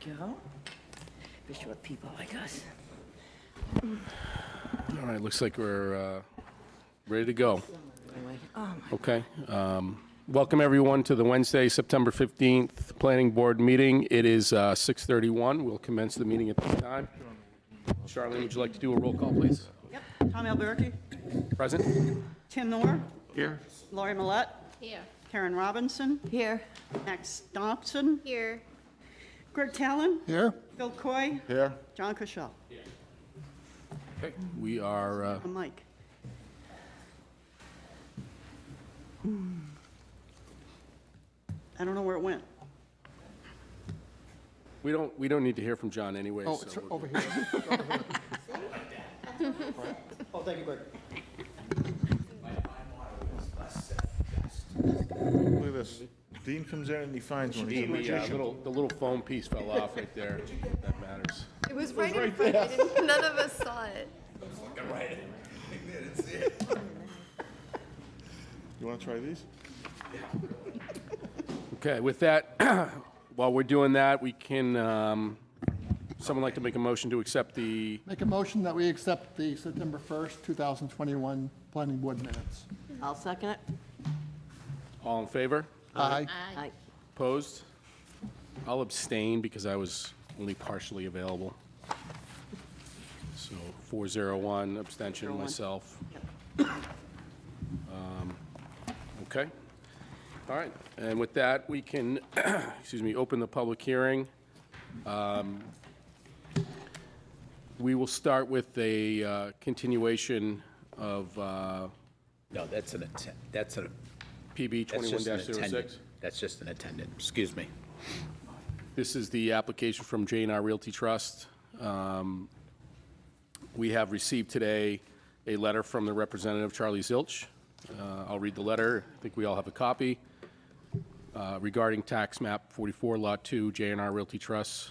we go. For short people like us. All right, looks like we're ready to go. Anyway, oh my, Okay. Welcome, everyone, to the Wednesday, September 15th Planning Board meeting. It is 6:31. We'll commence the meeting at this time. Charlene, would you like to do a roll call, please? Yep, Tom Alberti, Present? Tim Noor, Here. Laurie Millette, Here. Karen Robinson, here. Max Donaldson, Here. Greg Talon, Here? Bill Coy, Here. John Cushell, Okay. We are, and Mike. I don't know where it went. we don't need to hear from John anyway. Oh, so it's we're- over here. It's over here. Oh, thank you, Greg. Look at this. Dean comes in and he finds one. He's a magician. the little foam piece fell off right there. That matters. It was right in front. I didn't, none of us saw it. You want to try these? Okay, with that, while we're doing that, we can, someone like to make a motion to accept the, Make a motion that we accept the September 1st, 2021 Planning Board minutes. I'll second it. all in favor? Aye. Aye. Opposed? I'll abstain because I was only partially available. So 401, abstention, 401. myself. Okay. All right, and with that, we can, excuse me, open the public hearing. We will start with a continuation of No, that's an that's a, PB that's just an 21-06. attendant. That's just an attendant, excuse me. This is the application from J&R Realty Trust. We have received today a letter from the representative, Charlie Zilch. I'll read the letter. I think we all have a copy. Regarding tax map 44, lot 2, J&R Realty Trust,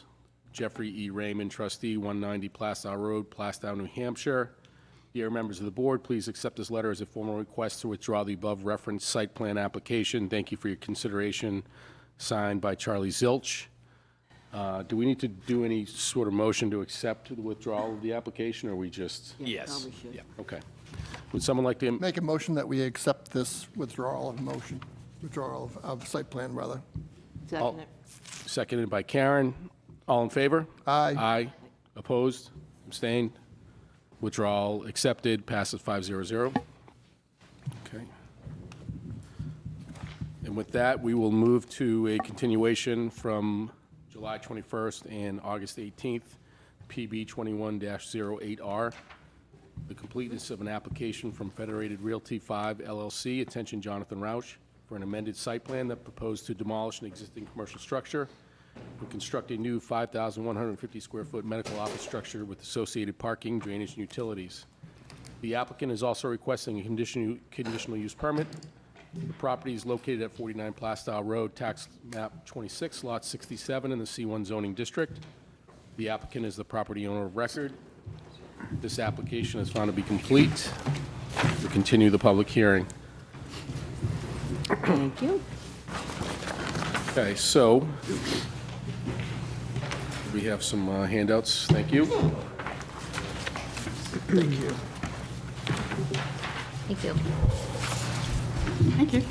Jeffrey E. Raymond, trustee, 190 Plaistow Road, Plaistow, New Hampshire. Dear members of the board, please accept this letter as a formal request to withdraw the above referenced site plan application. Thank you for your consideration. Signed by Charlie Zilch. Do we need to do any sort of motion to accept the withdrawal of the application, or we just? Yes. Probably should. Yeah. Okay. Would someone like to, Make a motion that we accept this withdrawal of site plan, rather. Second it. seconded by Karen? All in favor? Aye. Aye. Opposed? Abstained? Withdrawal accepted, passes 500. Okay. And with that, we will move to a continuation from July 21st and August 18th, PB 21-08R. The completeness of an application from Federated Realty 5 LLC, attention Jonathan Rausch, for an amended site plan that proposed to demolish an existing commercial structure and construct a new 5,150 square foot medical office structure with associated parking, drainage, and utilities. The applicant is also requesting a conditional use permit. The property is located at 49 Plaistow Road, tax map 26, lot 67 in the C1 zoning district. The applicant is the property owner of record. This application is found to be complete. We continue the public hearing. Thank you. Okay, so we have some handouts. Thank you. Thank you. Thank you.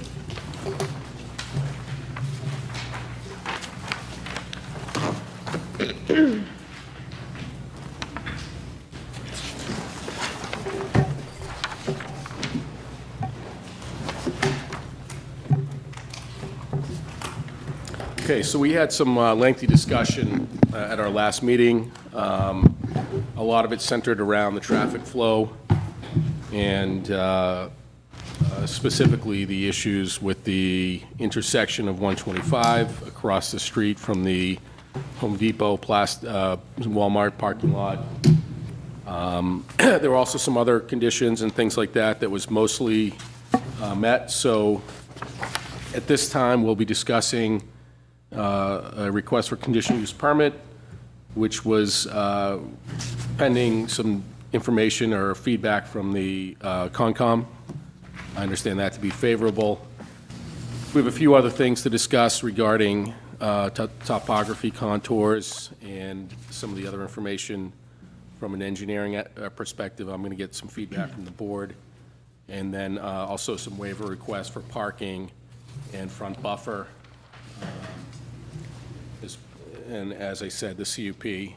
Okay, so we had some lengthy discussion at our last meeting. A lot of it centered around the traffic flow and specifically the issues with the intersection of 125 across the street from the Home Depot, Walmart parking lot. There were also some other conditions and things like that that was mostly met. So at this time, we'll be discussing a request for conditional use permit, which was pending some information or feedback from the Concom. I understand that to be favorable. We have a few other things to discuss regarding topography contours and some of the other information from an engineering perspective. I'm going to get some feedback from the board. And then also some waiver requests for parking and front buffer. And as I said, the CUP.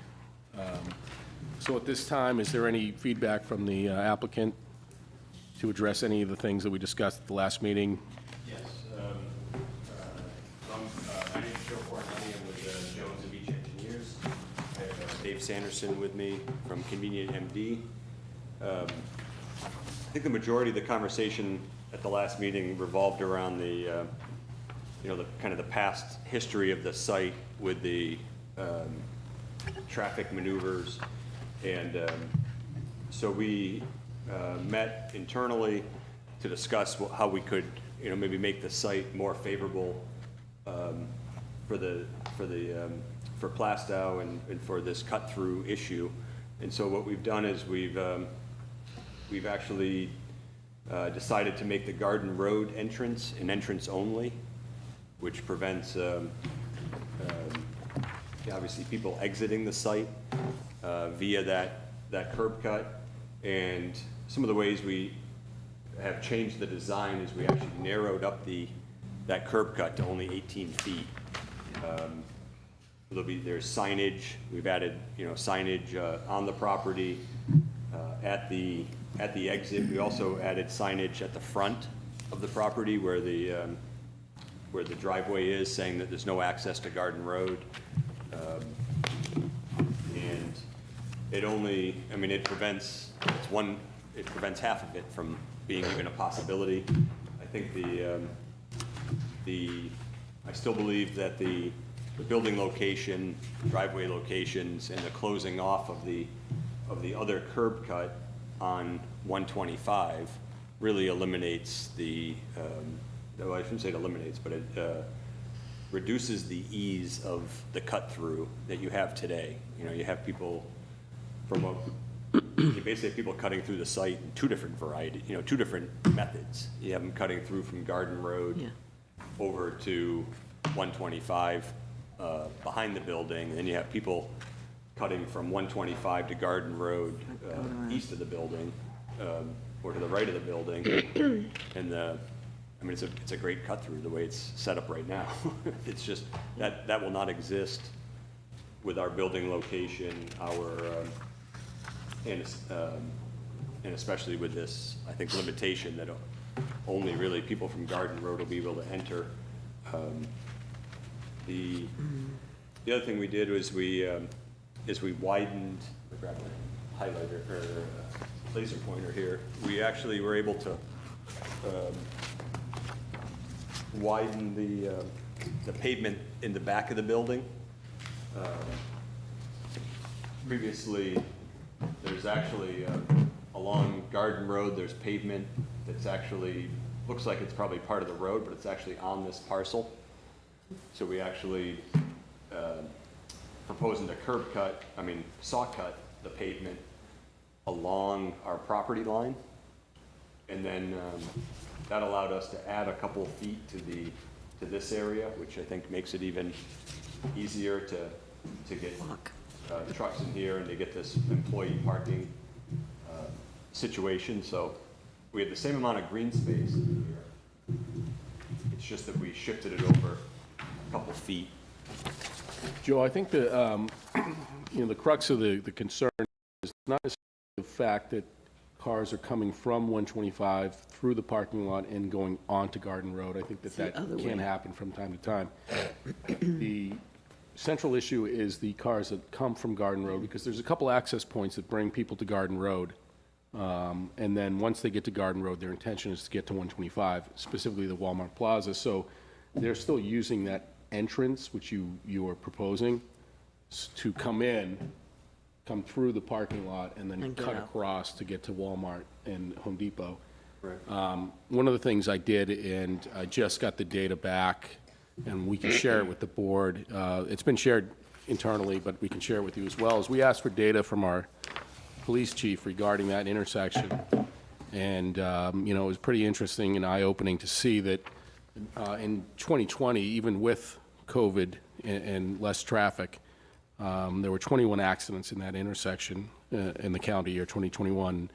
So at this time, is there any feedback from the applicant to address any of the things that we discussed at the last meeting? Yes. My name is Joe Fornelli. I'm with Jones and Beach Engineers. I have Dave Sanderson with me from Convenient MD. I think the majority of the conversation at the last meeting revolved around the, the kind of the past history of the site with the traffic maneuvers. And so we met internally to discuss how we could, maybe make the site more favorable for Plaistow and for this cut-through issue. And so what we've done is we've actually decided to make the Garden Road entrance an entrance only, which prevents obviously people exiting the site via that curb cut. And some of the ways we have changed the design is we actually narrowed up that curb cut to only 18 feet. There's signage. We've added signage on the property at the exit. We also added signage at the front of the property where the driveway is, saying that there's no access to Garden Road. And it prevents half of it from being even a possibility. I think I still believe that the building location, driveway locations, and the closing off of the other curb cut on 125 really eliminates well, I shouldn't say it eliminates, but it reduces the ease of the cut-through that you have today. You have people you basically have people cutting through the site in two different methods. You have them cutting through from Garden Road over to 125 behind the building, and then you have people cutting from 125 to Garden Road east of the building or to the right of the building. And it's a great cut through the way it's set up right now. It's just that will not exist with our building location, and especially with this, I think, limitation that only really people from Garden Road will be able to enter. The other thing we did was we widened, grab my highlighter or laser pointer here. We actually were able to widen the pavement in the back of the building. Previously, there's actually along Garden Road, there's pavement that's actually looks like it's probably part of the road, but it's actually on this parcel. So we actually proposing to saw cut the pavement along our property line, and then that allowed us to add a couple feet to this area, which I think makes it even easier to get the trucks in here and to get this employee parking situation. So we had the same amount of green space in here. It's just that we shifted it over a couple feet. Joe, I think the crux of the concern is not necessarily the fact that cars are coming from 125 through the parking lot and going onto Garden Road. I think that can happen from time to time. The central issue is the cars that come from Garden Road, because there's a couple access points that bring people to Garden Road. And then once they get to Garden Road, their intention is to get to 125, specifically the Walmart Plaza. So they're still using that entrance, which you are proposing, to come through the parking lot and then cut across to get to Walmart and Home Depot. Right. One of the things I did, and I just got the data back, and we can share it with the board. It's been shared internally, but we can share it with you as well, is we asked for data from our police chief regarding that intersection. And, it was pretty interesting and eye-opening to see that in 2020, even with COVID and less traffic, there were 21 accidents in that intersection in the calendar year 2021.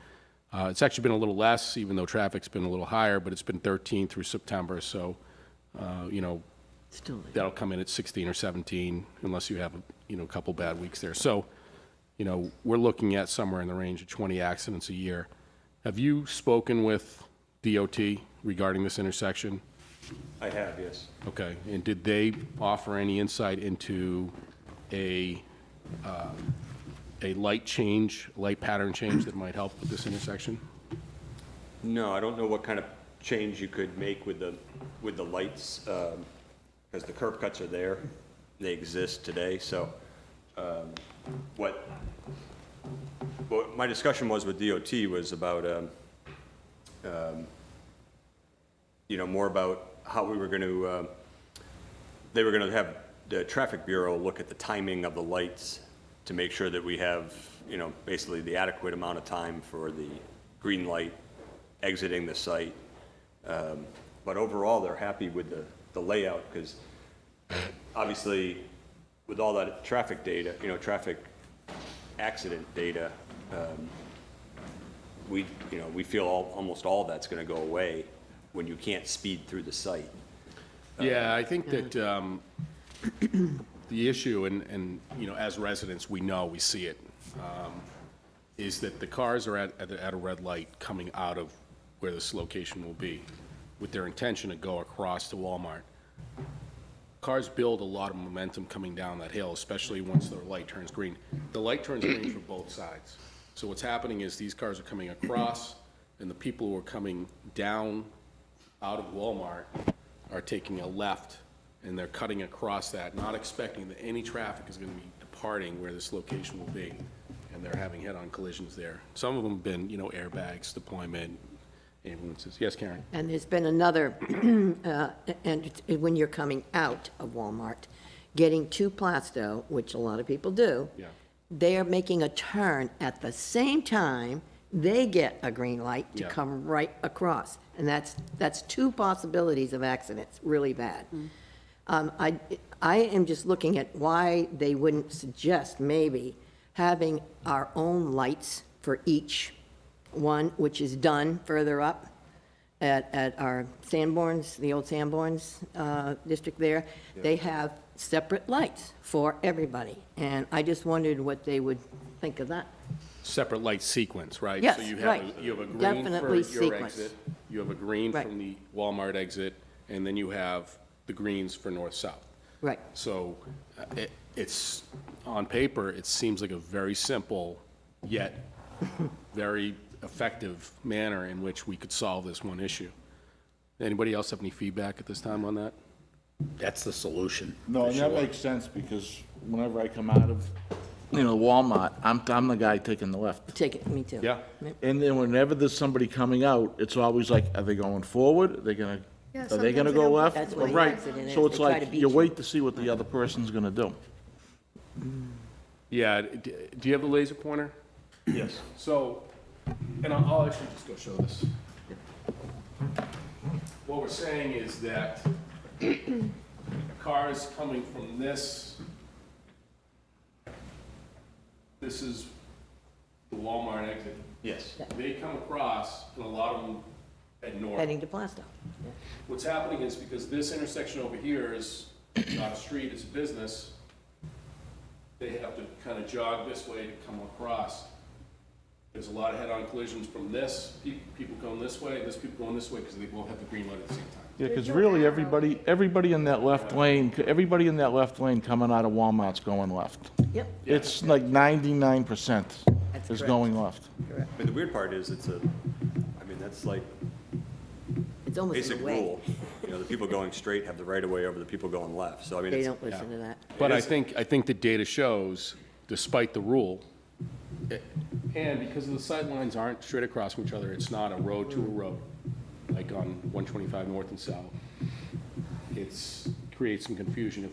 It's actually been a little less, even though traffic's been a little higher, but it's been 13 through September, so, you know, Still, that'll come in at 16 or 17, unless you have, you know, a couple bad weeks there. So, you know, we're looking at somewhere in the range of 20 accidents a year. Have you spoken with DOT regarding this intersection? I have, yes. Okay, and did they offer any insight into a light change, light pattern change that might help with this intersection? No, I don't know what kind of change you could make with the lights, because the curb cuts are there. They exist today, so what my discussion was with DOT was about, you know, more about how we were going to, they were going to have the Traffic Bureau look at the timing of the lights to make sure that we have, you know, basically the adequate amount of time for the green light exiting the site. But overall, they're happy with the layout, because obviously with all that traffic data, you know, traffic accident data, we feel almost all of that's going to go away when you can't speed through the site. Yeah, I think that the issue, and, you know, as residents, we know, we see it, is that the cars are at a red light coming out of where this location will be, with their intention to go across to Walmart. Cars build a lot of momentum coming down that hill, especially once the light turns green. The light turns green for both sides. So what's happening is these cars are coming across, and the people who are coming down out of Walmart are taking a left, and they're cutting across that, not expecting that any traffic is going to be departing where this location will be, and they're having head-on collisions there. Some of them have been, you know, airbags, deployment, ambulances. Yes, Karen? and there's been another, and when you're coming out of Walmart, getting to Plaistow, which a lot of people do. Yeah. They're making a turn at the same time they get a green light to Yeah. come right across. And that's two possibilities of accidents, really bad. I am just looking at why they wouldn't suggest maybe having our own lights for each one, which is done further up at our Sanborns, the old Sanborns district there. They have separate lights for everybody. And I just wondered what they would think of that. Separate light sequence, right? Yes, So you have right. you have a green Definitely for your sequence. exit, you have a green Right. from the Walmart exit, and then you have the greens for north-south. Right. So it's, on paper, it seems like a very simple, yet very effective manner in which we could solve this one issue. Anybody else have any feedback at this time on that? That's the solution. No, and that makes sense, because whenever I come out of, you know, Walmart, I'm the guy taking the left. Take it, me too. Yeah. And then whenever there's somebody coming out, it's always like, are they going forward? Are they gonna Yeah, Are they gonna sometimes go they don't- left That's or where the right? accident is. So it's They try like, to beat you you. wait to see what the other person's gonna do. Yeah, do you have the laser pointer? Yes. So, and I'll actually just go show this. What we're saying is that cars coming from this is the Walmart exit. Yes. They come across, and a lot of them head north. Heading to Plaistow. What's happening is because this intersection over here is not a street, it's a business, they have to kind of jog this way to come across. There's a lot of head-on collisions from this, people going this way, and this people going this way, because they both have the green light at the same time. Yeah, because really, everybody in that left lane coming out of Walmart's going left. Yep, It's like 99% That's is correct. going left. correct. I mean, the weird part is that's like It's almost in basic a way. rule. You know, the people going straight have the right of way over the people going left. So I mean, They it's, don't listen to that. But I think the data shows, despite the rule, and because the sight lines aren't straight across from each other, it's not a road to a road, like on 125 north and south. It's creates some confusion.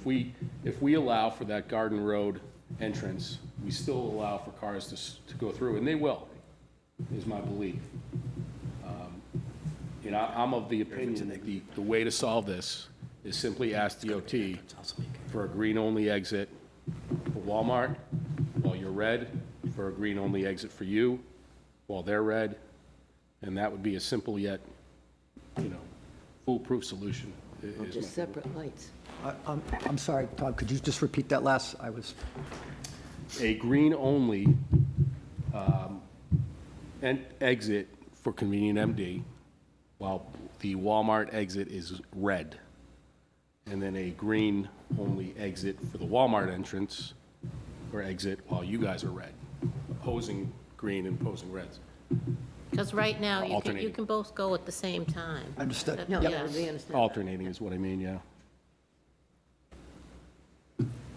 If we allow for that Garden Road entrance, we still allow for cars to go through, and they will, is my belief. You know, I'm of the opinion that the way to solve this is simply ask DOT for a green-only exit for Walmart while you're red, for a green-only exit for you while they're red, and that would be a simple yet, foolproof solution. Just separate lights. I'm sorry, Todd, could you just repeat that last? A green-only exit for convenient MD, while the Walmart exit is red. And then a green-only exit for the Walmart entrance, or exit, while you guys are red. Opposing green and opposing reds. Because right now, you Alternating. can both go at the same time. Understood. No, Yeah. we understand that. Alternating is what I mean, yeah.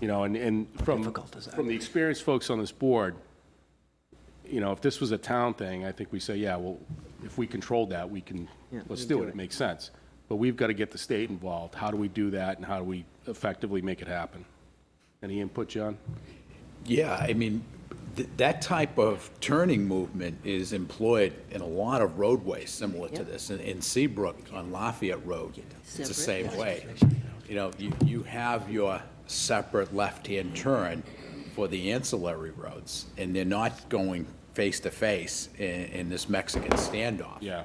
And from Difficult as that. the experienced folks on this board, if this was a town thing, I think we say, yeah, well, if we controlled that, let's do it, it makes sense. But we've got to get the state involved. How do we do that, and how do we effectively make it happen? Any input, John? Yeah, I mean, that type of turning movement is employed in a lot of roadways similar to Yep. this. In Seabrook on Lafayette Road, it's the Separate, same way. You have your separate left-hand turn for the ancillary roads, and they're not going face-to-face in this Mexican standoff. Yeah.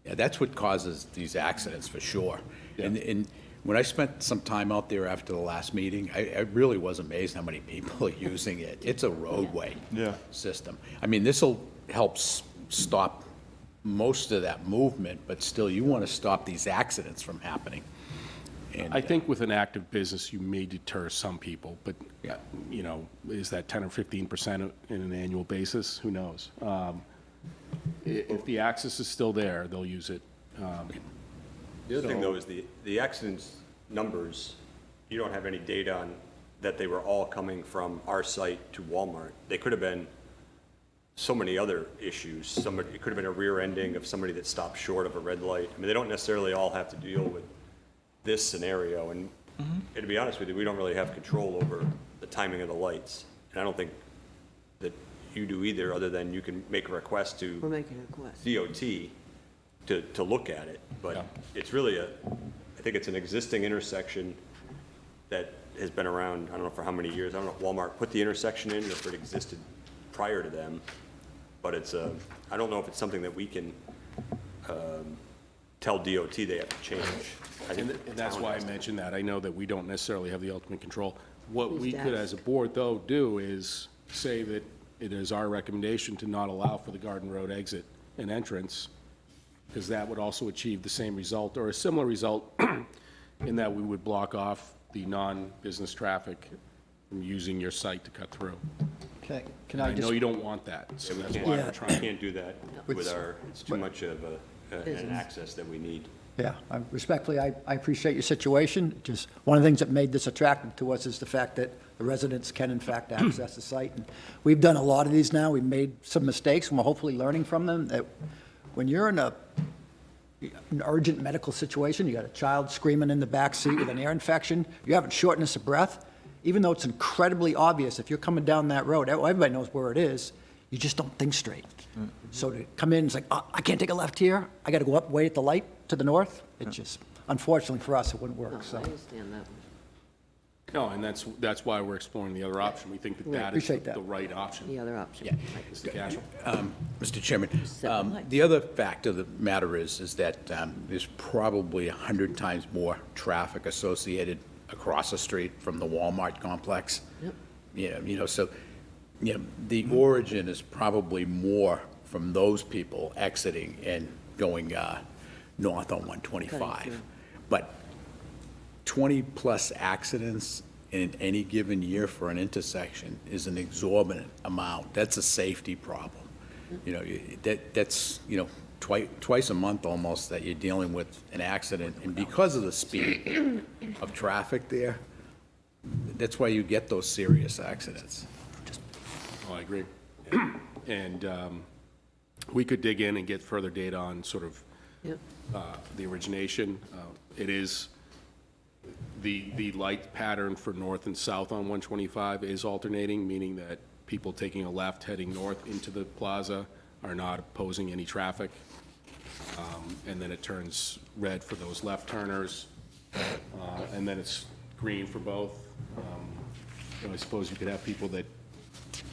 Yeah, that's what causes these accidents, for sure. Yeah. And when I spent some time out there after the last meeting, I really was amazed how many people are using it. It's a roadway system. I mean, this'll help stop most of that movement, but still, you want to stop these accidents from happening. And, I think with an active business, you may deter some people, but, Yeah. is that 10 or 15% in an annual basis? Who knows? If the access is still there, they'll use it. The other thing, though, is the accidents numbers, you don't have any data on that they were all coming from our site to Walmart. They could have been so many other issues. It could have been a rear ending of somebody that stopped short of a red light. I mean, they don't necessarily all have to deal with this scenario. And to be honest with you, we don't really have control over the timing of the lights. And I don't think that you do either, other than you can make a request to We're making a request. DOT to look at it, but Yeah. it's really I think it's an existing intersection that has been around, I don't know for how many years. I don't know if Walmart put the intersection in or if it existed prior to them, but I don't know if it's something that we can tell DOT they have to change. I think And that's why I mentioned that. I know that we don't necessarily have the ultimate control. What Who's we could, that? as a board, though, do is say that it is our recommendation to not allow for the Garden Road exit and entrance, because that would also achieve the same result, or a similar result, in that we would block off the non-business traffic from using your site to cut through. Okay, can I I know just, you don't want that, so that's can't- why Yeah. we're We trying. can't do that with it's too much of an access that we need. yeah, respectfully, I appreciate your situation. Just, one of the things that made this attractive to us is the fact that the residents can in fact access the site. And we've done a lot of these now. We've made some mistakes, and we're hopefully learning from them, that when you're in an urgent medical situation, you got a child screaming in the back seat with an ear infection, you're having shortness of breath, even though it's incredibly obvious, if you're coming down that road, everybody knows where it is, you just don't think straight. So to come in, it's like, oh, I can't take a left here, I got to go up, wait at the light to the north, it just, unfortunately for us, it wouldn't No, work, I so. understand that one. No, and that's why we're exploring the other option. We think that Right. that is Appreciate that. the right option. The other option. Yeah. Mr. Cashel? Mr. Chairman, Separate lights. the other fact of the matter is that there's probably 100 times more traffic associated across the street from the Walmart complex. Yep. So, the origin is probably more from those people exiting and going north on 125. Cutting through. But 20-plus accidents in any given year for an intersection is an exorbitant amount. That's a safety problem. That's twice a month almost that you're dealing with an accident. And because of the speed of traffic there, that's why you get those serious accidents. Oh, I agree. And we could dig in and get further data on sort of Yep. the origination. It is, the light pattern for north and south on 125 is alternating, meaning that people taking a left heading north into the plaza are not opposing any traffic. And then it turns red for those left turners. And then it's green for both. I suppose you could have people that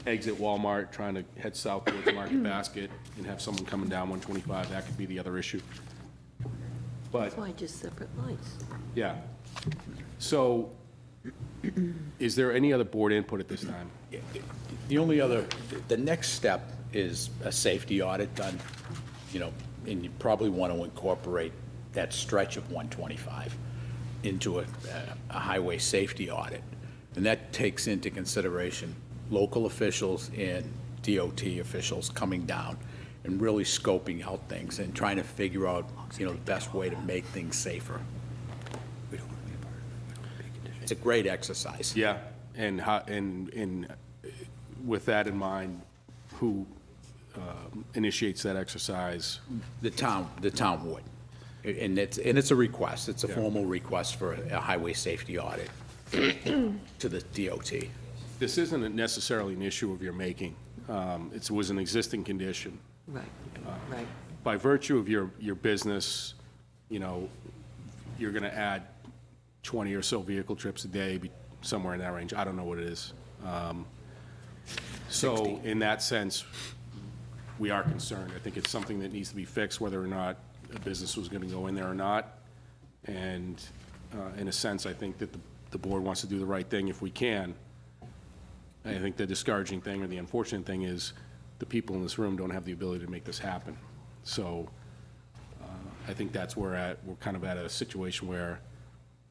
exit Walmart trying to head south towards Market Basket and have someone coming down 125. That could be the other issue. But, That's why just separate lights. yeah. So, is there any other board input at this time? The only other, the next step is a safety audit done, and you probably want to incorporate that stretch of 125 into a highway safety audit. And that takes into consideration local officials and DOT officials coming down and really scoping out things and trying to figure out, the best way to make things safer. It's a great exercise. Yeah, and with that in mind, who initiates that exercise? The town would. And it's a request, it's a formal request for a highway safety audit to the DOT. This isn't necessarily an issue of your making. It was an existing condition. Right, right. By virtue of your business, you're going to add 20 or so vehicle trips a day, somewhere in that range. I don't know what it is. So in that sense, we are concerned. I think it's something that needs to be fixed, whether or not a business was going to go in there or not. And in a sense, I think that the board wants to do the right thing if we can. I think the discouraging thing or the unfortunate thing is the people in this room don't have the ability to make this happen. So I think that's where we're kind of at a situation where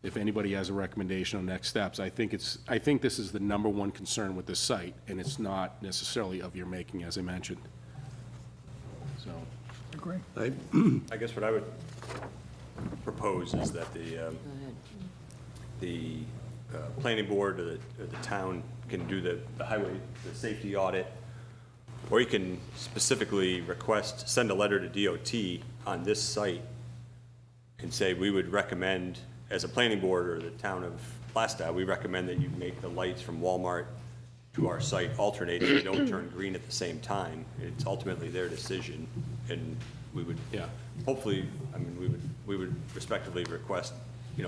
if anybody has a recommendation on next steps, I think this is the number one concern with this site, and it's not necessarily of your making, as I mentioned. So. Agree. I guess what I would propose is that the planning board or the town can do the the safety audit, or you can specifically send a letter to DOT on this site and say, we would recommend, as a planning board or the town of Plaistow, we recommend that you make the lights from Walmart to our site alternate so they don't turn green at the same time. It's ultimately their decision, and we would, hopefully, we would respectively request,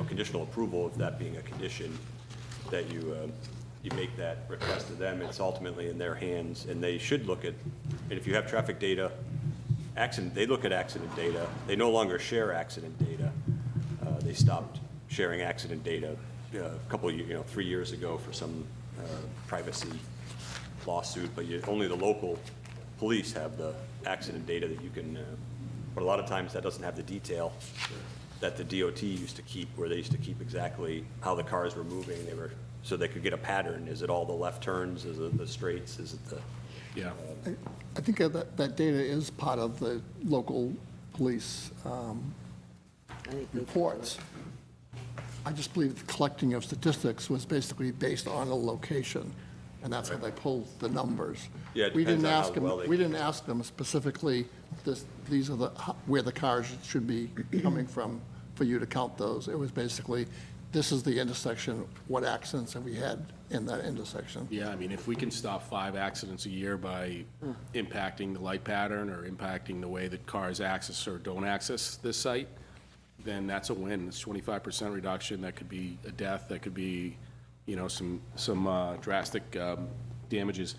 conditional approval of that being a condition, that you make that request to them. It's ultimately in their hands, and they should look at, and if you have traffic data, they look at accident data. They no longer share accident data. They stopped sharing accident data a couple of 3 years ago for some privacy lawsuit, but only the local police have the accident data that you can, but a lot of times that doesn't have the detail that the DOT used to keep, where they used to keep exactly how the cars were moving. So they could get a pattern. Is it all the left turns? Is it the straights? Is it the? Yeah. I think that data is part of the local police reports. I just believe the collecting of statistics was basically based on a location, and that's how they pulled the numbers. Yeah, it We depends didn't on ask how well them. We didn't ask them specifically. These are where the cars should be coming from for you to count those. It was basically, this is the intersection. What accidents have we had in that intersection? Yeah, if we can stop 5 accidents a year by impacting the light pattern or impacting the way that cars access or don't access this site, then that's a win. It's 25% reduction. That could be a death. That could be, some drastic damages.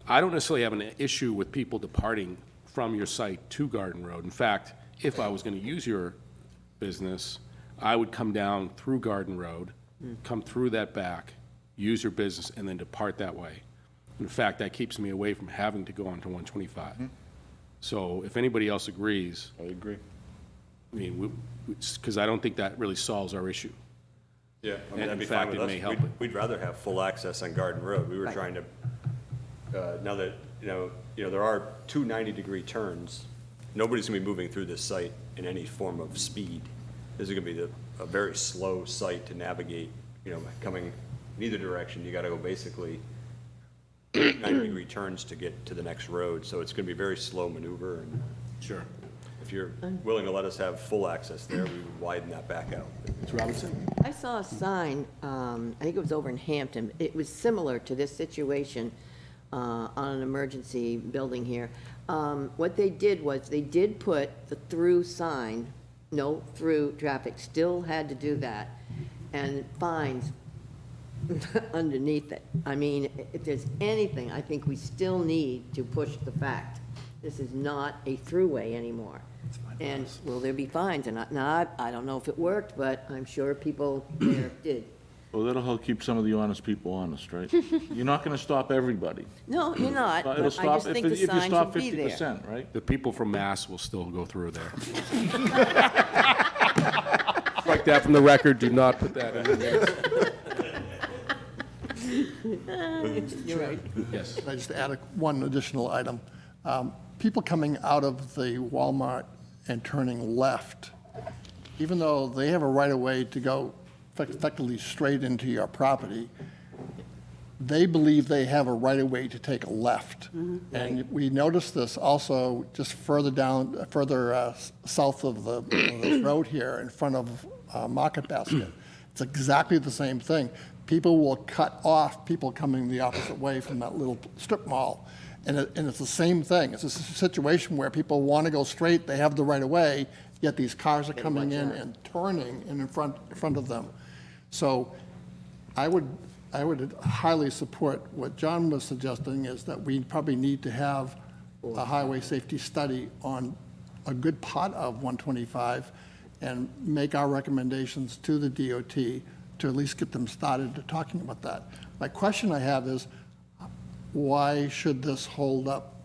I don't necessarily have an issue with people departing from your site to Garden Road. In fact, if I was going to use your business, I would come down through Garden Road, come through that back, use your business, and then depart that way. In fact, that keeps me away from having to go onto 125. So if anybody else agrees. I agree. Because I don't think that really solves our issue. Yeah, And that'd in be fact, fine it with may us. help it. We'd rather have full access on Garden Road. We were Right. trying to, now that, there are 2 90-degree turns, nobody's gonna be moving through this site in any form of speed. This is gonna be a very slow site to navigate, coming in either direction. You gotta go basically 90-degree turns to get to the next road, so it's gonna be a very slow maneuver, and Sure. if you're willing to let us have full access there, we would widen that back out. Ms. Robinson? I saw a sign, I think it was over in Hampton. It was similar to this situation on an emergency building here. What they did was, they did put the through sign, no through traffic, still had to do that, and fines underneath it. I mean, if there's anything, I think we still need to push the fact, this is not a throughway anymore. And will there be fines or not? I don't know if it worked, but I'm sure people there did. Well, that'll help keep some of the honest people honest, right? You're not gonna stop everybody. No, you're not, It'll but I stop, just think if the you sign stop should be there. 50%, right? The people from Mass will still go through there. Strike that from the record, do not put that in the minutes. You're right. Yes. Can I just add one additional item? People coming out of the Walmart and turning left, even though they have a right-of-way to go effectively straight into your property, they believe they have a right-of-way to take a left. And we noticed this also just further down, further south of the road here in front of Market Basket. It's exactly the same thing. People will cut off people coming the opposite way from that little strip mall. And it's the same thing. It's a situation where people want to go straight, they have the right-of-way, yet these cars are coming in and turning in front of them. So I would highly support what John was suggesting, is that we probably need to have a highway safety study on a good part of 125 and make our recommendations to the DOT to at least get them started to talking about that. My question I have is, why should this hold up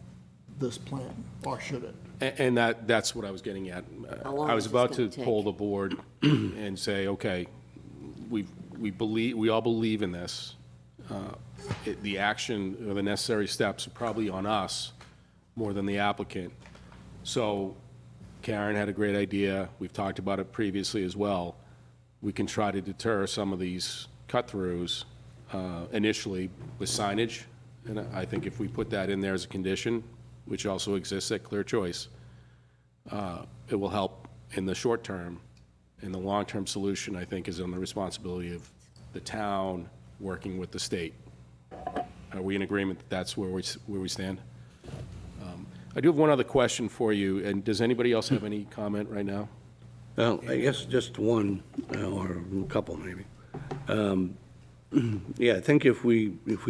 this plan, or should it? And that's what I was getting at. How long I was is this about gonna to take? poll the board and say, okay, we all believe in this. The action, or the necessary steps are probably on us more than the applicant. So Karen had a great idea. We've talked about it previously as well. We can try to deter some of these cut-throughs initially with signage. And I think if we put that in there as a condition, which also exists at Clear Choice, it will help in the short term. And the long-term solution, I think, is on the responsibility of the town working with the state. Are we in agreement that that's where we stand? I do have one other question for you, and does anybody else have any comment right now? Well, I guess just one, or a couple maybe. Yeah, I think if we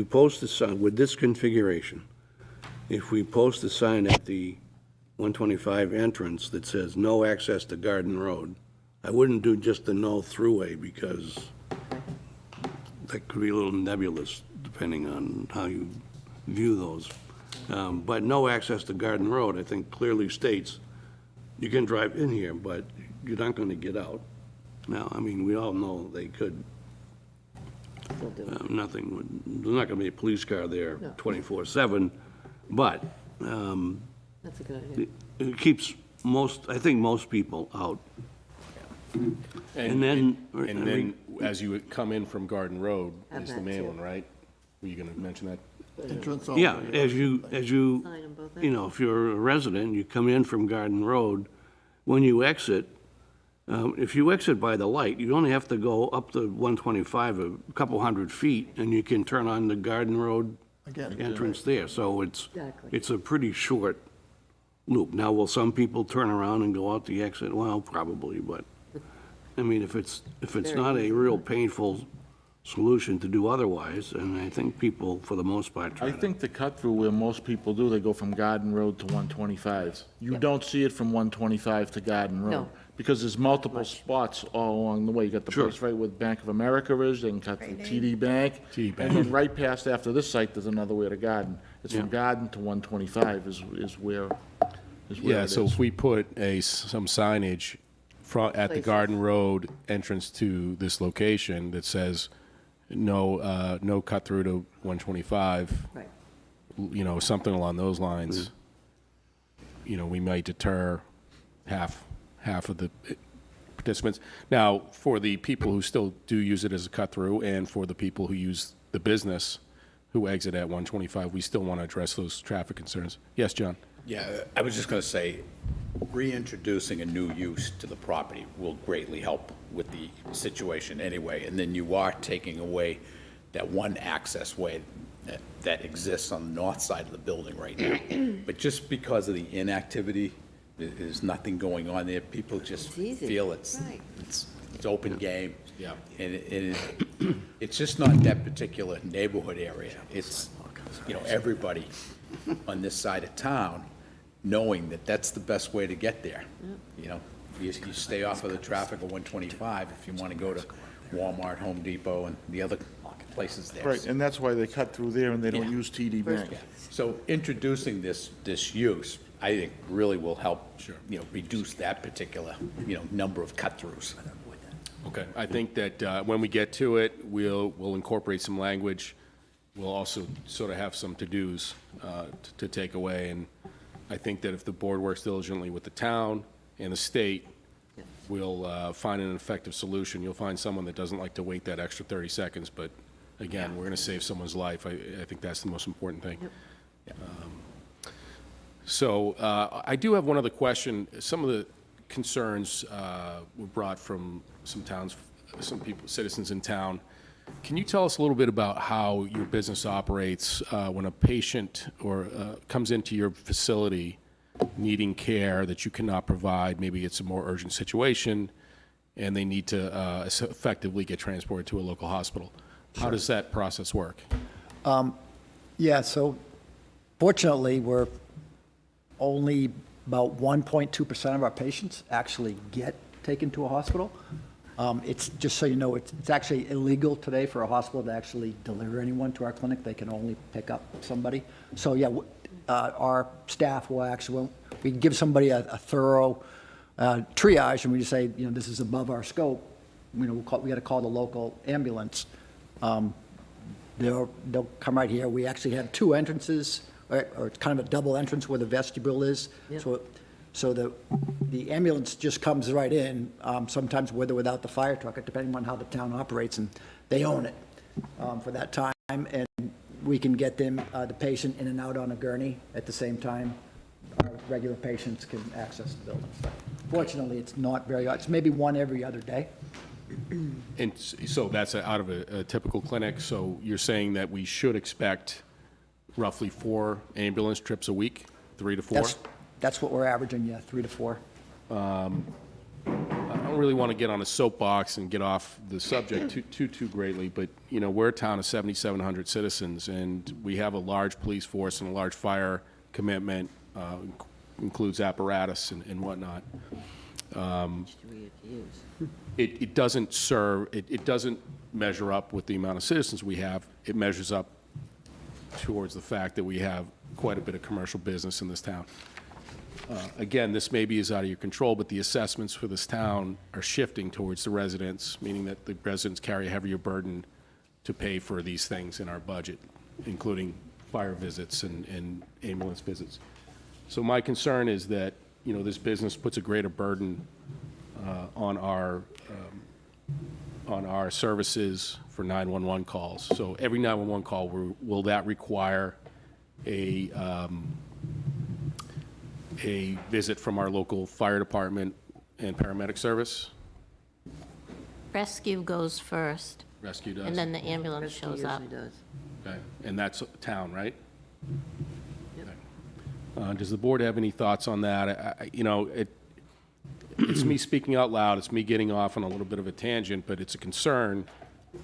post the sign, with this configuration, if we post the sign at the 125 entrance that says no access to Garden Road, I wouldn't do just the no throughway, because that could be a little nebulous depending on how you view those. But no access to Garden Road, I think clearly states you can drive in here, but you're not going to get out. Now, I mean, we all know they could. There's not going to be a police car there 24/7, but That's a good idea. it keeps I think most people out. And then, as you come in from Garden Road, Have is the that main too. one, right? Were you going to mention that? Entrance only. yeah, as you, Sign them both you know, if you're a resident, you come in from Garden Road, when you exit, if you exit by the light, you only have to go up the 125 a couple hundred feet, and you can turn on the Garden Road Again. entrance there. So Exactly. it's a pretty short loop. Now, will some people turn around and go out the exit? Well, probably, but, I mean, if it's not a real painful solution to do otherwise, and I think people, for the most part, try I to. think the cut-through where most people do, they go from Garden Road to 125. You don't see it from 125 to Garden Road. No. Because there's multiple spots all along the way. You got the Sure. place right where Bank of America is, they can cut through TD Bank. TD Bank. And then right past after this site, there's another way to Garden. It's from Garden to 125 is where Yeah, it so is. if we put some signage at the Places. Garden Road entrance to this location that says no cut through to 125, Right. you know, something along those lines, you know, we might deter half of the participants. Now, for the people who still do use it as a cut through, and for the people who use the business who exit at 125, we still want to address those traffic concerns. Yes, John? Yeah, I was just going to say, reintroducing a new use to the property will greatly help with the situation anyway. And then you are taking away that one access way that exists on the north side of the building right now. But just because of the inactivity, there's nothing going on there. People just It's easy. feel it's Right. It's open game. Yeah. And it's just not that particular neighborhood area. It's, everybody on this side of town knowing that that's the best way to get there. You stay off of the traffic of 125 if you want to go to Walmart, Home Depot, and the other places there. Right, and that's why they cut through there and they don't Yeah. use TD Bank. So introducing this use, I think, really will help, reduce that particular, number of cut-throughs. Okay, I think that when we get to it, we'll incorporate some language. We'll also sort of have some to-dos to take away, and I think that if the board works diligently with the town and the state, we'll find an effective solution. You'll find someone that doesn't like to wait that extra 30 seconds, but again, we're going to save someone's life. I think that's the most important thing. So I do have one other question. Some of the concerns were brought from some towns, some people, citizens in town. Can you tell us a little bit about how your business operates when a patient or comes into your facility needing care that you cannot provide? Maybe it's a more urgent situation and they need to effectively get transported to a local hospital. How does that process work? Yeah, so fortunately, we're only about 1.2% of our patients actually get taken to a hospital. It's, just so you know, it's actually illegal today for a hospital to actually deliver anyone to our clinic. They can only pick up somebody. So, yeah, our staff will actually, we give somebody a thorough triage, and we just say, this is above our scope. We got to call the local ambulance. They'll come right here. We actually have two entrances, or it's kind of a double entrance where the vestibule is. Yeah. So the ambulance just comes right in, sometimes with or without the fire truck, depending on how the town operates, and they own it for that time. And we can get them, the patient in and out on a gurney at the same time. Our regular patients can access the building. Fortunately, it's not very, it's maybe one every other day. And so that's out of a typical clinic. So you're saying that we should expect roughly 4 ambulance trips a week, 3 to 4? That's what we're averaging, yeah, 3 to 4. I don't really want to get on a soapbox and get off the subject too greatly, but, we're a town of 7,700 citizens, and we have a large police force and a large fire commitment, includes apparatus and whatnot. It doesn't serve, it doesn't measure up with the amount of citizens we have. It measures up towards the fact that we have quite a bit of commercial business in this town. Again, this maybe is out of your control, but the assessments for this town are shifting towards the residents, meaning that the residents carry a heavier burden to pay for these things in our budget, including fire visits and ambulance visits. So my concern is that, this business puts a greater burden on our services for 911 calls. So every 911 call, will that require a visit from our local fire department and paramedic service? Rescue goes first, Rescue does? and then the ambulance shows up. Usually does. Okay, and that's town, right? Okay. Does the board have any thoughts on that? It's me speaking out loud, it's me getting off on a little bit of a tangent, but it's a concern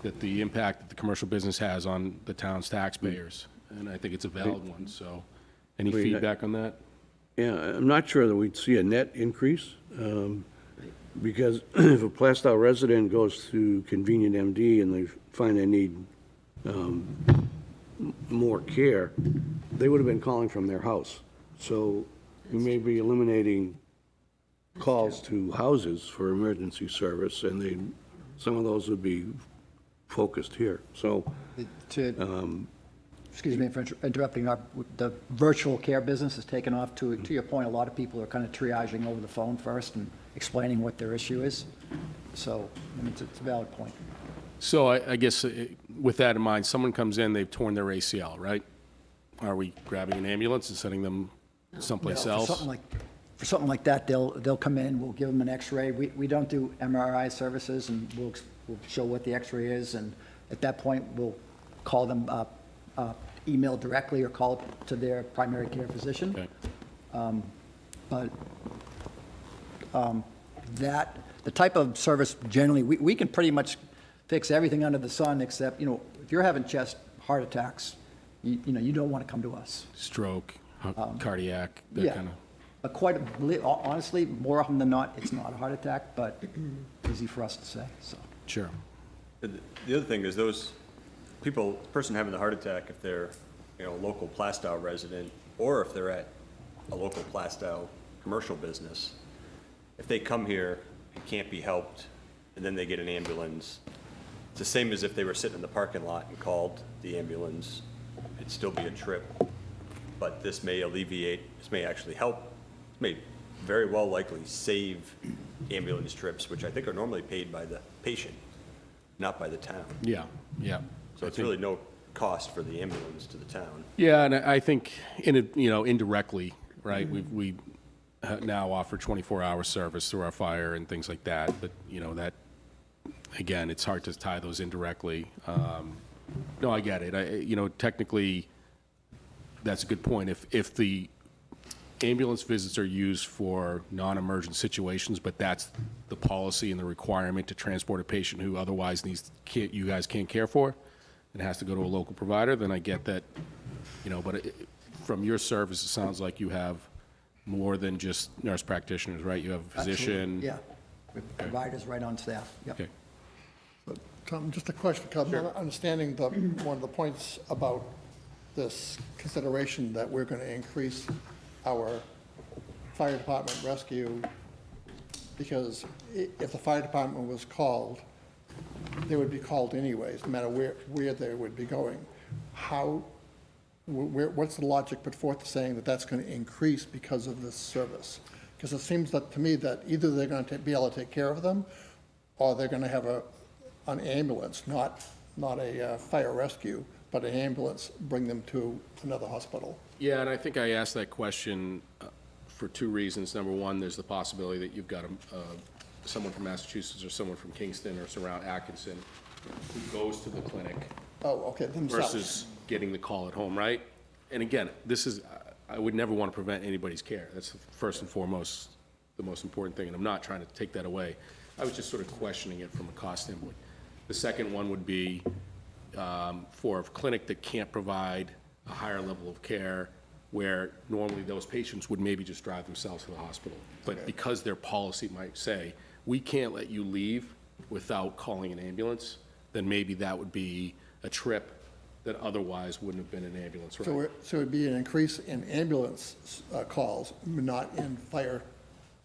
that the impact that the commercial business has on the town's taxpayers, and I think it's a valid one, so any feedback on that? Yeah, I'm not sure that we'd see a net increase, because if a Plaistow resident goes to Convenient MD and they find they need more care, they would have been calling from their house. So we may be eliminating calls to houses for emergency service, and some of those would be focused here. So Excuse me for interrupting, the virtual care business has taken off. To your point, a lot of people are kind of triaging over the phone first and explaining what their issue is. So, it's a valid point. So I guess with that in mind, someone comes in, they've torn their ACL, right? Are we grabbing an ambulance and sending them someplace For else? something like that, they'll come in, we'll give them an X-ray. We don't do MRI services, and we'll show what the X-ray is, and at that point, we'll call them email directly or call to their primary care physician. Okay. But that, the type of service generally, we can pretty much fix everything under the sun except, if you're having heart attacks, you don't want to come to us. Stroke, cardiac, that Yeah. kind of. Honestly, more often than not, it's not a heart attack, but easy for us to say, so. Sure. The other thing is those person having the heart attack, if they're, a local Plaistow resident, or if they're at a local Plaistow commercial business, if they come here and can't be helped, and then they get an ambulance, it's the same as if they were sitting in the parking lot and called the ambulance. It'd still be a trip, but this may actually help, may very well likely save ambulance trips, which I think are normally paid by the patient, not by the town. Yeah, yeah. So it's really no cost for the ambulance to the town. Yeah, and I think, indirectly, right, we now offer 24-hour service through our fire and things like that, but, that, again, it's hard to tie those indirectly. No, I get it. Technically, that's a good point. If the ambulance visits are used for non-emergent situations, but that's the policy and the requirement to transport a patient who otherwise you guys can't care for, and has to go to a local provider, then I get that, but from your service, it sounds like you have more than just nurse practitioners, right? You have a physician. Absolutely, yeah. With providers right on staff, yep. Okay. Tom, just a question, because I'm not understanding one of the points about this consideration that we're going to increase our fire department rescue, because if the fire department was called, they would be called anyways, no matter where they would be going. What's the logic put forth to saying that that's going to increase because of this service? Because it seems that to me that either they're going to be able to take care of them, or they're going to have an ambulance, not a fire rescue, but an ambulance, bring them to another hospital. Yeah, and I think I asked that question for two reasons. Number one, there's the possibility that you've got someone from Massachusetts or someone from Kingston or surround Atkinson who goes to the clinic Oh, okay, themselves. versus getting the call at home, right? And again, I would never want to prevent anybody's care. That's first and foremost the most important thing, and I'm not trying to take that away. I was just sort of questioning it from a cost standpoint. The second one would be for a clinic that can't provide a higher level of care, where normally those patients would maybe just drive themselves to the hospital. But because their policy might say, we can't let you leave without calling an ambulance, then maybe that would be a trip that otherwise wouldn't have been an ambulance ride. So it'd be an increase in ambulance calls, not in fire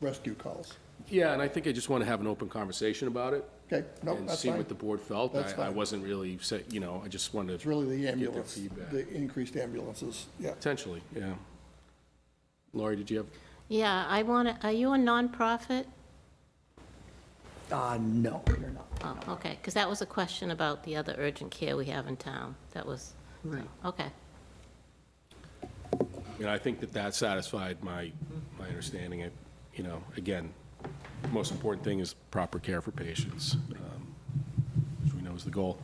rescue calls. Yeah, and I think I just want to have an open conversation about it. Okay, no, And that's see fine. what the board felt. That's I fine. wasn't really, I just wanted to. It's really the get their ambulance, feedback. the increased ambulances, yeah. Potentially, yeah. Lori, did you have? Yeah, are you a nonprofit? No, you're not. Oh, okay, because that was a question about the other urgent care we have in town. That was, Right. okay. I think that satisfied my understanding. Again, the most important thing is proper care for patients, which we know is the goal.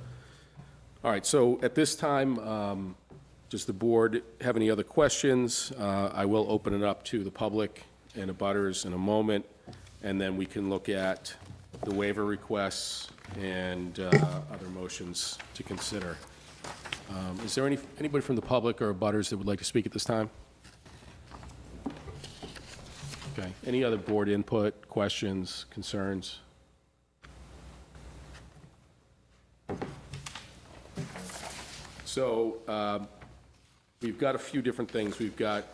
All right, so at this time, does the board have any other questions? I will open it up to the public and abutters in a moment, and then we can look at the waiver requests and other motions to consider. Is there anybody from the public or abutters that would like to speak at this time? Okay, any other board input, questions, concerns? So, we've got a few different things. We've got,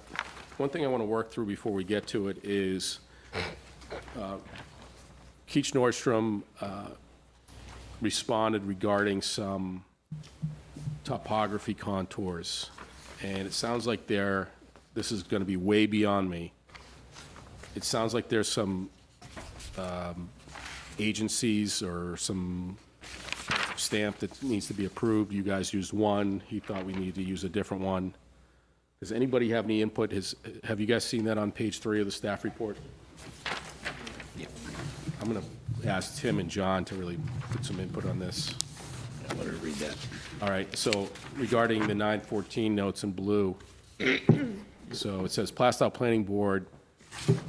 one thing I want to work through before we get to it is, Keach Nordstrom responded regarding some topography contours, and it sounds like this is going to be way beyond me. It sounds like there's some agencies or some stamp that needs to be approved. You guys used one. He thought we needed to use a different one. Does anybody have any input? Have you guys seen that on page 3 of the staff report? I'm going to ask Tim and John to really put some input on this. I wanted to read that. All right, so regarding the 914 notes in blue, so it says Plaistow Planning Board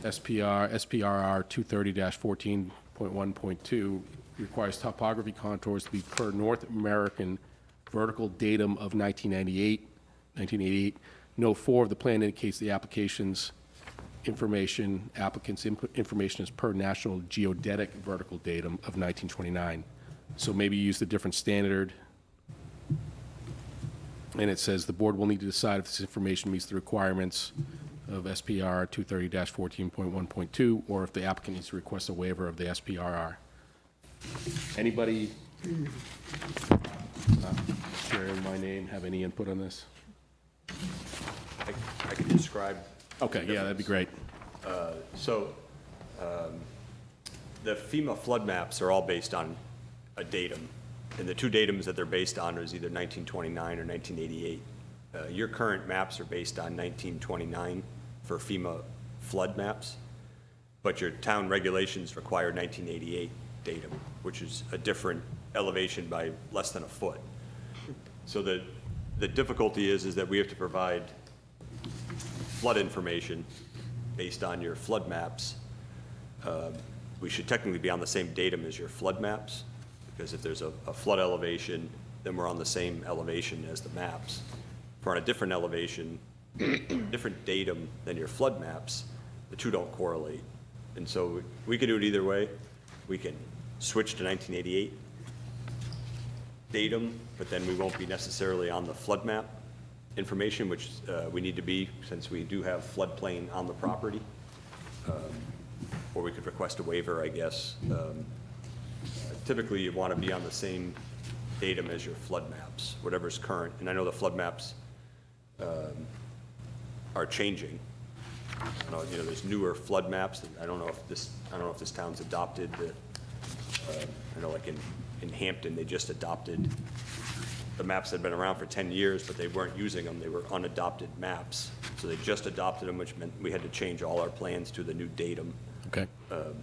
SPRR 230-14.1.2 requires topography contours to be per North American vertical datum of 1988. Note 4 of the plan indicates the applicant's information is per National Geodetic vertical datum of 1929. So maybe use the different standard. And it says the board will need to decide if this information meets the requirements of SPR 230-14.1.2, or if the applicant needs to request a waiver of the SPRR. Anybody not sharing my name have any input on this? I can describe. Okay, yeah, that'd be great. The FEMA flood maps are all based on a datum, and the two datums that they're based on is either 1929 or 1988. Your current maps are based on 1929 for FEMA flood maps, but your town regulations require 1988 datum, which is a different elevation by less than a foot. So the difficulty is that we have to provide flood information based on your flood maps. We should technically be on the same datum as your flood maps, because if there's a flood elevation, then we're on the same elevation as the maps. If we're on a different elevation, different datum than your flood maps, the two don't correlate. And so we can do it either way. We can switch to 1988 datum, but then we won't be necessarily on the flood map information, which we need to be since we do have floodplain on the property. Or we could request a waiver, I guess. Typically, you want to be on the same datum as your flood maps, whatever's current. And I know the flood maps are changing. There's newer flood maps. I don't know if this town's adopted the. I know, like in Hampton, they just adopted the maps that had been around for 10 years, but they weren't using them. They were unadopted maps. So they just adopted them, which meant we had to change all our plans to the new datum. Okay. But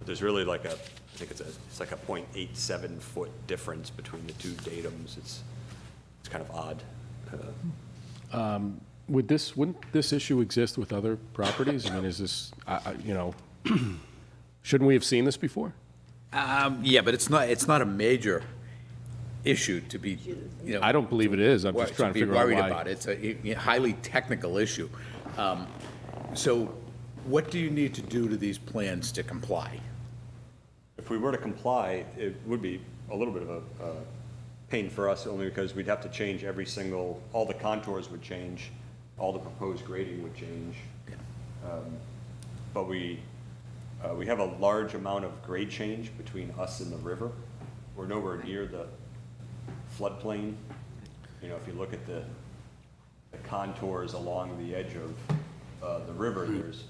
there's really like I think it's like a 0.87 foot difference between the two datums. It's kind of odd. Wouldn't this issue exist with other properties? I mean, is this, shouldn't we have seen this before? Yeah, but it's not a major issue to be, I don't believe it is. I'm just trying to figure out why. be worried about it. It's a highly technical issue. So what do you need to do to these plans to comply? If we were to comply, it would be a little bit of a pain for us, only because we'd have to change all the contours would change, all the proposed grading would change. But we have a large amount of grade change between us and the river. We're nowhere near the floodplain. If you look at the contours along the edge of the river, there's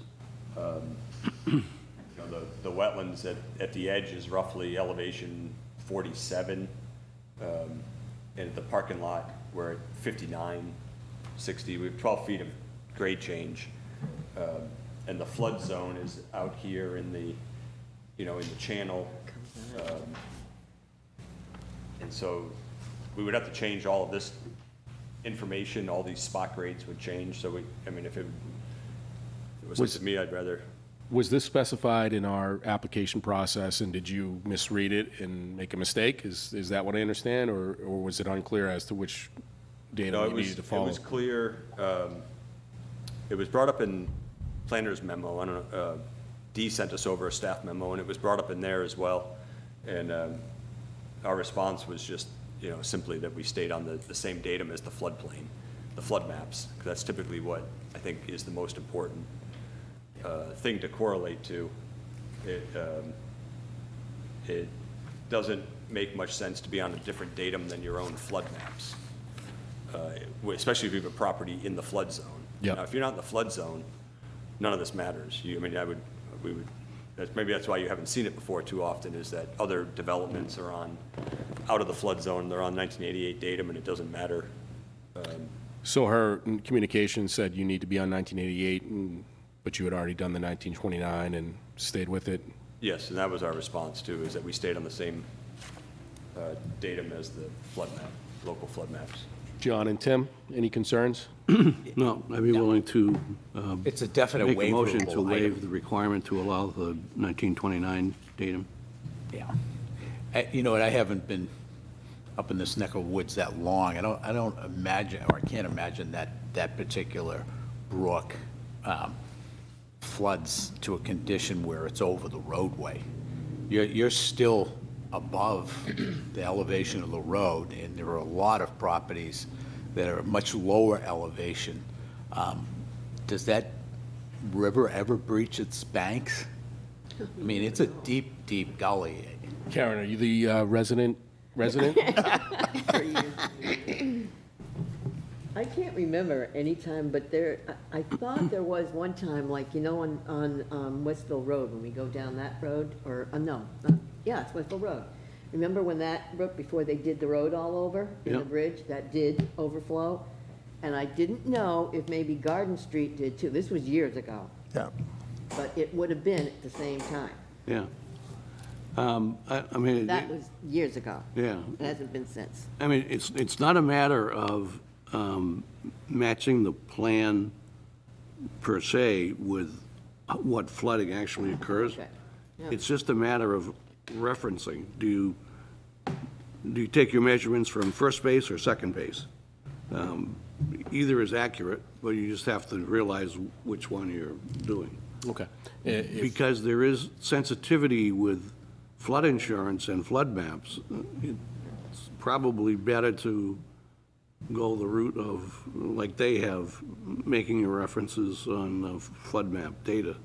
the wetlands at the edge is roughly elevation 47, and at the parking lot we're at 59, 60. We have 12 feet of grade change, and the flood zone is out here in the channel, and so we would have to change all of this information. All these spot grades would change. So if it was up to me, I'd rather. Was this specified in our application process, and did you misread it and make a mistake? Is that what I understand, or was it unclear as to which data we needed to follow? It was clear. It was brought up in planner's memo. I don't know. Dee sent us over a staff memo, and it was brought up in there as well. And our response was just, simply that we stayed on the same datum as the floodplain, the flood maps, because that's typically what I think is the most important thing to correlate to. It doesn't make much sense to be on a different datum than your own flood maps, especially if you have a property in the flood zone. Yeah. Now, if you're not in the flood zone, none of this matters. Maybe that's why you haven't seen it before too often, is that other developments are out of the flood zone. They're on 1988 datum, and it doesn't matter. So her communication said you need to be on 1988, but you had already done the 1929 and stayed with it? Yes, and that was our response too, is that we stayed on the same datum as the flood map, local flood maps. John and Tim, any concerns? No, I'd be willing to It's a definite make a motion to waiverable waive item. the requirement to allow the 1929 datum. Yeah. You know what, I haven't been up in this neck of the woods that long. I don't imagine, or I can't imagine that particular brook floods to a condition where it's over the roadway. You're still above the elevation of the road, and there are a lot of properties that are much lower elevation. Does that river ever breach its banks? I mean, it's a deep, deep gully. Karen, are you the resident? I can't remember any time, but I thought there was one time, like, on Westville Road, when we go down that road, yeah, it's Westville Road. Remember when that brook, before they did the road all over in the Yep. bridge, that did overflow? And I didn't know if maybe Garden Street did too. This was years ago, Yeah. but it would have been at the same time. Yeah. I mean, That was years ago. yeah. It hasn't been since. I mean, it's not a matter of matching the plan per se with what flooding actually occurs. Okay. Yeah. It's just a matter of referencing. Do you take your measurements from first base or second base? Either is accurate, but you just have to realize which one you're doing. Okay. Because there is sensitivity with flood insurance and flood maps. It's probably better to go the route of, like they have, making your references on flood map data.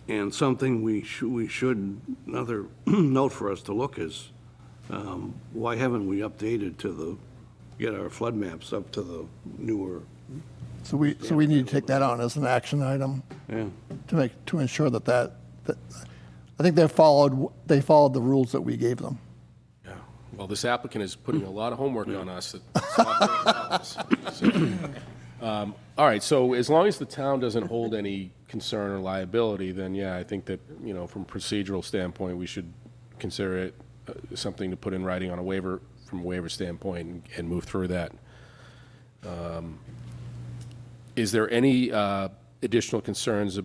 And something we should, another note for us to look is, why haven't we updated get our flood maps up to the newer, So we need to take that on as an action item yeah. to ensure that I think they followed the rules that we gave them. Yeah. Well, this applicant is putting a lot of homework on us. It's not very obvious. So, all right, so as long as the town doesn't hold any concern or liability, then yeah, I think that, from a procedural standpoint, we should consider it something to put in writing on a waiver, from a waiver standpoint, and move through that. Is there any additional concerns?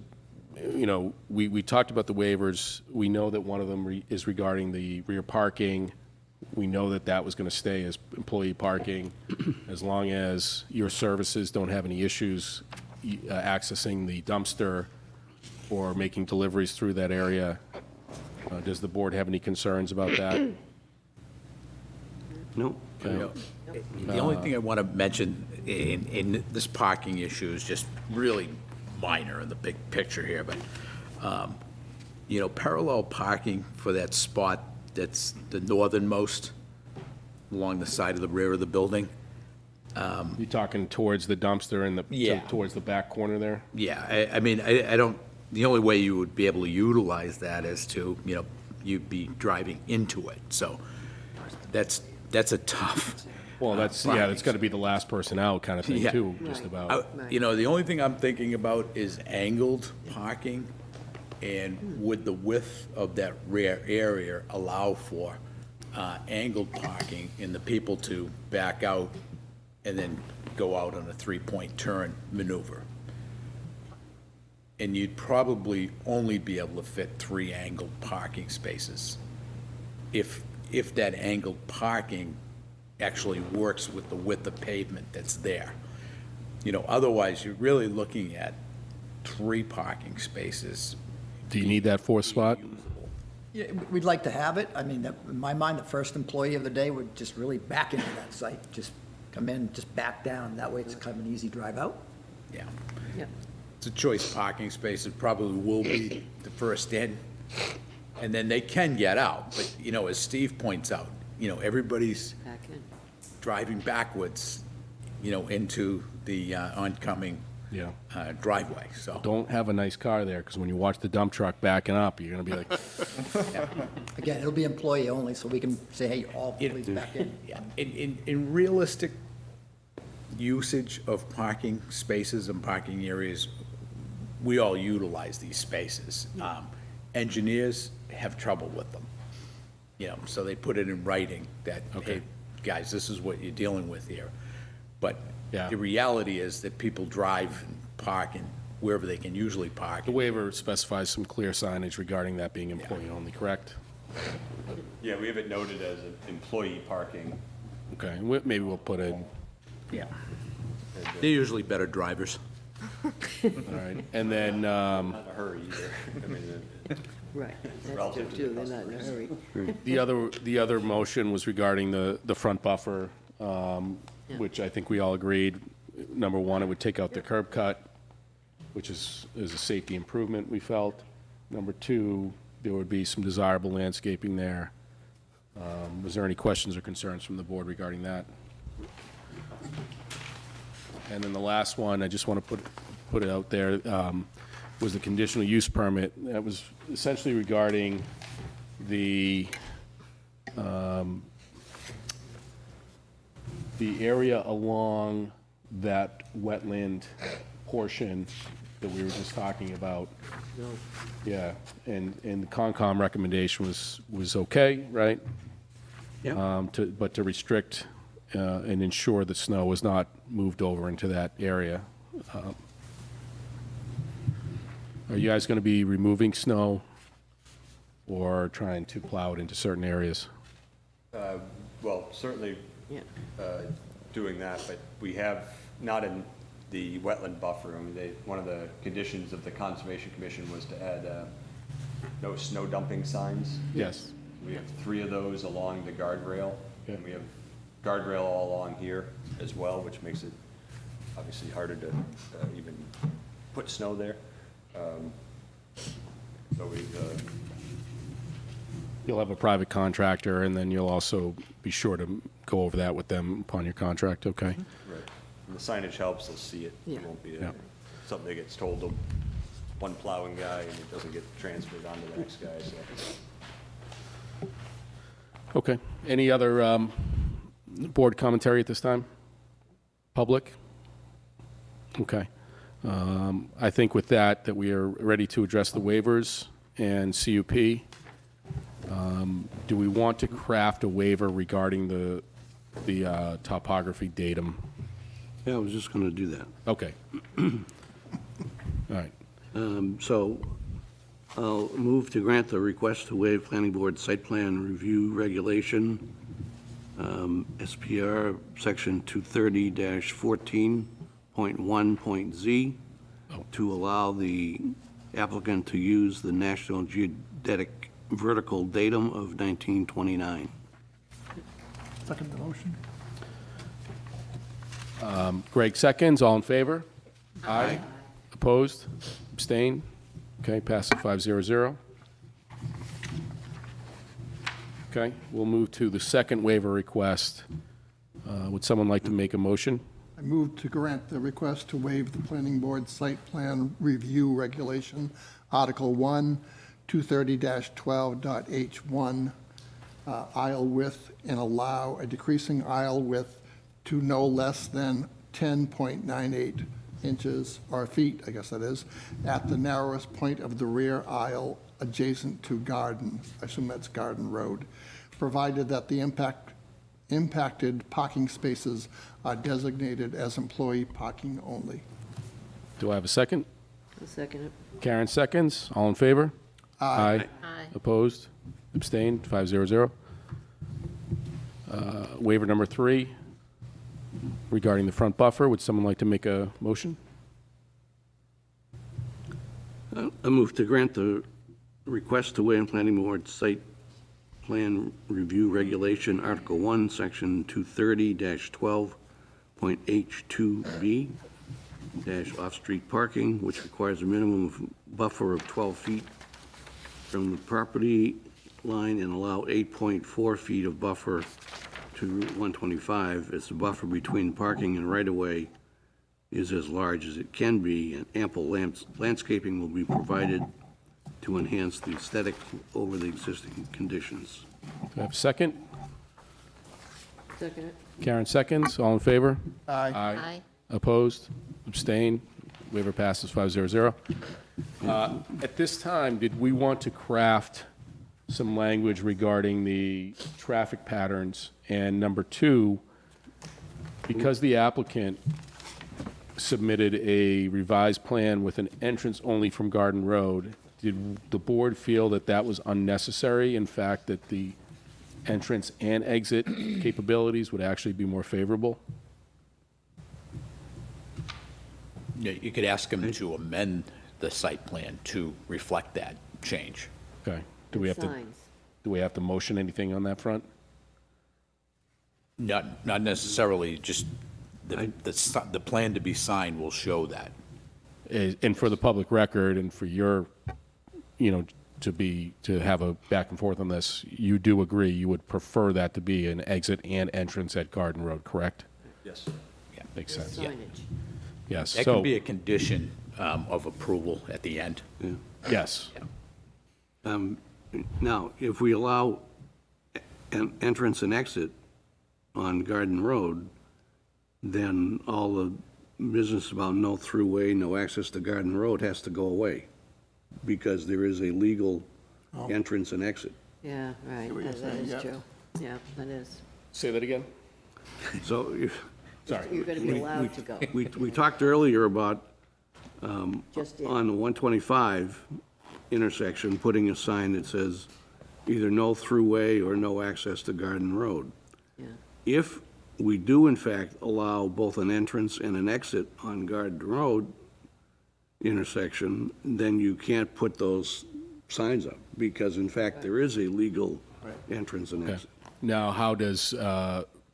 We talked about the waivers. We know that one of them is regarding the rear parking. We know that that was going to stay as employee parking as long as your services don't have any issues accessing the dumpster or making deliveries through that area. Does the board have any concerns about that? No? Okay. The only thing I want to mention in this parking issue is just really minor in the big picture here, but, parallel parking for that spot that's the northernmost along the side of the rear of the building. You talking towards the dumpster and Yeah. towards the back corner there? Yeah, I mean, I don't, the only way you would be able to utilize that is to, you'd be driving into it, so that's a tough. Well, that's got to be the last person out kind of thing Yeah. too, just about. The only thing I'm thinking about is angled parking, and would the width of that rear area allow for angled parking and the people to back out and then go out on a three-point turn maneuver? And you'd probably only be able to fit 3 angled parking spaces if that angled parking actually works with the width of pavement that's there. Otherwise, you're really looking at 3 parking spaces. Do you need that fourth spot? Yeah, we'd like to have it. I mean, in my mind, the first employee of the day would just really back into that site, just come in, just back down. That way it's kind of an easy drive out. Yeah. Yeah. It's a choice parking space. It probably will be the first in, and then they can get out. But, as Steve points out, everybody's Back in. driving backwards, into the oncoming Yeah. driveway, so. Don't have a nice car there, because when you watch the dump truck backing up, you're going to be like, Again, it'll be employee only, so we can say, hey, all please back in. Yeah, in realistic usage of parking spaces and parking areas, we all utilize these spaces. Engineers have trouble with them, so they put it in writing that, Okay. hey, guys, this is what you're dealing with here. But Yeah. the reality is that people drive and park and wherever they can usually park. The waiver specifies some clear signage regarding that being employee only, correct? Yeah, we have it noted as an employee parking. Okay, maybe we'll put in, Yeah. They're usually better drivers. all right, and then, Not in a hurry either. I mean, Right, that's true Relative to the too, they're not in a hurry. the other motion was regarding the front buffer, which I think we all agreed. Number one, it would take out the curb cut, which is a safety improvement, we felt. Number two, there would be some desirable landscaping there. Was there any questions or concerns from the board regarding that? And then the last one, I just want to put it out there, was the conditional use permit. That was essentially regarding the area along that wetland portion that we were just talking about. Yeah, and the Concom recommendation was okay, right? Yeah. But to restrict and ensure that snow was not moved over into that area. Are you guys going to be removing snow or trying to plow it into certain areas? Well, certainly Yeah. doing that, but we have, not in the wetland buffer, I mean, one of the conditions of the Conservation Commission was to add no snow dumping signs. Yes. We have 3 of those along the guardrail, and we have guardrail all along here as well, which makes it obviously harder to even put snow there. So we, You'll have a private contractor, and then you'll also be sure to go over that with them upon your contract, okay? right, and the signage helps, they'll see it. Yeah. It won't be Yeah. something that gets told to one plowing guy and it doesn't get transferred on to the next guy, so. Okay. Any other board commentary at this time? Public? Okay. I think with that we are ready to address the waivers and CUP. Do we want to craft a waiver regarding the topography datum? Yeah, I was just going to do that. Okay. All right. So I'll move to grant the request to waive planning board site plan review regulation, SPR section 230-14.1.z, to allow the applicant to use the National Geodetic vertical datum of 1929. Second the motion? Greg seconds. All in favor? Aye. Opposed? Abstained? Okay, passes 5-0-0. Okay, we'll move to the second waiver request. Would someone like to make a motion? I move to grant the request to waive the planning board site plan review regulation, Article 1, 230-12.h1, aisle width, and allow a decreasing aisle width to no less than 10.98 inches, or feet, I guess that is, at the narrowest point of the rear aisle adjacent to Garden, I assume that's Garden Road, provided that the impacted parking spaces are designated as employee parking only. Do I have a second? I'll second it. Karen seconds. All in favor? Aye. Aye. Opposed? Abstained? 5-0-0. Waiver number 3, regarding the front buffer. Would someone like to make a motion? I move to grant the request to waive planning board site plan review regulation, Article 1, Section 230-12.h2b, off-street parking, which requires a minimum of buffer of 12 feet from the property line and allow 8.4 feet of buffer to Route 125, as the buffer between parking and right-of-way is as large as it can be, and ample landscaping will be provided to enhance the aesthetic over the existing conditions. Do I have a second? Second it. Karen seconds. All in favor? Aye. Aye. Opposed? Abstained? Waiver passes 5-0-0. At this time, did we want to craft some language regarding the traffic patterns And number two, because the applicant submitted a revised plan with an entrance only from Garden Road, did the board feel that that was unnecessary? In fact, that the entrance and exit capabilities would actually be more favorable? Yeah, you could ask them to amend the site plan to reflect that change. Okay. Do we have to motion anything on that front? Not necessarily, just the plan to be signed will show that. And for the public record and for your, to have a back and forth on this, you do agree you would prefer that to be an exit and entrance at Garden Road, correct? Yes. Yeah. Makes sense. Signage. Yes. That So, can be a condition of approval at the end. yes. Now, if we allow an entrance and exit on Garden Road, then all the business about no throughway, no access to Garden Road has to go away, because there is a legal entrance and exit. Yeah, right, what you're that saying, is yeah. true. Yeah, that is. Say that again? So Sorry. You're going to be allowed to go. we talked earlier about, Just in. on the 125 intersection, putting a sign that says either no throughway or no access to Garden Road. Yeah. If we do in fact allow both an entrance and an exit on Garden Road intersection, then you can't put those signs up, because in fact there is a legal entrance and Okay. exit. Now, how does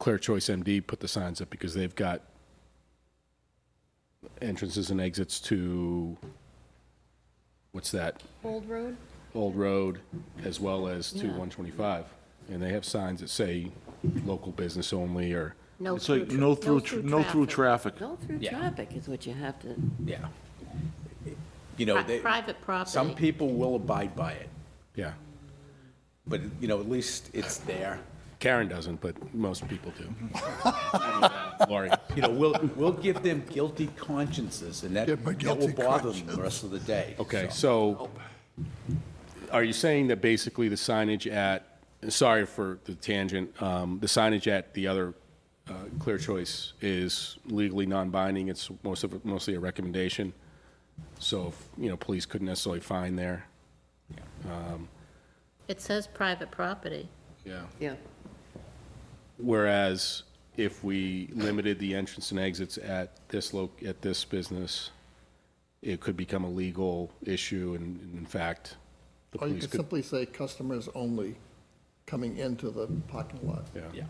Clear Choice MD put the signs up? Because they've got entrances and exits to, what's that? Old Road? Old Road, as well as to 125. And they have signs that say local business only, or, No It's through like tra- no through traffic. Go through Yeah. traffic is what you have to, Yeah. You know, Private property. some people will abide by it, yeah. but, at least it's there. Karen doesn't, but most people do. Lori? We'll give them guilty consciences, and that Give 'em a will guilty bother them the rest of the day. Okay, so are you saying that basically the signage at, sorry for the tangent, the signage at the other Clear Choice is legally non-binding? It's mostly a recommendation? So, police couldn't necessarily fine there? It says private property. Yeah. yeah. Whereas if we limited the entrance and exits at this business, it could become a legal issue, and in fact, the Or you police could could. simply say customers only coming into the parking lot. Yeah.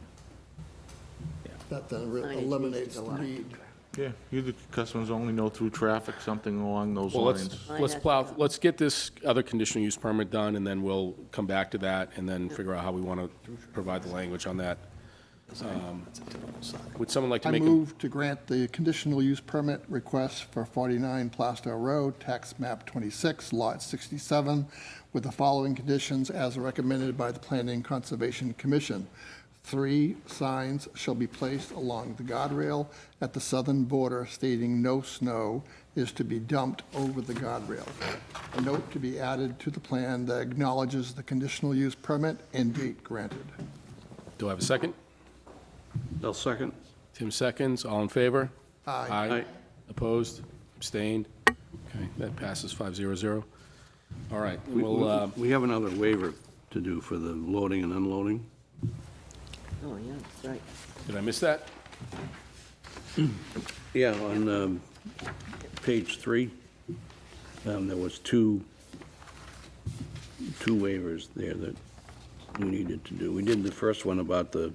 That then Signage needs to eliminates go the out. need. Yeah, either customers only know through traffic, something along those Well, lines. let's get this other conditional use permit done, and then we'll come back to that, and then figure out how we want to provide the language on that. Would someone like to I make a? move to grant the conditional use permit request for 49 Plaistow Road, tax map 26, lot 67, with the following conditions as recommended by the Planning Conservation Commission. 3 signs shall be placed along the guardrail at the southern border stating no snow is to be dumped over the guardrail. A note to be added to the plan that acknowledges the conditional use permit and date granted. Do I have a second? I'll second. Tim seconds, all in favor? Aye. Aye. Opposed? Abstained? Okay, that passes 5-0-0. All right, we'll, We have another waiver to do for the loading and unloading. Oh, yeah, that's right. did I miss that? Yeah, on page 3, there was two waivers there that we needed to do. We did the first one about the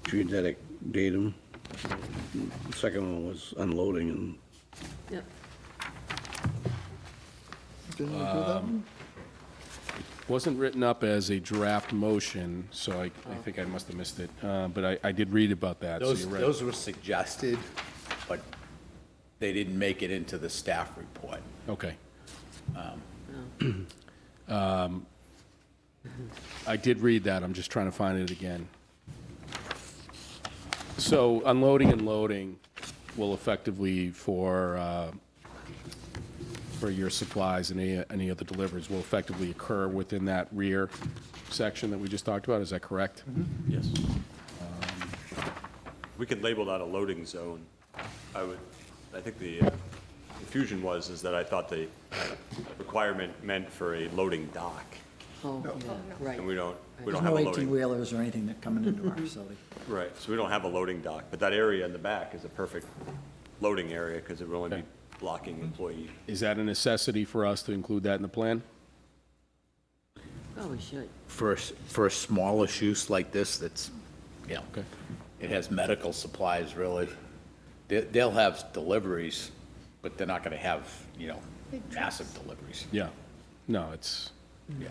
geodetic datum. The second one was unloading, and Yep. Didn't we do that one? Wasn't written up as a draft motion, so I think I must have missed it. But I did read about that, so you're right. Those were suggested, but they didn't make it into the staff report. Okay. I did read that, I'm just trying to find it again. So unloading and loading will effectively, for your supplies and any of the deliveries, will effectively occur within that rear section that we just talked about, is that correct? Yes. We could label that a loading zone. I think the confusion is that I thought the requirement meant for a loading dock, Oh, yeah, right. and we don't There's have no a loading. 18-wheelers or anything that coming into our facility. Right, so we don't have a loading dock, but that area in the back is a perfect loading area because it will only be blocking employee. Is that a necessity for us to include that in the plan? Probably should. For a smallish use like this, that's, you know, Okay. it has medical supplies, really. They'll have deliveries, but they're not gonna have, you know, massive deliveries. Yeah. No, it's, Yeah.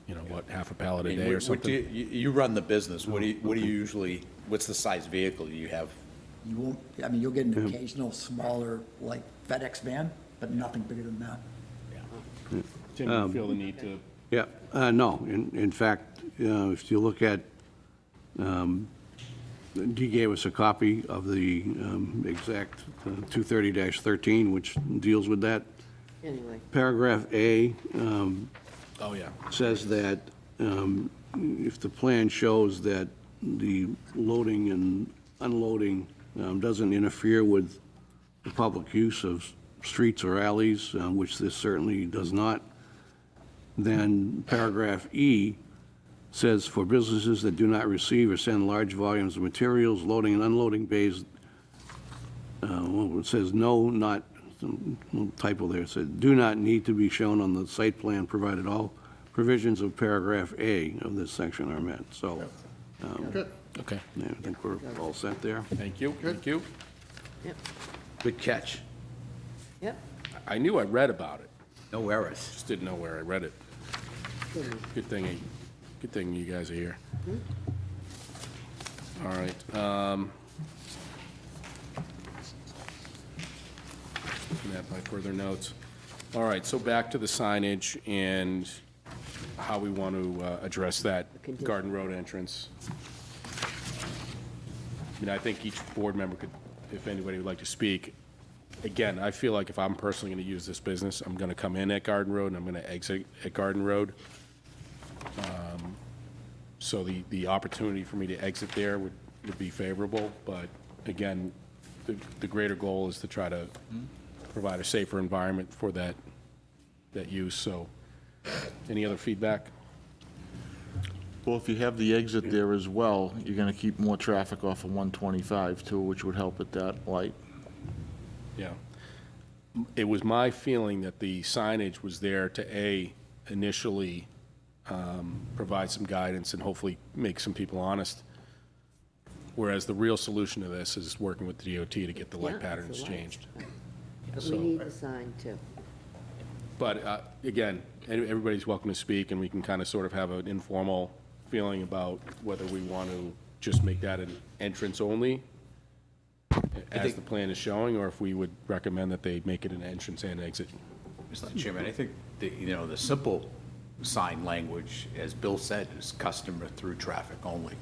you know, what, half a pallet I a mean, day or what something? you run the business, what do you usually, what's the size vehicle you have? You won't, I mean, you'll get an occasional smaller, like FedEx van, but nothing bigger than that. Tim, you feel the need to, Yeah, no, in fact, if you look at, Dee gave us a copy of the exact 230-13, which deals with that. Anyway, Paragraph A oh, yeah. says that if the plan shows that the loading and unloading doesn't interfere with the public use of streets or alleys, which this certainly does not, then paragraph E says, for businesses that do not receive or send large volumes of materials, loading and unloading bays, well, it says no, not, little typo there, it said, do not need to be shown on the site plan, provided all provisions of paragraph A of this section are met. So, Good. Okay, yeah, I think we're all set there. thank you, thank you. yep, Good catch. yep. I knew I read about it, No errors. just didn't know where I read it. Good thing you guys are here. All right. Looking at my further notes. All right, so back to the signage and how we want to address that Garden Road entrance. I mean, I think each board member could, if anybody would like to speak. Again, I feel like if I'm personally going to use this business, I'm going to come in at Garden Road and I'm going to exit at Garden Road. So the opportunity for me to exit there would be favorable, but again, the greater goal is to try to provide a safer environment for that use, so. Any other feedback? Well, if you have the exit there as well, you're gonna keep more traffic off of 125 too, which would help at that light. Yeah. It was my feeling that the signage was there to, initially provide some guidance and hopefully make some people honest, whereas the real solution to this is working with the DOT to get the Yeah, light it's the patterns lights. changed. But So- we need the sign too. But again, everybody's welcome to speak, and we can kind of sort of have an informal feeling about whether we want to just make that an entrance only, as the plan is showing, or if we would recommend that they make it an entrance and exit. Mr. Chairman, I think, the simple sign language, as Bill said, is customer through traffic only.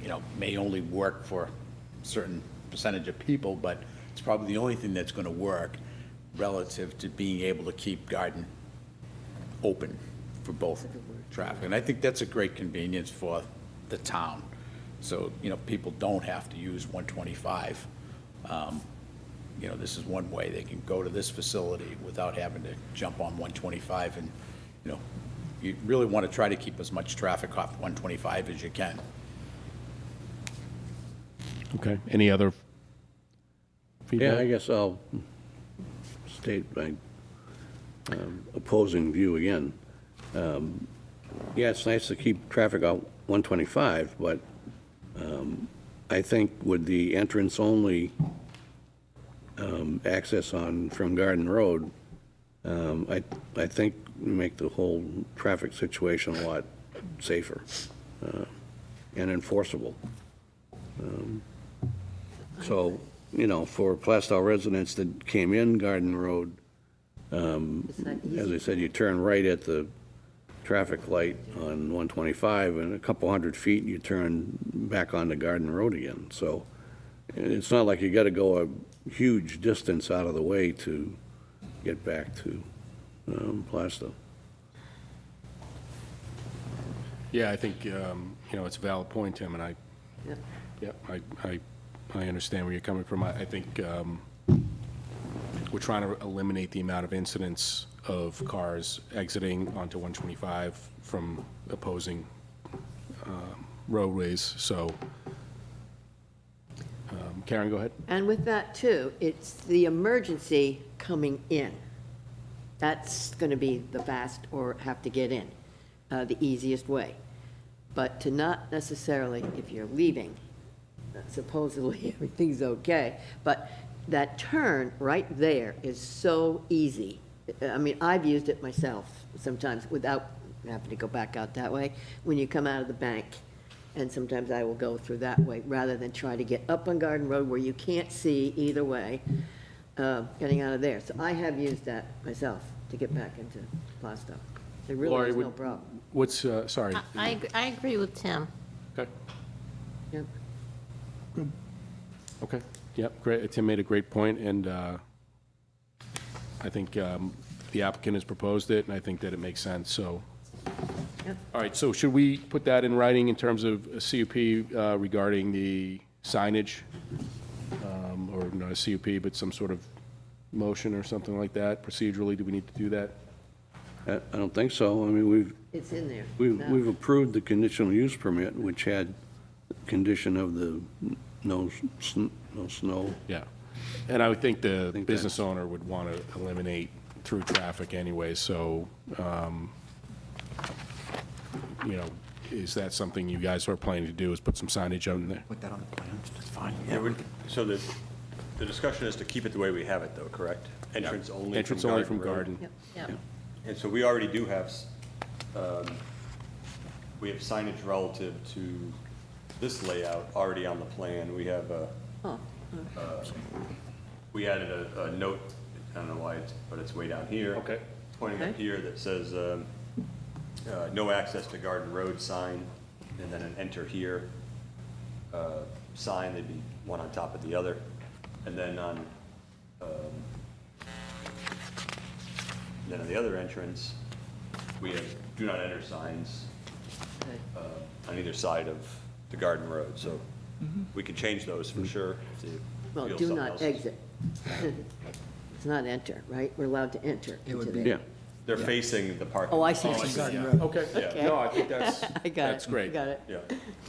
It, may only work for a certain percentage of people, but it's probably the only thing that's going to work relative to being able to keep Garden open for both traffic. And I think that's a great convenience for the town. So, people don't have to use 125. This is one way they can go to this facility without having to jump on 125. And, you really want to try to keep as much traffic off 125 as you can. Okay, any other feedback? Yeah, I guess I'll state my opposing view again. Yeah, it's nice to keep traffic out 125, but I think with the entrance-only access from Garden Road, I think we make the whole traffic situation a lot safer and enforceable. So, for Plaistow residents that came in Garden Road, as I said, you turn right at the traffic light on 125, and a couple hundred feet, you turn back onto Garden Road again. So it's not like you got to go a huge distance out of the way to get back to Plaistow. Yeah, I think, it's a valid point, Tim, and I Yep, I understand where you're coming from. I think we're trying to eliminate the amount of incidents of cars exiting onto 125 from opposing roadways, so. Karen, go ahead. And with that too, it's the emergency coming in. That's going to be the fast or have to get in, the easiest way. But to not necessarily, if you're leaving, supposedly everything's okay, but that turn right there is so easy. I mean, I've used it myself sometimes without having to go back out that way. When you come out of the bank, and sometimes I will go through that way rather than try to get up on Garden Road where you can't see either way, getting out of there. So I have used that myself to get back into Plaistow. There really Laurie, is no problem. What's, sorry. I agree with Tim. Okay, Yep. okay, yep, great. Tim made a great point, and I think the applicant has proposed it, and I think that it makes sense, so. Yep. All right, so should we put that in writing in terms of a CUP regarding the signage? Or not a CUP, but some sort of motion or something like that? Procedurally, do we need to do that? I don't think so. I mean, It's in there. we've approved the conditional use permit, which had condition of the no snow. Yeah. And I would think the think business owner would want to eliminate through traffic anyway, so, you know, is that something you guys are planning to do, is put some signage out in there? Put that on the plans, that's fine. So the discussion is to keep it the way we have it, though, correct? Entrance only from Entrance only from Road. Garden. Yep. Yep. And so we already do have, we have signage relative to this layout already on the plan. We have Oh, we added a note, I don't know why, but it's way down here. Okay. Pointing up Okay. here that says, no access to Garden Road sign, and then an enter here sign. They'd be one on top of the other. And then on the other entrance, we have do not enter signs okay. on either side of the Garden Road. So we could change those for sure. If you Well, feel do something not else- exit. It's not enter, right? We're allowed to enter It would into be- there. Yeah. They're facing the parking. Oh, I see. lot. what you're saying. Okay, Okay. no, I think that's, I got it. that's great. Got it. Yeah.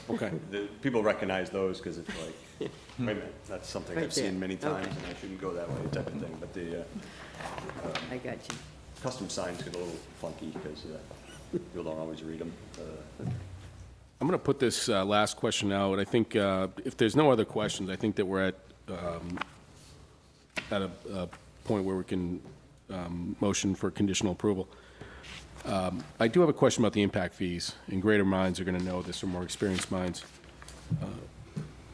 Okay. The people recognize those because it's like, wait a minute, that's something Right I've seen there. many times Okay. and I shouldn't go that way type of thing. But the I got you. custom signs get a little funky because people don't always read them. I'm going to put this last question out. I think if there's no other questions, I think that we're at a point where we can motion for conditional approval. I do have a question about the impact fees, and greater minds are going to know this, or more experienced minds.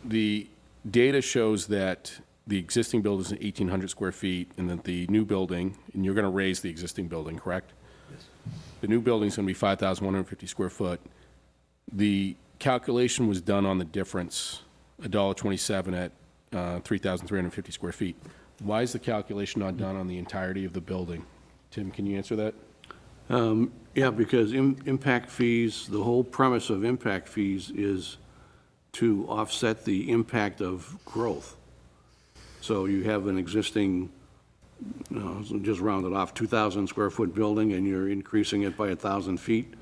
The data shows that the existing building is 1,800 square feet, and that the new building, and you're going to raise the existing building, correct? Yes. The new building's going to be 5,150 square foot. The calculation was done on the difference, $1.27 at 3,350 square feet. Why is the calculation not done on the entirety of the building? Tim, can you answer that? Yeah, because impact fees, the whole premise of impact fees is to offset the impact of growth. So you have an existing, just round it off, 2,000 square foot building, and you're increasing it by 1,000 feet,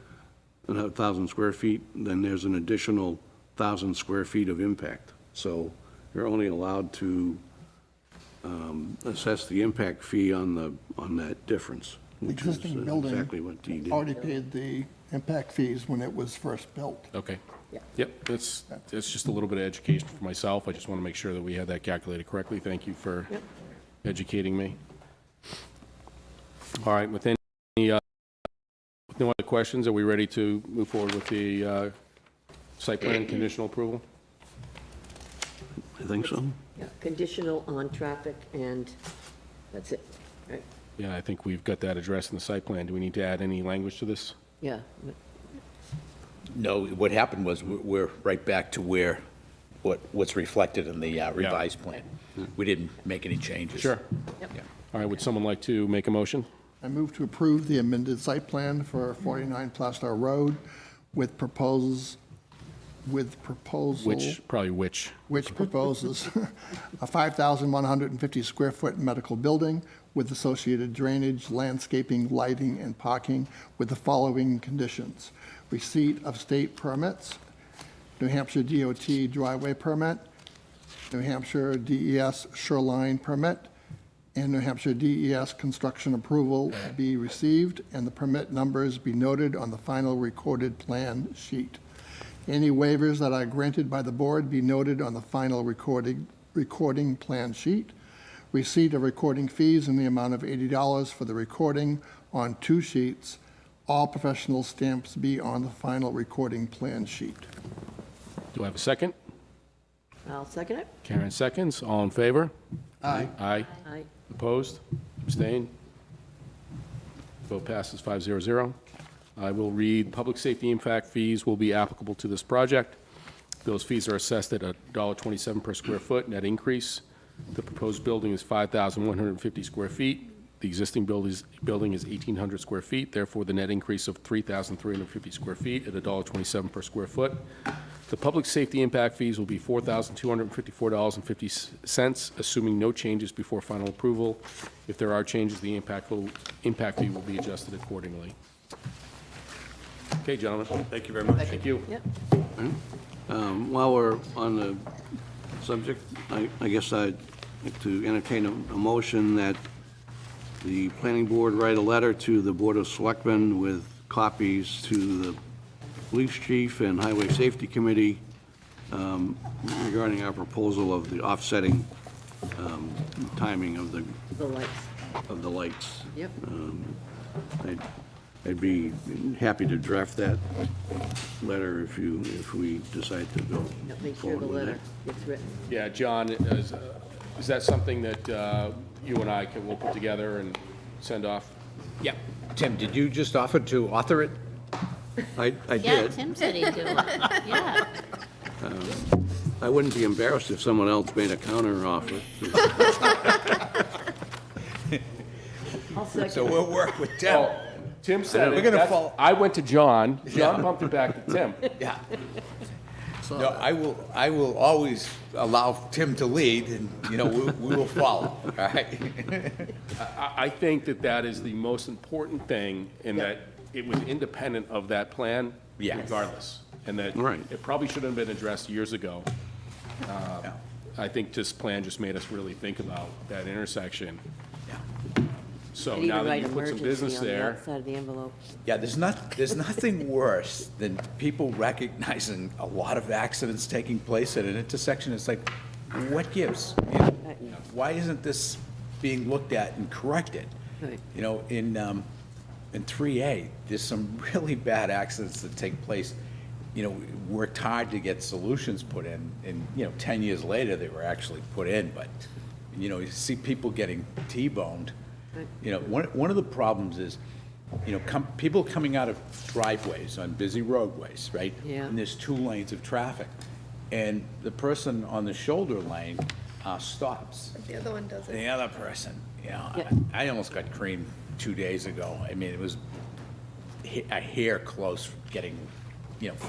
1,000 square feet, then there's an additional 1,000 square feet of impact. So you're only allowed to assess the impact fee on that difference, The which is existing building exactly what T did. already paid the impact fees when it was first built. Okay. Yeah. Yep, that's just a little bit of education for myself. I just want to make sure that we have that calculated correctly. Thank you for educating me. All right, with no other questions, are we ready to move forward with the site plan conditional approval? I think so. Yeah, conditional on traffic, and that's it, right? Yeah, I think we've got that addressed in the site plan. Do we need to add any language to this? Yeah, No, what happened was we're right back to what's reflected in the revised plan. We didn't make any changes. Sure. Yeah. All right, would someone like to make a motion? I move to approve the amended site plan for 49 Plaistow Road with proposed with proposal. Which proposes a 5,150 square foot medical building with associated drainage, landscaping, lighting, and parking with the following conditions: receipt of state permits, New Hampshire DOT driveway permit, New Hampshire DES shoreline permit, and New Hampshire DES construction approval be received, and the permit numbers be noted on the final recorded plan sheet. Any waivers that are granted by the board be noted on the final recording plan sheet. Receipt of recording fees in the amount of $80 for the recording on 2 sheets. All professional stamps be on the final recording plan sheet. Do I have a second? I'll second it. Karen seconds. All in favor? Aye. Aye. Aye. Opposed? Abstained? Vote passes 5-0-0. I will read, public safety impact fees will be applicable to this project. Those fees are assessed at $1.27 per square foot, net increase. The proposed building is 5,150 square feet. The existing building is 1,800 square feet. Therefore, the net increase of 3,350 square feet at $1.27 per square foot. The public safety impact fees will be $4,254.50, assuming no changes before final approval. If there are changes, the impact fee will be adjusted accordingly. Okay, gentlemen. Thank you very much. Thank you. Yep. While we're on the subject, I guess I'd like to entertain a motion that the planning board write a letter to the Board of Selectmen with copies to the police chief and highway safety committee regarding our proposal of the offsetting timing of the lights. Yep. I'd be happy to draft that letter if we decide to go Yep, make sure the forward with letter that. gets written. Yeah, John, is that something that you and I will put together and send off? Yeah. Tim, did you just offer to author it? I Yeah, did. Tim said he'd do it. Yeah. I wouldn't be embarrassed if someone else made a counter offer. I'll second So it. we'll work with Tim. Tim said We're it. gonna That's- follow- I went to John. John bumped it back to Tim. Yeah. No, I will always allow Tim to lead, and, we will follow, all right? I think that is the most important thing, in that it was independent of that plan Yes. regardless. And that Right. it probably should have been addressed years ago. I think this plan just made us really think about that intersection. So And now even that write you put some emergency business on the there, outside of the envelope. Yeah, there's nothing worse than people recognizing a lot of accidents taking place at an intersection. It's like, what gives? Why isn't this being looked at and corrected? Right. In 3A, there's some really bad accidents that take place. Worked hard to get solutions put in, and, 10 years later, they were actually put in, but, you see people getting T-boned. One of the problems is, people coming out of driveways on busy roadways, right? Yeah. And there's 2 lanes of traffic, and the person on the shoulder lane stops. The other one doesn't. The other person, Yeah. I almost got creamed 2 days ago. I mean, it was a hair close getting,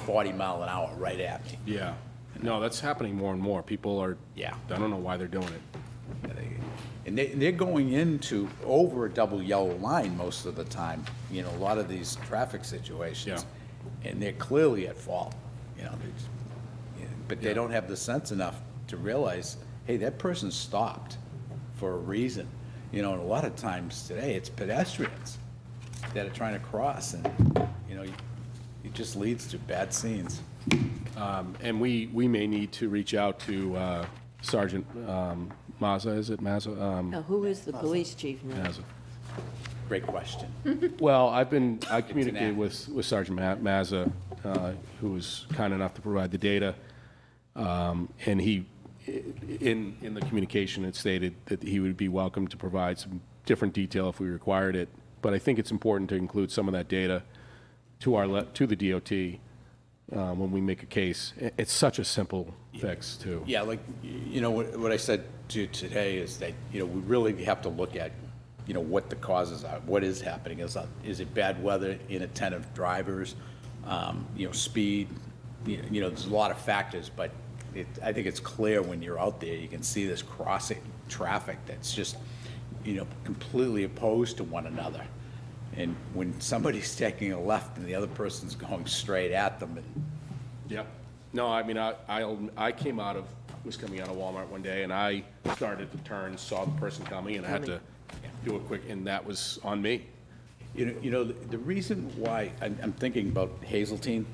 40 mile an hour right at me. yeah. No, that's happening more and more. People are, Yeah. I don't know why they're doing it. And they're going into over a double yellow line most of the time, a lot of these traffic situations. And they're clearly at fault, but they don't have the sense enough to realize, hey, that person stopped for a reason. And a lot of times today, it's pedestrians that are trying to cross, and, it just leads to bad scenes. And we may need to reach out to Sergeant Mazza, is it Mazza? Now, who is the police chief now? Mazza. Great question. Well, I communicated act. with Sergeant Mazza, who was kind enough to provide the data. And he, in the communication, it stated that he would be welcome to provide some different detail if we required it. But I think it's important to include some of that data to the DOT when we make a case. It's such a simple fix, too. Yeah, like, what I said to you today is that, we really have to look at, what the causes are, what is happening. Is it bad weather, inattentive drivers, speed, you know, there's a lot of factors, but I think it's clear when you're out there, you can see this crossing traffic that's just, you know, completely opposed to one another. And when somebody's taking a left and the other person's going straight at them, and Yep. No, I mean, was coming out of Walmart one day, and I started to turn, saw the person coming, and I had to do a quick, and that was on me. you know, the reason why I'm thinking about Hazeltine,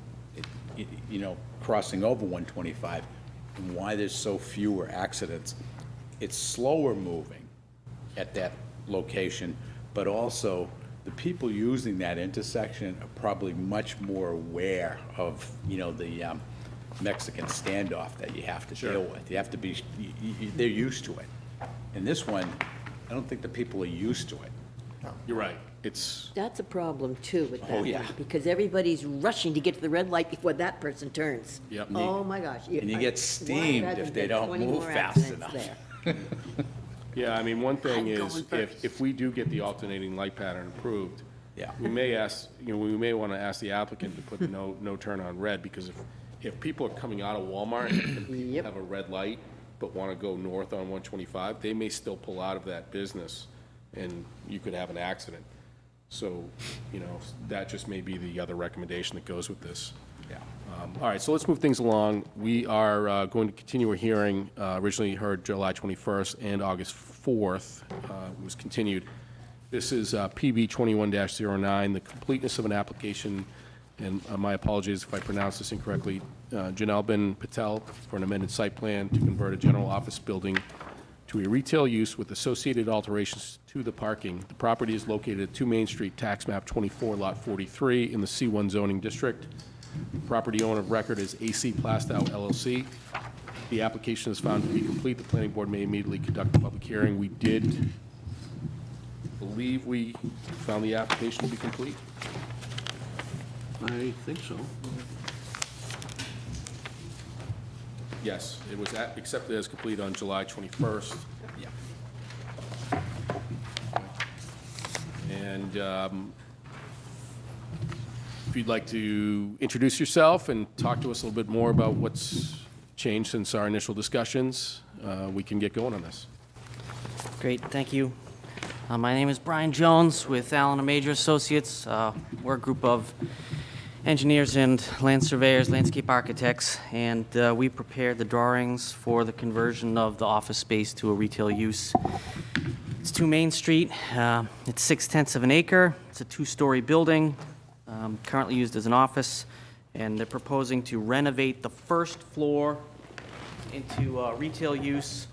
you know, crossing over 125, and why there's so fewer accidents, it's slower moving at that location, but also the people using that intersection are probably much more aware of, you know, the Mexican standoff that you have to deal with. You have to be, they're used to it. And this one, I don't think the people are used to it. You're right. That's a problem too with that. Oh, yeah. Because everybody's rushing to get to the red light before that person turns. Yep. Oh, my gosh. And you get steamed if they don't move fast enough. Yeah, I mean, one thing is, if we do get the alternating light pattern approved, Yeah. we may ask, you know, we may want to ask the applicant to put the no turn on red, because if people are coming out of Walmart and have a red light, but want to go north on 125, they may still pull out of that business, and you could have an accident. So, you know, that just may be the other recommendation that goes with this. Yeah. All right, so let's move things along. We are going to continue a hearing, originally heard July 21st and August 4th, was continued. This is PB 21-09, the completeness of an application, and my apologies if I pronounce this incorrectly, Janelle Ben Patel for an amended site plan to convert a general office building to a retail use with associated alterations to the parking. The property is located at 2 Main Street, tax map 24, lot 43, in the C1 zoning district. Property owner of record is AC Plaistow LLC. The application is found to be complete. The planning board may immediately conduct a public hearing. We did believe we found the application to be complete. I think so. Yes, it was accepted as complete on July 21st. Yeah. And if you'd like to introduce yourself and talk to us a little bit more about what's changed since our initial discussions, we can get going on this. Great, thank you. My name is Brian Jones with Allen & Major Associates. We're a group of engineers and land surveyors, landscape architects, and we prepared the drawings for the conversion of the office space to a retail use. It's 2 Main Street. It's 6/10 of an acre. It's a 2-story building, currently used as an office, and they're proposing to renovate the first floor into retail use.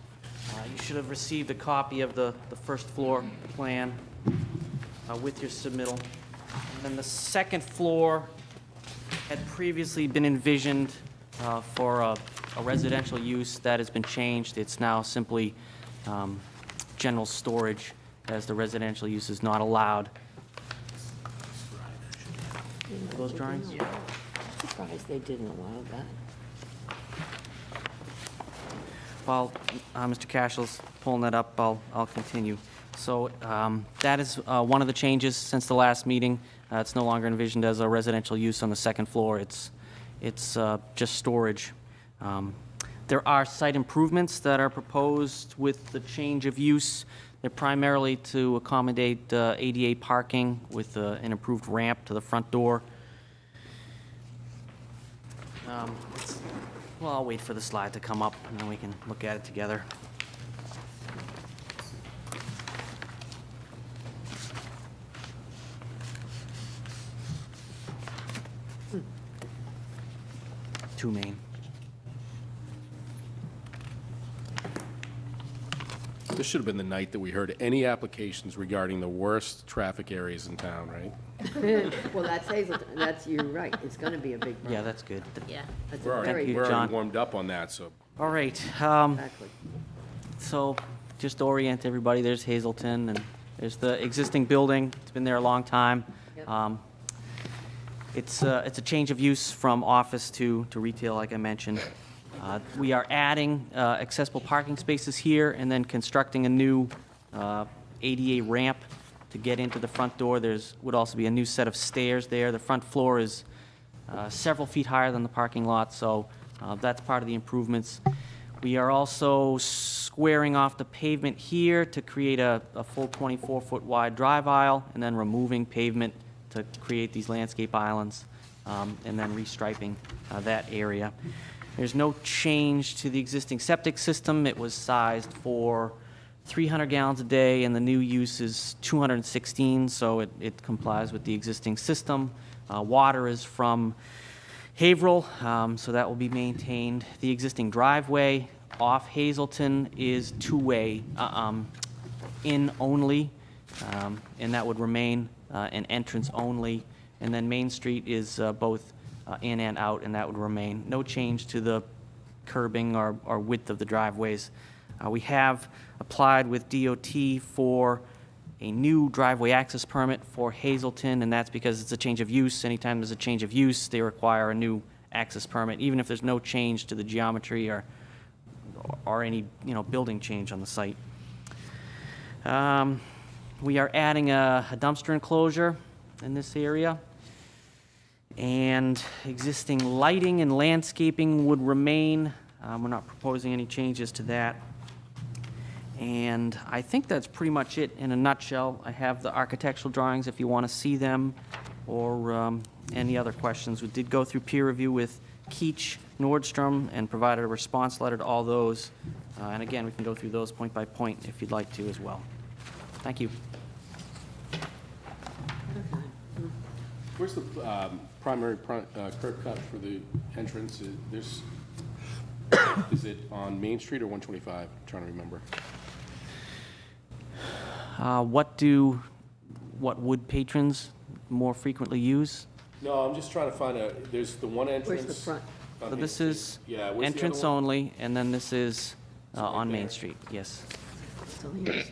You should have received a copy of the first floor plan with your submittal. And then the second floor had previously been envisioned for a residential use. That has been changed. It's now simply general storage, as the residential use is not allowed. Those drawings? I'm surprised they didn't allow that. While Mr. Cashel's pulling that up, I'll continue. So that is one of the changes since the last meeting. It's no longer envisioned as a residential use on the second floor. It's just storage. There are site improvements that are proposed with the change of use. They're primarily to accommodate ADA parking with an improved ramp to the front door. Well, I'll wait for the slide to come up, and then we can look at it together. Two Main. This should have been the night that we heard any applications regarding the worst traffic areas in town, right? Well, that's Hazelton. You're right. It's going to be a big problem. Yeah, that's good. Yeah. That's We're a very already, big we're already John. warmed up on that, so. All right. Exactly. So just to orient everybody, there's Hazelton, and there's the existing building. It's been there a long time. Yep. It's a change of use from office to retail, like I mentioned. We are adding accessible parking spaces here and then constructing a new ADA ramp to get into the front door. Would also be a new set of stairs there. The front floor is several feet higher than the parking lot, so that's part of the improvements. We are also squaring off the pavement here to create a full 24-foot wide drive aisle, and then removing pavement to create these landscape islands, and then restriping that area. There's no change to the existing septic system. It was sized for 300 gallons a day, and the new use is 216, so it complies with the existing system. Water is from Haverhill, so that will be maintained. The existing driveway off Hazelton is two-way, in only, and that would remain an entrance only. And then Main Street is both in and out, and that would remain. No change to the curbing or width of the driveways. We have applied with DOT for a new driveway access permit for Hazelton, and that's because it's a change of use. Anytime there's a change of use, they require a new access permit, even if there's no change to the geometry or any, building change on the site. We are adding a dumpster enclosure in this area, and existing lighting and landscaping would remain. We're not proposing any changes to that. And I think that's pretty much it in a nutshell. I have the architectural drawings if you want to see them, or any other questions. We did go through peer review with Keach, Nordstrom, and provided a response letter to all those. And again, we can go through those point by point if you'd like to as well. Thank you. Where's the primary curb cut for the entrance? Is it on Main Street or 125? I'm trying to remember. What would patrons more frequently use? No, I'm just trying to find there's the one entrance. Where's the front? on So Main this Street. is Yeah, where's the entrance other one? only, and then this is right on Main there. Street, yes. So here's-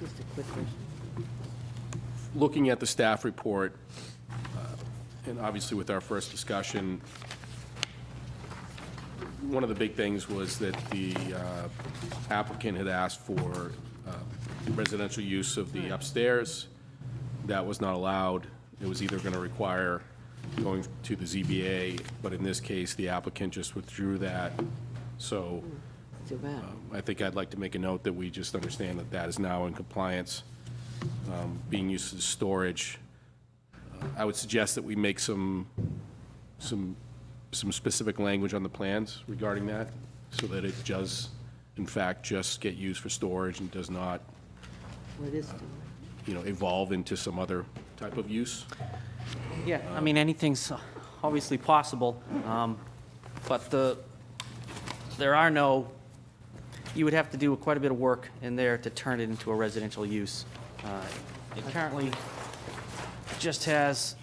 Just a quick question. Looking at the staff report, and obviously with our first discussion, one of the big things was that the applicant had asked for residential use of the upstairs. That was not allowed. It was either going to require going to the ZBA, but in this case, the applicant just withdrew that. So Too bad. I think I'd like to make a note that we just understand that that is now in compliance, being used as storage. I would suggest that we make some specific language on the plans regarding that, so that it does, in fact, just get used for storage and does not, Well, it is still- evolve into some other type of use. Yeah, I mean, anything's obviously possible, but there are no, you would have to do quite a bit of work in there to turn it into a residential use. It currently just has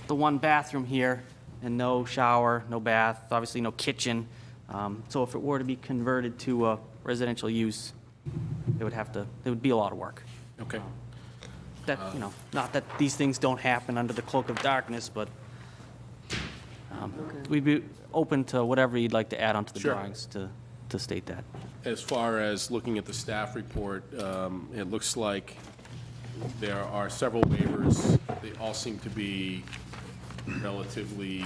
the one bathroom here and no shower, no bath, obviously no kitchen. So if it were to be converted to a residential use, it would be a lot of work. Okay. That, not that these things don't happen under the cloak of darkness, but we'd be open to whatever you'd like to add onto the Sure. drawings to state that. As far as looking at the staff report, it looks like there are several waivers. They all seem to be relatively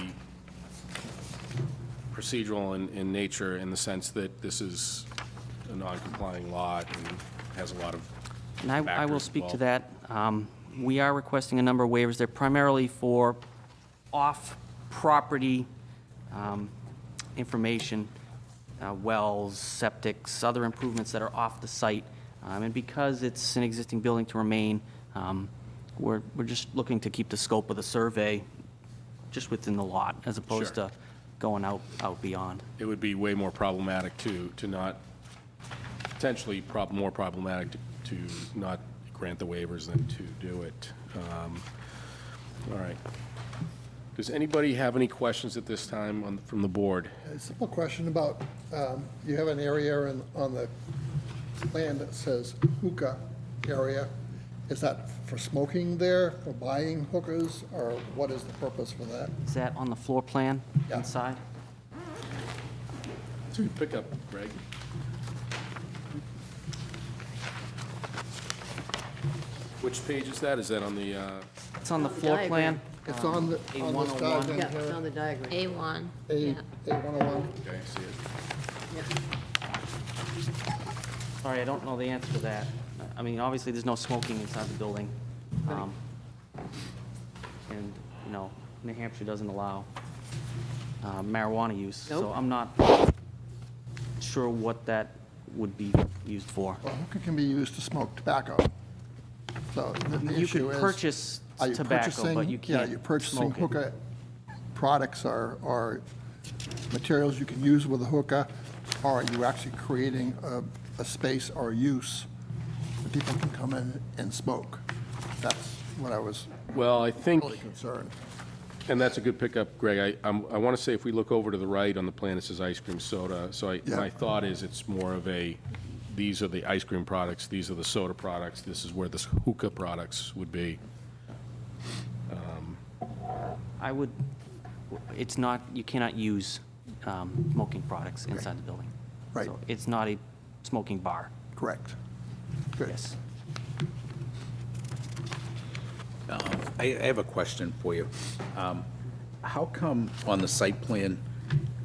procedural in nature, in the sense that this is a non-complying lot and has a lot of And I will factors speak to involved. that. We are requesting a number of waivers. They're primarily for off-property information, wells, septics, other improvements that are off the site. And because it's an existing building to remain, we're just looking to keep the scope of the survey just within the lot, as opposed Sure. to going out beyond. It would be way more problematic to not, potentially more problematic to not grant the waivers than to do it. All right. Does anybody have any questions at this time from the board? A simple question about, you have an area on the plan that says hookah area. Is that for smoking there, for buying hookahs, or what is the purpose for that? Is that on the floor plan Yeah. inside? So you pick up, Greg. Which page is that? Is that on the, It's on the floor plan. It's on this A101. diagram Yeah, it's here, on the diagram. A1, A, yeah. A101. okay, I see it. Sorry, I don't know the answer to that. I mean, obviously, there's no smoking inside the building. And, you know, New Hampshire doesn't allow marijuana use. So Nope. I'm not sure what that would be used for. Well, hookah can be used to smoke tobacco. So the You issue can is. purchase Are you tobacco, purchasing- but you Yeah, can't you're purchasing smoke it. hookah products or materials you can use with a hookah, or are you actually creating a space or use that people can come in and smoke? That's what I was Well, I think, really concerned. and that's a good pickup, Greg. I want to say if we look over to the right on the plan, it says ice cream soda. So Yeah. my thought is it's more of a, these are the ice cream products, these are the soda products, this is where the hookah products would be. I would, it's not, you cannot use smoking products inside the building. Right. So it's not a smoking bar, Correct. Good. yes. I have a question for you. How come on the site plan,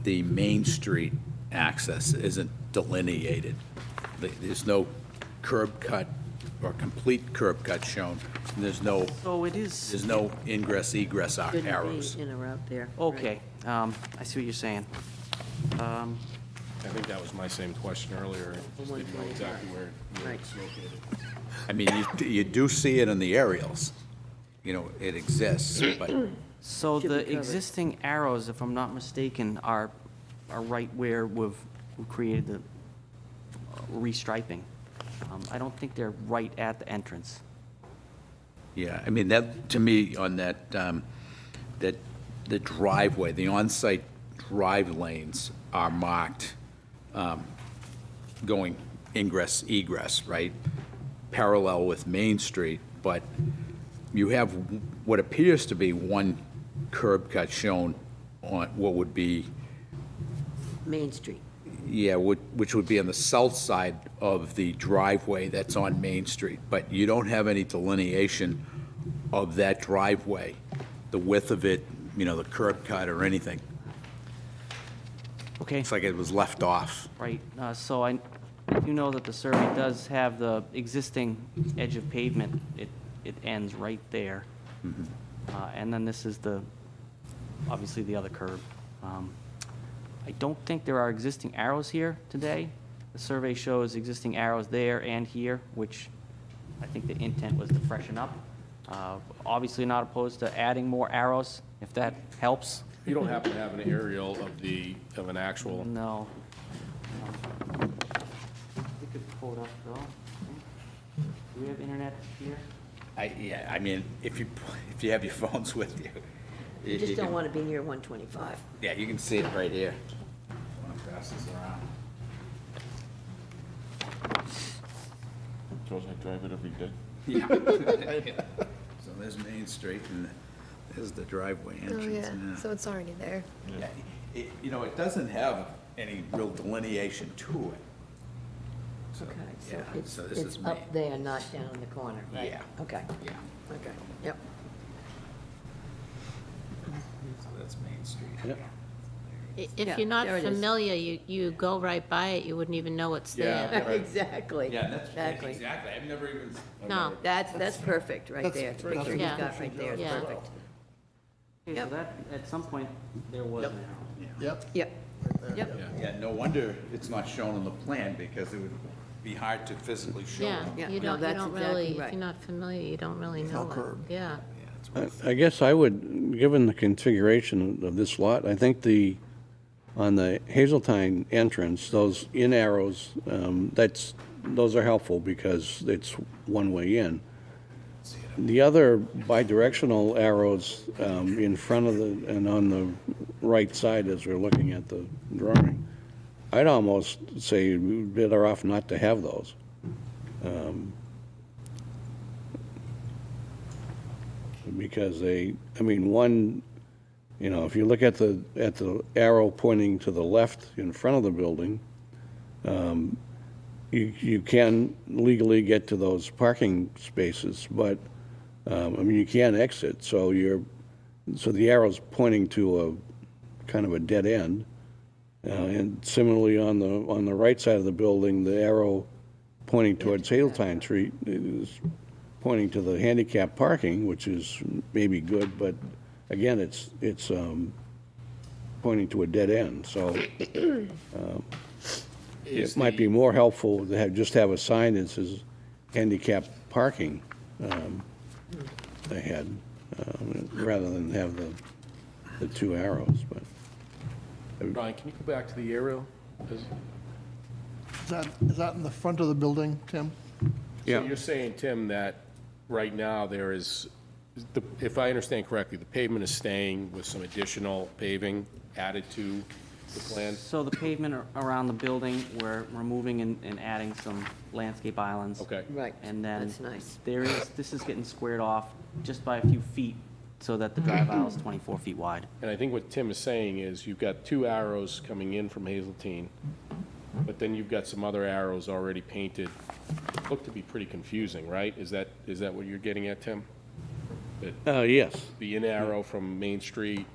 the Main Street access isn't delineated? There's no curb cut or complete curb cut shown, and there's no ingress egress Shouldn't be arrows. in or out there. right. Okay, I see what you're saying. I think that was my same question earlier. Just didn't know exactly where it's located. I mean, you do see it in the aerials. You know, it exists, but So Should be the covered. existing arrows, if I'm not mistaken, are right where we've created the restriping. I don't think they're right at the entrance. yeah, I mean, that, to me, on that, the driveway, the on-site drive lanes are marked going ingress, egress, right? Parallel with Main Street, but you have what appears to be one curb cut shown on what would be, Main Street. yeah, which would be on the south side of the driveway that's on Main Street, but you don't have any delineation of that driveway, the width of it, you know, the curb cut or anything. Okay, It's like it was left off. right, so I do know that the survey does have the existing edge of pavement. It ends right there. And then this is obviously the other curb. I don't think there are existing arrows here today. The survey shows existing arrows there and here, which I think the intent was to freshen up. Obviously not opposed to adding more arrows, if that helps. You don't happen to have an aerial of an actual, No. We could pull it up, though. Do we have internet here? Yeah, I mean, if you have your phones with you. You just don't can- want to be near 125. Yeah, you can see it right here. Want to pass this around? Suppose I drive it every day. Yeah. So there's Main Street, and there's the driveway Oh, entrance. yeah, so it's already there. Yeah, you know, it doesn't have any real delineation to it. So, Okay, so yeah, it's, so this it's is Main. up there, not down in the corner, right? Yeah. Okay, Yeah, okay, yep. so that's Main Street. If Yeah, you're not there it is. familiar, you go right by it, you wouldn't even know it's Yeah. there. Exactly. Yeah, that's, Exactly. exactly, I've never even. No, That's perfect right That's- there. The that's picture a you've good got right there is Yeah. perfect. Okay, so Yep. that, at some point, there was an arrow. Yep. Yep, yep. Yeah, no wonder it's not shown on the plan, because it would be hard to physically show. yeah, Yeah, you no, don't that's really, exactly if right. you're not familiar, you don't really No know it. curb. Yeah. I guess I would, given the configuration of this lot, I think on the Hazeltine entrance, those in arrows, those are helpful because it's one way in. The other bidirectional arrows in front of and on the right side as we're looking at the drawing, I'd almost say we're better off not to have those. Because one, you know, if you look at the arrow pointing to the left in front of the building, you can legally get to those parking spaces, but, I mean, you can exit, so the arrow's pointing to a kind of a dead end. And similarly, on the right side of the building, the arrow pointing towards Hazeltine Street is pointing to the handicap parking, which is maybe good, but again, it's pointing to a dead end, so it might be more helpful to just have a sign that says handicap parking ahead, rather than have the two arrows, but. Brian, can you go back to the aerial? Is that in the front of the building, Tim? Yeah. So you're saying, Tim, that right now there is, if I understand correctly, the pavement is staying with some additional paving added to the plan? So the pavement around the building, we're removing and adding some landscape islands. Okay. Right, And then that's nice. this is getting squared off just by a few feet so that the drive aisle is 24 feet wide. And I think what Tim is saying is you've got two arrows coming in from Hazeltine, but then you've got some other arrows already painted. Look to be pretty confusing, right? Is that what you're getting at, Tim? Yes. The in arrow from Main Street,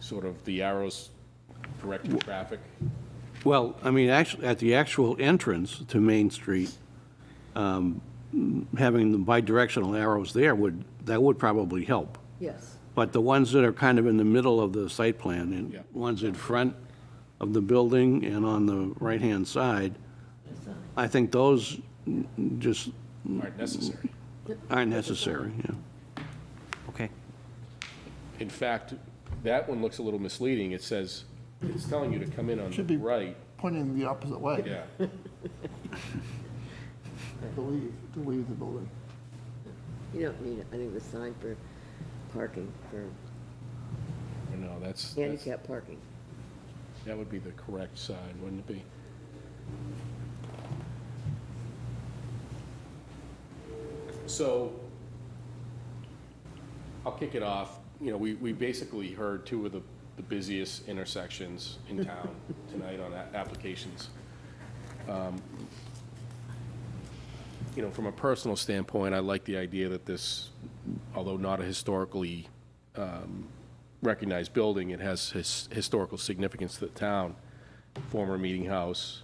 sort of the arrows directing traffic? Well, I mean, actually, at the actual entrance to Main Street, having the bidirectional arrows there would probably help. Yes. But the ones that are kind of in the middle of the site plan, and Yeah. ones in front of the building and on the right-hand side, I think those just Aren't necessary. aren't necessary, yeah. Okay. In fact, that one looks a little misleading. It says, it's telling you to come in on Should the be right. pointing the opposite way. Yeah. To leave the building. You don't need it, I think the sign for parking, for No, that's, handicap parking. that would be the correct side, wouldn't it be? So, I'll kick it off. You know, we basically heard two of the busiest intersections in town tonight on applications. You know, from a personal standpoint, I like the idea that this, although not a historically recognized building, it has historical significance to the town, former meeting house.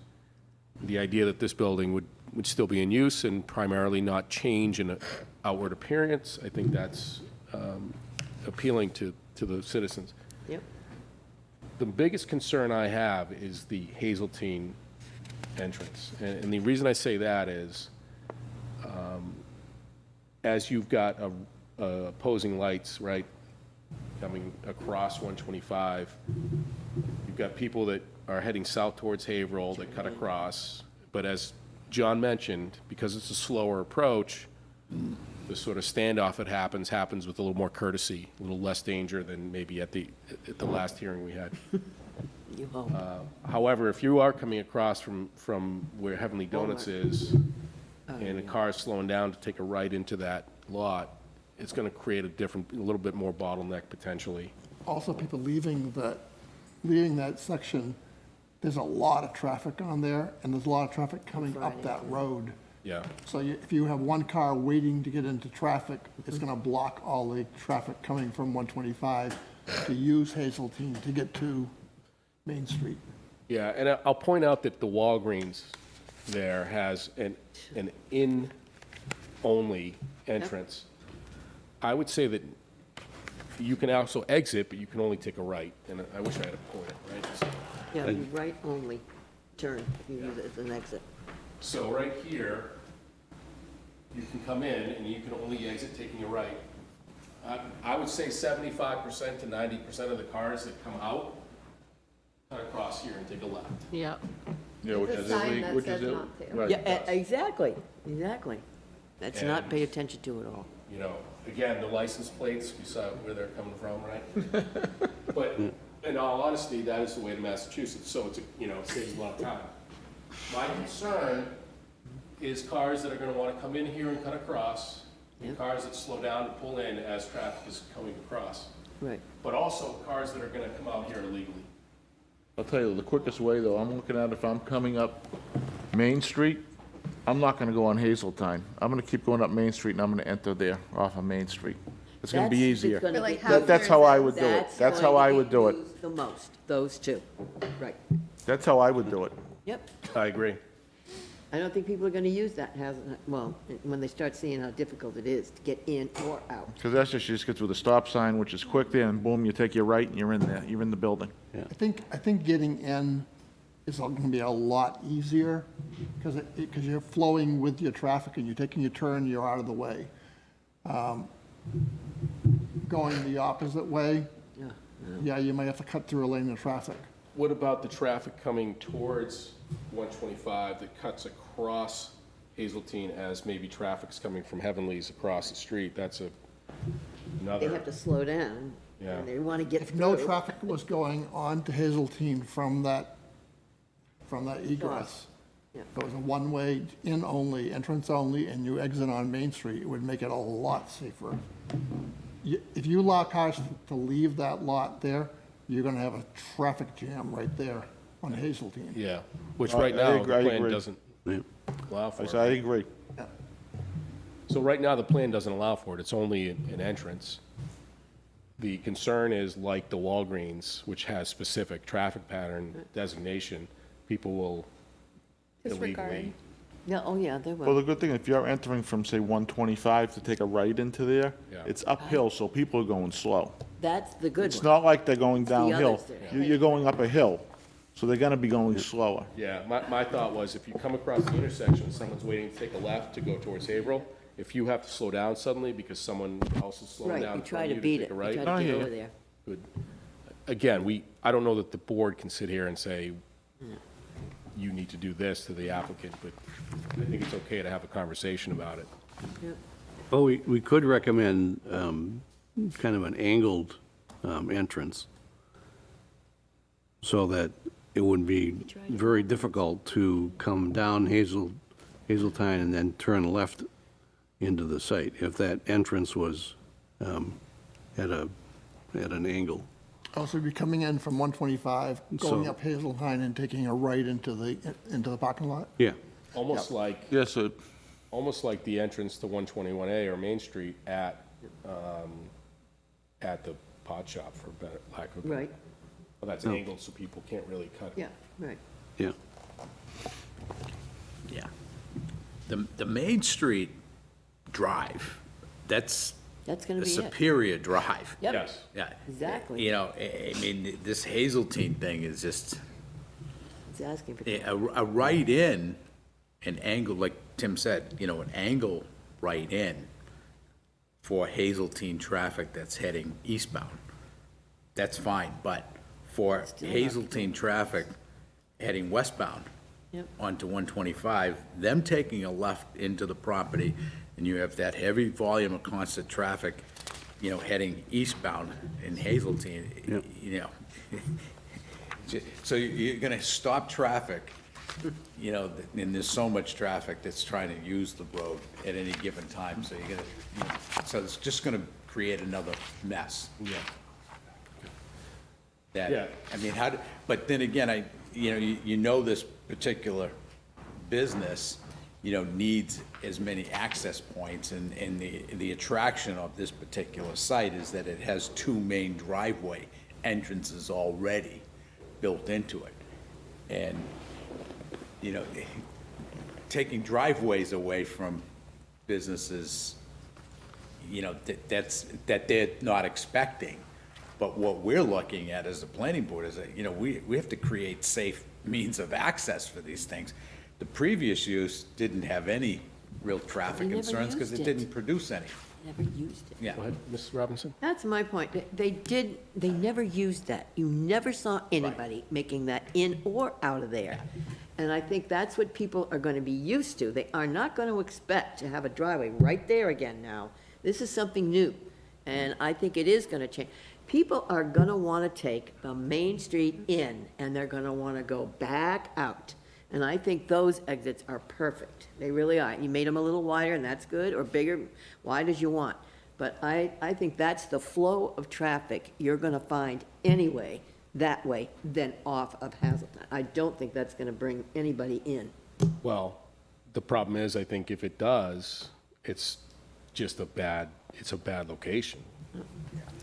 The idea that this building would still be in use and primarily not change in outward appearance, I think that's appealing to the citizens. Yep. The biggest concern I have is the Hazeltine entrance. And the reason I say that is, as you've got opposing lights, right, coming across 125, you've got people that are heading south towards Haverhill that cut across. But as John mentioned, because it's a slower approach, the sort of standoff that happens with a little more courtesy, a little less danger than maybe at the last hearing we had. You hope. However, if you are coming across from where Heavenly Donuts is, and a car is slowing down to take a right into that lot, it's going to create a little bit more bottleneck potentially. Also, people leaving that section, there's a lot of traffic on there, and there's a lot of traffic coming up that road. Yeah. So if you have one car waiting to get into traffic, it's going to block all the traffic coming from 125 to use Hazeltine to get to Main Street. Yeah, and I'll point out that the Walgreens there has an in-only entrance. I would say that you can also exit, but you can only take a right, and I wish I had a pointer, right? Yeah, you right only turn, you use it as an exit. So right here, you can come in and you can only exit taking a right. I would say 75% to 90% of the cars that come out cut across here and take a left. Yeah. Yeah, which There's is a sign illegal, that which says is not to. right. Yeah, exactly. That's not And- pay attention to at all. You know, again, the license plates, you saw where they're coming from, right? But in all honesty, that is the way to Massachusetts, so it's, it saves a lot of time. My concern is cars that are gonna wanna come in here and cut across, and cars that slow down and pull in as traffic is coming across. Right. But also cars that are gonna come out here illegally. I'll tell you, the quickest way, though, I'm looking at if I'm coming up Main Street, I'm not gonna go on Hazeltine. I'm gonna keep going up Main Street and I'm gonna enter there off of Main Street. It's gonna be That's- it's easier. gonna For like be- half That's how I would do it. That's how I would do it. going to get used the most, those two, right. That's how I would do it. Yep. I agree. I don't think people are going to use that, well, when they start seeing how difficult it is to get in or out. Because that's just, you just get through the stop sign, which is quick there, and boom, you take your right and you're in there, you're in the building. I think getting in is going to be a lot easier, because you're flowing with your traffic, and you're taking your turn, you're out of the way. Going the opposite way, yeah, you might have to cut through a lane of traffic. What about the traffic coming towards 125 that cuts across Hazeltine as maybe traffic's coming from Heavenly's across the street? That's They another, have to slow down, Yeah. and they want to get If through. no traffic was going on to Hazeltine from that egress, Yeah. if it was a one-way in only, entrance only, and you exit on Main Street, it would make it a lot safer. If you allow cars to leave that lot there, you're gonna have a traffic jam right there on Hazeltine. yeah, which I right now, the agree, I plan agree. doesn't allow for I it. said, I agree. So right now, the plan doesn't allow for it, it's only an entrance. The concern is like the Walgreens, which has specific traffic pattern designation, people will Disregard. illegally. Yeah, oh, yeah, they Well, will. the good thing, if you're entering from, say, 125 to take a right into there, Yeah. it's uphill, so people are going slow. That's the good It's one. not like they're going the downhill. others there. You're going up a hill, so they're gonna be going slower. Yeah, my thought was if you come across the intersection, someone's waiting to take a left to go towards Haverhill, if you have to slow down suddenly because someone else is slowing Right, down you in try front to of beat you to it, take a you right. try Oh, to get yeah. over there. Good. Again, I don't know that the board can sit here and say, you need to do this to the applicant, but I think it's okay to have a conversation about it. Well, we could recommend kind of an angled entrance so that it would be very difficult to come down Hazeltine and then turn left into the site if that entrance was at an angle. Also, be coming in from 125, going So- up Hazeltine and taking a right into the parking lot. Yeah. Almost like, Yes, sir. almost like the entrance to 121A or Main Street at the pot shop, for better, lack of a better. Right, Well, that's angled, so people can't really cut. yeah, right. Yeah. Yeah. The Main Street Drive, that's That's going a to be it. superior drive. Yep. Yes. Yeah. Exactly. You know, I mean, this Hazeltine thing is just, It's asking for. a right in, an angle, like Tim said, you know, an angle right in for Hazeltine traffic that's heading eastbound, that's fine, but for Hazeltine traffic heading westbound Yep. onto 125, them taking a left into the property, and you have that heavy volume of constant traffic, you know, heading eastbound in Hazeltine, Yep. you know. So you're gonna stop traffic, you know, and there's so much traffic that's trying to use the road at any given time, so you're gonna, you know, so it's just gonna create another mess. Yeah. That, Yeah. I mean, but then again, you know this particular business, you know, needs as many access points, and the attraction of this particular site is that it has two main driveway entrances already built into it. And, you know, taking driveways away from businesses, you know, that they're not expecting. But what we're looking at as the planning board is that, you know, we have to create safe means of access for these things. The previous use didn't have any real traffic They never concerns because it used it. didn't produce any. Never used it. Yeah. Go ahead, Mrs. Robinson? That's my point. They never used that. You never saw anybody making that in or out of there. And I think that's what people are going to be used to. They are not going to expect to have a driveway right there again now. This is something new, and I think it is going to change. People are going to want to take the Main Street in, and they're going to want to go back out. And I think those exits are perfect. They really are. You made them a little wider, and that's good, or bigger, wide as you want. But I think that's the flow of traffic you're going to find anyway, that way, than off of Hazelton. I don't think that's going to bring anybody in. Well, the problem is, I think if it does, it's just it's a bad location.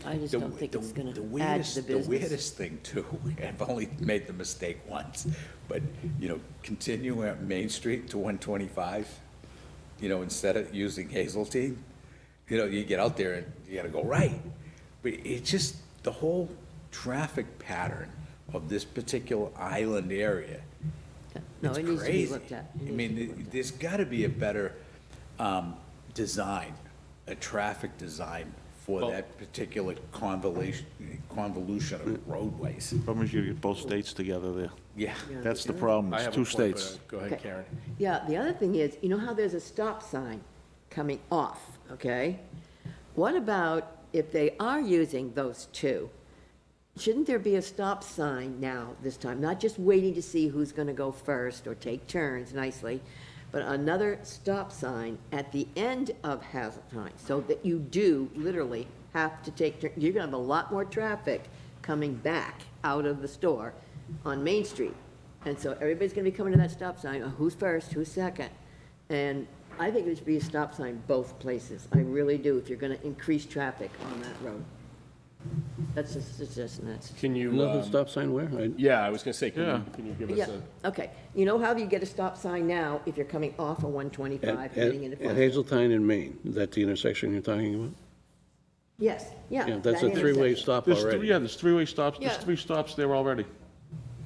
I just don't think it's going The to add to the weirdest, business. the weirdest thing too, I've only made the mistake once, but, continuing up Main Street to 125, instead of using Hazeltine, you get out there and you gotta go right. But it's just, the whole traffic pattern of this particular island area, No, it's it needs to be crazy. looked at. It I needs to be mean, looked at. there's gotta be a better, design, a traffic design for Well- that particular convolution of roadways. Problem is you get both states together there. Yeah. That's the problem, I it's have a two point, but, states. Go ahead, Okay. Karen. Yeah, the other thing is, you know how there's a stop sign coming off, okay? What about if they are using those two? Shouldn't there be a stop sign now, this time? Not just waiting to see who's going to go first or take turns nicely, but another stop sign at the end of Hazeltine, so that you do literally have to take, you're going to have a lot more traffic coming back out of the store on Main Street. And so everybody's going to be coming to that stop sign, who's first, who's second? And I think there should be a stop sign both places. I really do, if you're going to increase traffic on that road. That's just a suggestion, that's. Can you, Another stop sign where? yeah, I was gonna say, Yeah. can you give us Yeah, a? okay. You know how you get a stop sign now if you're coming off of 125 At heading into at Plaistow? Hazeltine and Main, is that the intersection you're talking about? Yes, yeah. Yeah, that's that a three-way intersection. stop There's already. three, yeah, there's three-way stops, there's Yeah. 3 stops there already.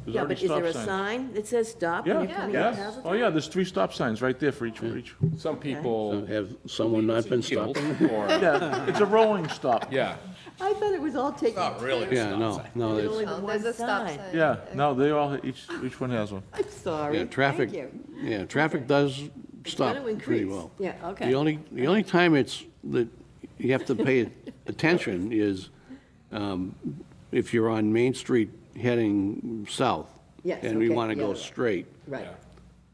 There's Yeah, already but is there a stop signs. sign that says stop when Yeah, you're coming out of yeah, Hazeltine? oh yeah, there's 3 stop signs right there for each. Some people. Have someone not been Killed, stopping? Or, Yeah, it's a rolling stop. yeah, I thought it was all taken. Not really a Yeah, stop no, sign. no, There's it's, only the Oh, one there's a stop sign. sign. Yeah, no, they all, each one has one. I'm sorry. yeah, traffic, Thank you. yeah, traffic does It's stop gonna pretty increase. well. Yeah, okay. The only time it's, that you have to pay attention is if you're on Main Street heading south. Yes, And we okay, want to yeah, go right. straight. Right.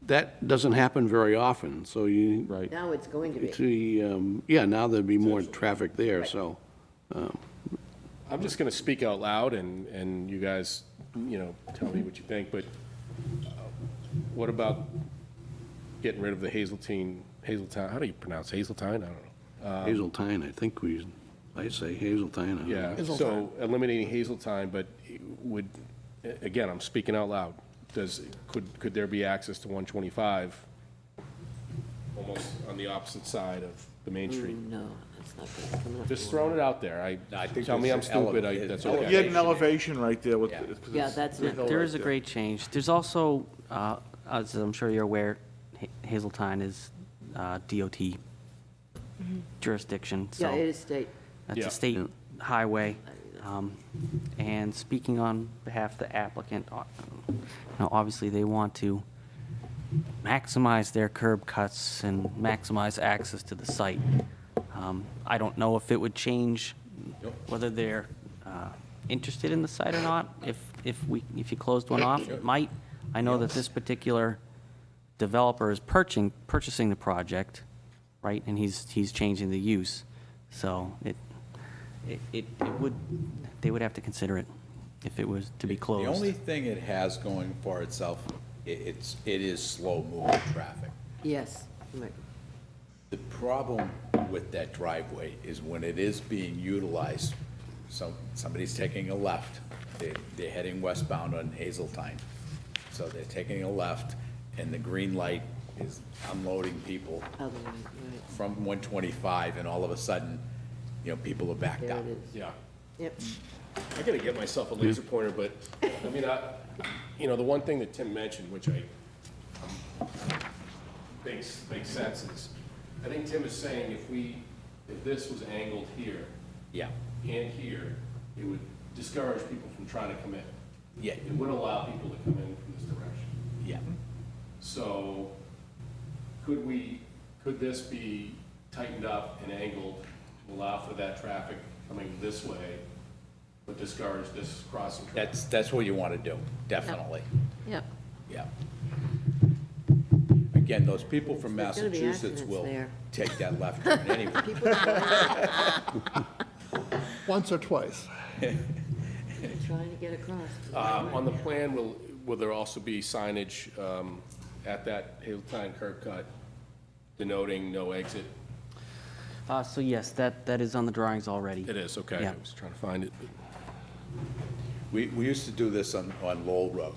That doesn't happen very often, so you, Right. Now it's going to it's be. yeah, now there'd be more traffic there, so. I'm just gonna speak out loud and you guys, tell me what you think, but what about getting rid of the Hazeltine, how do you pronounce Hazeltine? I don't know. Hazeltine, I say Hazeltine. I don't know. Yeah, so eliminating Hazeltine, but would, again, I'm speaking out loud. Could there be access to 125 almost on the opposite side of the Main Street? No, that's not going to come up. Just throwing it out there. I think Tell me I'm there's an stupid, ele- that's ele- okay. You had an elevation right there with. Yeah. 'cause Yeah, it's- that's there's it. no There right is a there. great change. There's also, as I'm sure you're aware, Hazeltine is DOT jurisdiction, Yeah, so it is state. that's Yeah. a state highway. And speaking on behalf of the applicant, obviously they want to maximize their curb cuts and maximize access to the site. I don't know if it would change whether they're interested in the site or not. If you closed one off, it might. I know that this particular developer is purchasing the project, right, and he's changing the use. So it would, they would have to consider it if it was to be closed. The only thing it has going for itself, it is slow-moving traffic. Yes. Right. The problem with that driveway is when it is being utilized, somebody's taking a left, they're heading westbound on Hazeltine. So they're taking a left, and the green light is unloading people Other way, right. from 125, and all of a sudden, people are backed There up. it is. Yeah. Yep. I gotta get myself a laser pointer, but, I mean, the one thing that Tim mentioned, which makes sense is, I think Tim is saying if this was angled here Yeah, and here, it would discourage people from trying to come in. yeah, It would allow people to come in from this direction. yeah. So, could this be tightened up and angled to allow for that traffic coming this way, but discourage this crossing traffic? That's what you want to do, definitely, Yep. yeah. Again, those people from There's gonna be Massachusetts accidents will there. take that left turn anyway. People are Once or twice. trying to get across. On the plan, will there also be signage at that Hazeltine curb cut denoting no exit? So yes, that is on the drawings already. It is, okay. Yeah. I was trying to find it. We used to do this on Lowell Road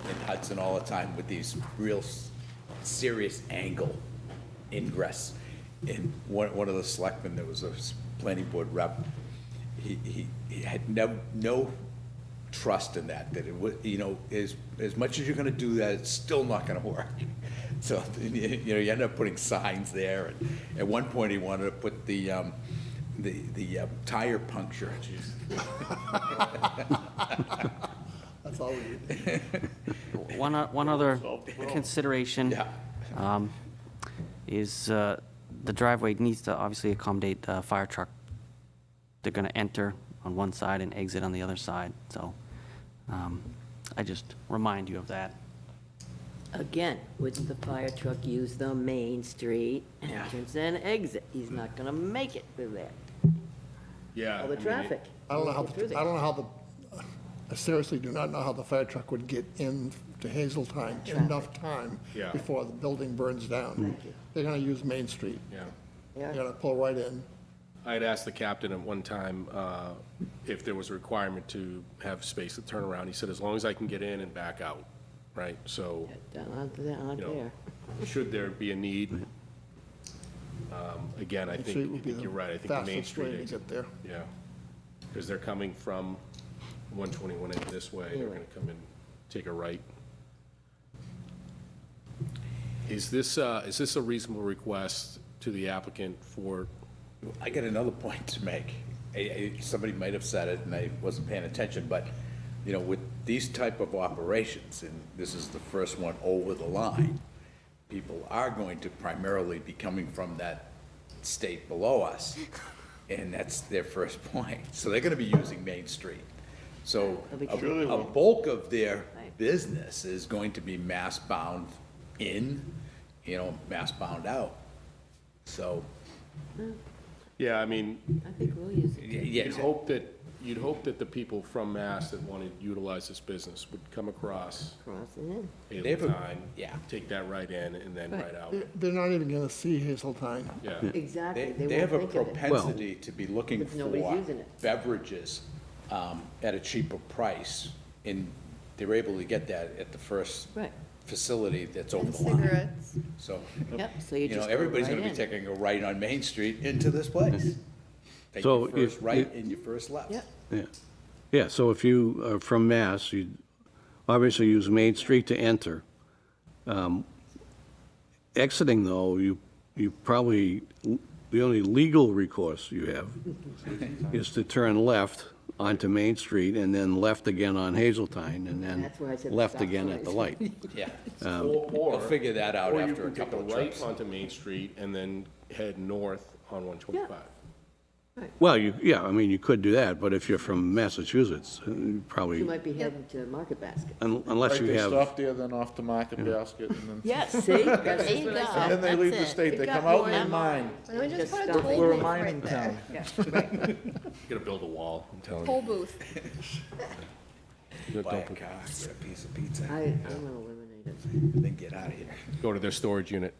in Hudson all the time with these real serious angle ingress. And one of the selectmen that was a planning board rep, he had no trust in that it would, as much as you're gonna do that, it's still not gonna work. So, you end up putting signs there, and at one point, he wanted to put the tire puncture. That's all we need. One other consideration Yeah. is the driveway needs to obviously accommodate a fire truck. They're going to enter on one side and exit on the other side, so I just remind you of that. Again, wouldn't the fire truck use the Main Street entrance and exit? He's not gonna make it through there. Yeah. All the traffic. I don't know how, Get through there. I don't know how I seriously do not know how the fire truck would get in to Hazeltine in enough time Yeah. before the building burns down. They're gonna use Main Street. Yeah. They're gonna pull right in. I had asked the captain at one time if there was a requirement to have space to turn around. He said, as long as I can get in and back out, right? So, Not you know, there. should there be a need? Again, I Main Street would be think you're right. I think the Main fastest way Street to exit. get there. Yeah. Because they're coming from 121 in this way. They're going to come and take a right. Is this a reasonable request to the applicant for? I got another point to make. Somebody might have said it, and I wasn't paying attention, but, with these type of operations, and this is the first one over the line, people are going to primarily be coming from that state below us, and that's their first point. So they're gonna be using Main Street. So a bulk of their business is going to be mass bound in, mass bound out. So, Yeah, I mean, I think we'll use it. yeah, you'd hope that the people from Mass that want to utilize this business would come across Cross it in. They have a- Hazeltine, yeah. take that right in and then right out. They're not even gonna see Hazeltine. Yeah. Exactly. They have a won't think of it. propensity to be looking Because nobody's for using it. beverages at a cheaper price, and they're able to get that at the first Right. facility that's over the line. Cigarettes. So, Yep, so you just go everybody's right gonna be in. taking a right on Main Street into this place. Take So your first if- right and your first left. Yep. Yeah. Yeah, so if you are from Mass, you obviously use Main Street to enter. Exiting, though, you probably, the only legal recourse you have is to turn left onto Main Street and then left again on Hazeltine and then That's where I said left stop again at the signs. light. Yeah. Or They'll figure that out or you after a can take couple of right trips. onto Main Street and then head north on 125. Well, I mean, you could do that, but if you're from Massachusetts, you You probably, might be heading to Market Basket. unless Right, you they have, stop there, then off to Market Basket, and then, Yes, see? That's There you what I go. said. and then they leave the That's it. state. They It got come out more in and mine. Why don't we just put a stop toll it. We're a booth mining right there? town. Gonna build a wall, I'm telling Toll you. booth. Don't Buy a put- car, get a piece of pizza, I'm gonna eliminate it. and then get out of here. Go to their storage unit.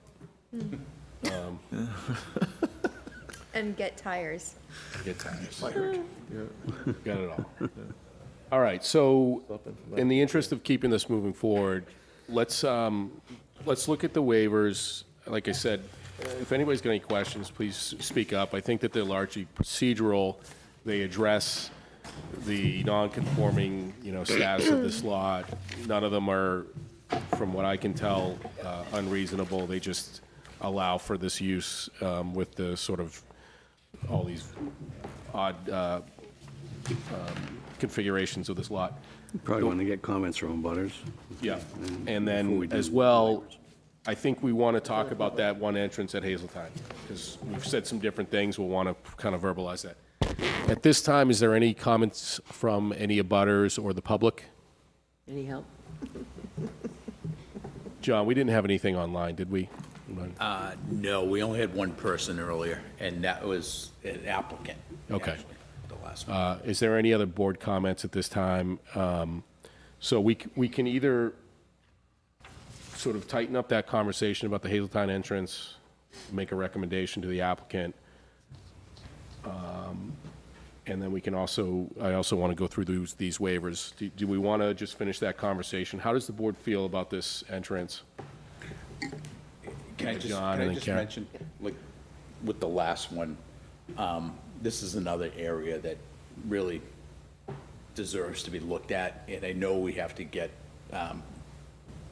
And get tires. Get tires. Got it all. All right, so in the interest of keeping this moving forward, let's look at the waivers. Like I said, if anybody's got any questions, please speak up. I think that they're largely procedural. They address the non-conforming, status of this lot. None of them are, from what I can tell, unreasonable. They just allow for this use with the sort of all these odd configurations of this lot. probably want to get comments from butters. Yeah, and Before we then do as well, I think we want to talk about that one entrance at Hazeltine, because we've said some different things, we'll want to kind of verbalize that. At this time, is there any comments from any abutters or the public? Any help? John, we didn't have anything online, did we? No, we only had one person earlier, and that was an applicant. Okay. actually, the last one. Is there any other board comments at this time? So we can either sort of tighten up that conversation about the Hazeltine entrance, make a recommendation to the applicant. And then we can also, I also want to go through these waivers. Do we want to just finish that conversation? How does the board feel about this entrance? Can I just, John, can and I then just Karen. mention, like, with the last one, this is another area that really deserves to be looked at, and I know we have to get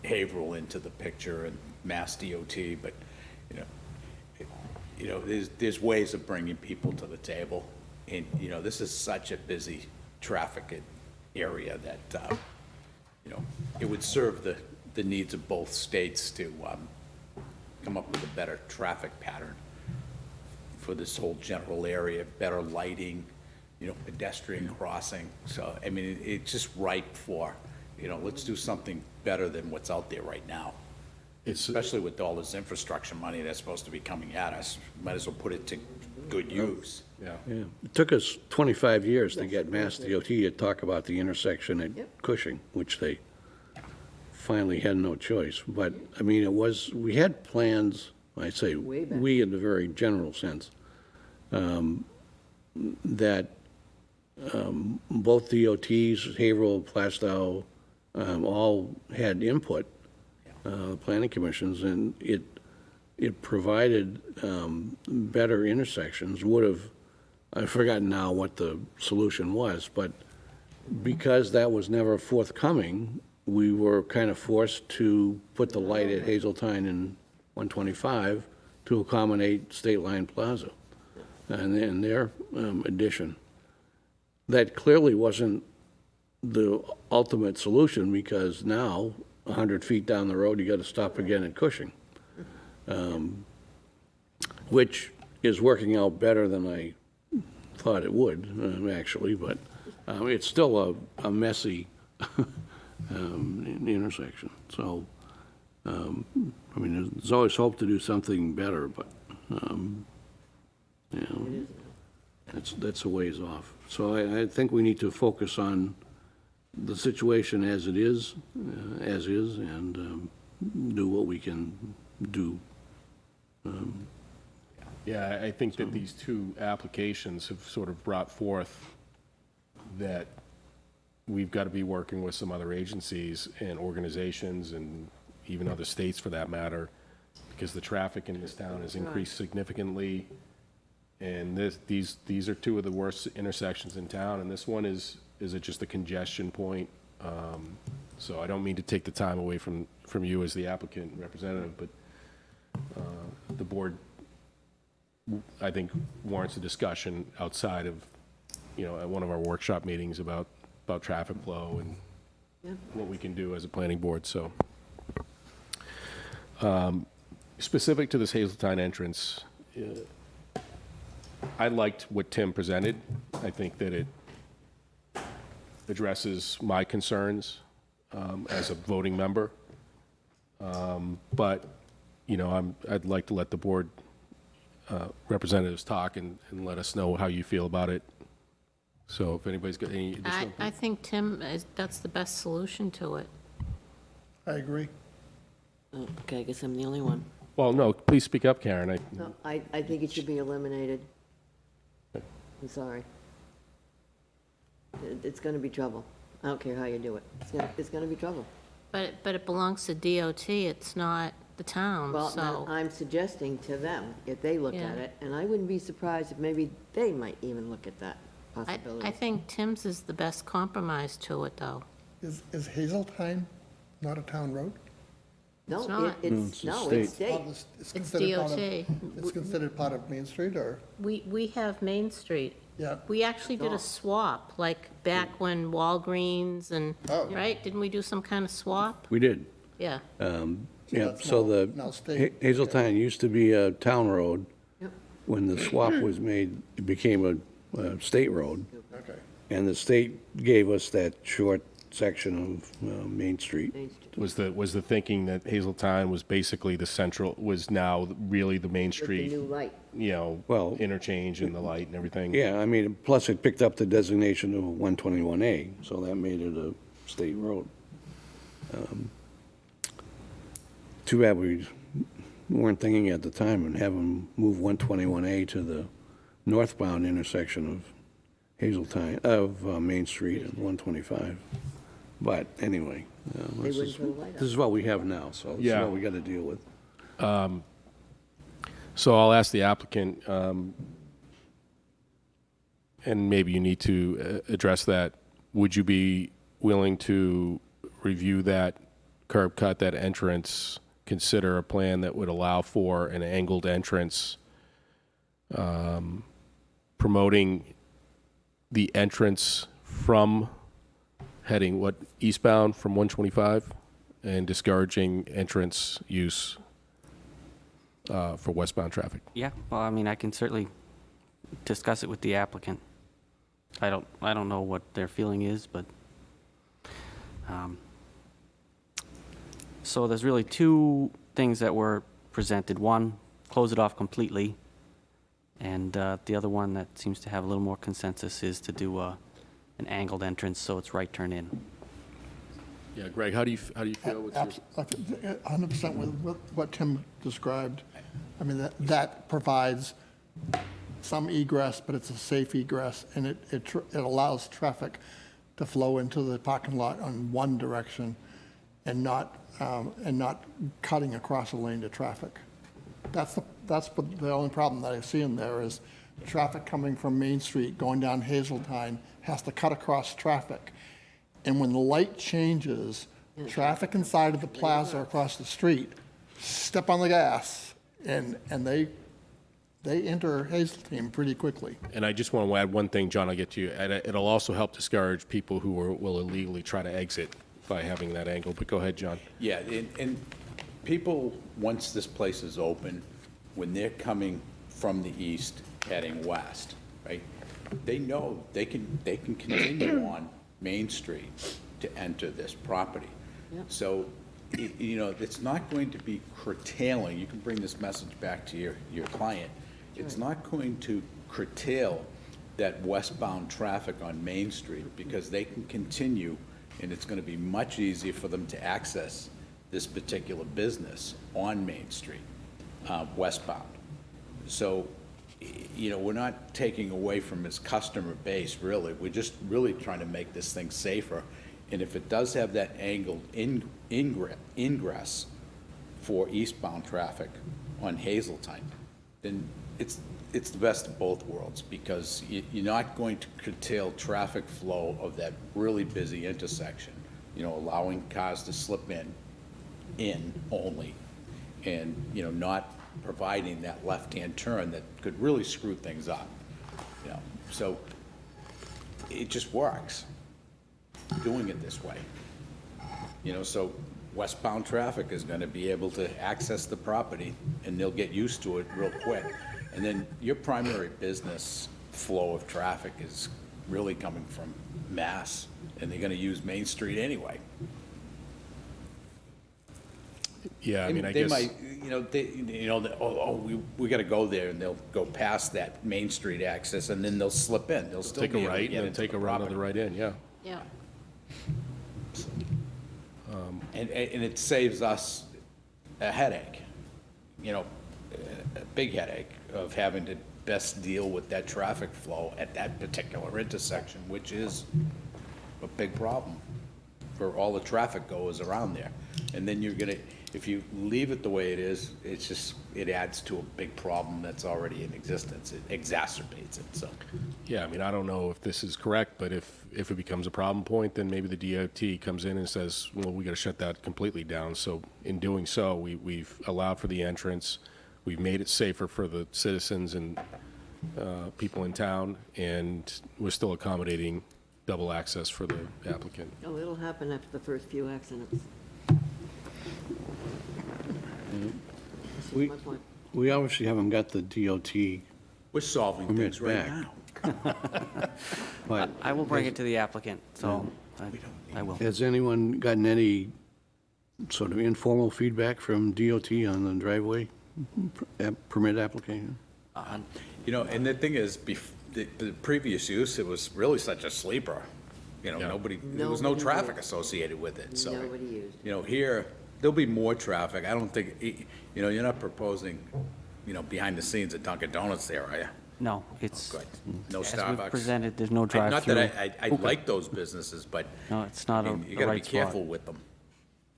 Haverhill into the picture and Mass DOT, but, there's ways of bringing people to the table, and, this is such a busy traffic area that, it would serve the needs of both states to come up with a better traffic pattern for this whole general area, better lighting, pedestrian crossing. So, I mean, it's just ripe for, let's do something better than what's out there right now. Especially with all this infrastructure money that's supposed to be coming at us, might as well put it to good use. Yeah. Yeah. It took us 25 years to get Mass DOT to talk about the intersection at Cushing, which they finally had no choice. But, I mean, we had plans, I say, Way back. we in the very general sense, that both DOTs, Haverhill, Plaistow, all had input, planning commissions, and it provided better intersections, I've forgotten now what the solution was, but because that was never forthcoming, we were kind of forced to put the light at Hazeltine and 125 to accommodate State Line Plaza and their addition. That clearly wasn't the ultimate solution, because now, 100 feet down the road, you got to stop again at Cushing, which is working out better than I thought it would, actually, but it's still a messy intersection. So, I mean, there's always hope to do something better, but, that's a ways off. So I think we need to focus on the situation as it is, and do what we can do. Yeah, I think that these two applications have sort of brought forth that we've got to be working with some other agencies and organizations, and even other states for that matter, because the traffic in this town has increased significantly. And these are two of the worst intersections in town, and this one is just a congestion point. So I don't mean to take the time away from you as the applicant representative, but the board, I think, warrants a discussion outside of, at one of our workshop meetings about traffic flow and what we can do as a planning board. So specific to this Hazeltine entrance, I liked what Tim presented. I think that it addresses my concerns as a voting member. But, I'd like to let the board representatives talk and let us know how you feel about it. So if anybody's got any additional. I think, Tim, that's the best solution to it. I agree. Okay, I guess I'm the only one. Well, no, please speak up, Karen. No, I think it should be eliminated. I'm sorry. It's going to be trouble. I don't care how you do it. It's going to be trouble. But it belongs to DOT, it's not the town, Well, so. I'm suggesting to them, if they look Yeah. at it, and I wouldn't be surprised if maybe they might even look at that I possibility. think Tim's is the best compromise to it, though. Is Hazeltine not a town road? No, It's not. it's No, it's state. state. It's considered part of- DOT. It's considered part of Main Street, or? We have Main Street. Yeah. We actually did a swap, like back when Walgreens and, Oh. right? Didn't we do some kind of swap? We did. Yeah. Yeah, that's so now the state. Hazeltine used to be a town road. Yep. When the swap was made, it became a state road, Okay. and the state gave us that short section of Main Street. Main Street. Was the thinking that Hazeltine was basically was now really the Main With the Street, new light. Well- interchange and the light and everything? Yeah, I mean, plus it picked up the designation of 121A, so that made it a state road. Too bad we weren't thinking at the time and have them move 121A to the northbound intersection of Hazeltine, of Main Street and 125. But anyway, They wouldn't put a light this is what we have now, so this is Yeah. what we got to deal with. So I'll ask the applicant, and maybe you need to address that. Would you be willing to review that curb cut, that entrance, consider a plan that would allow for an angled entrance, promoting the entrance from heading eastbound from 125 and discouraging entrance use for westbound traffic? Yeah, well, I mean, I can certainly discuss it with the applicant. I don't know what their feeling is, but, so there's really two things that were presented. One, close it off completely, and the other one that seems to have a little more consensus is to do an angled entrance, so it's right turn in. Yeah, Greg, how do you feel with your... 100% with what Tim described. I mean, that provides some egress, but it's a safe egress, and it allows traffic to flow into the parking lot on one direction and not cutting across a lane to traffic. That's the only problem that I see in there is traffic coming from Main Street going down Hazeltine has to cut across traffic. And when the light changes, traffic inside of the plaza across the street step on the gas, and they enter Hazeltine pretty quickly. And I just want to add one thing, John, I'll get to you. And it'll also help discourage people who will illegally try to exit by having that angle. But go ahead, John. Yeah, and people, once this place is open, when they're coming from the east heading west, right, they know they can continue on Main Street to enter this property. So, you know, it's not going to be curtailing. You can bring this message back to your client. It's not going to curtail that westbound traffic on Main Street because they can continue, and it's going to be much easier for them to access this particular business on Main Street, westbound. So, you know, we're not taking away from his customer base, really. We're just really trying to make this thing safer. And if it does have that angled ingress for eastbound traffic on Hazeltine, then it's the best of both worlds because you're not going to curtail traffic flow of that really busy intersection, you know, allowing cars to slip in only, and, you know, not providing that left-hand turn that could really screw things up, you know. So it just works doing it this way, you know. So westbound traffic is going to be able to access the property and they'll get used to it real quick. And then your primary business flow of traffic is really coming from Mass, and they're going to use Main Street anyway. Yeah, I mean, I They guess... might, we got to go there, and they'll go past that Main Street access, and then they'll slip in. They'll still Take be a able to right get and then into take the a run on property. the right in, yeah. Yeah. And it saves us a headache, you know, a big headache of having to best deal with that traffic flow at that particular intersection, which is a big problem for all the traffic goers around there. And then you're gonna, if you leave it the way it is, it adds to a big problem that's already in existence. It exacerbates it, so. Yeah, I mean, I don't know if this is correct, but if it becomes a problem point, then maybe the DOT comes in and says, well, we got to shut that completely down. So in doing so, we've allowed for the entrance, we've made it safer for the citizens and people in town, and we're still accommodating double access for the applicant. Oh, it'll happen after the first few accidents. This is my point. We obviously haven't got the DOT, We're solving Permits things right back. now. but I will bring it to the applicant, so I will. has anyone gotten any sort of informal feedback from DOT on the driveway permit application? You know, and the thing is, the previous use, it was really such a sleeper. You know, Yeah. there was no Nobody traffic used. associated with it, so. Nobody used. You know, here, there'll be more traffic. I don't think, you're not proposing, behind the scenes at Dunkin' Donuts there, are you? No, it's, Good. No as we've Starbucks? presented, there's no Not drive-through. that I like those businesses, but No, it's not I a mean, you the gotta be right spot. careful with them.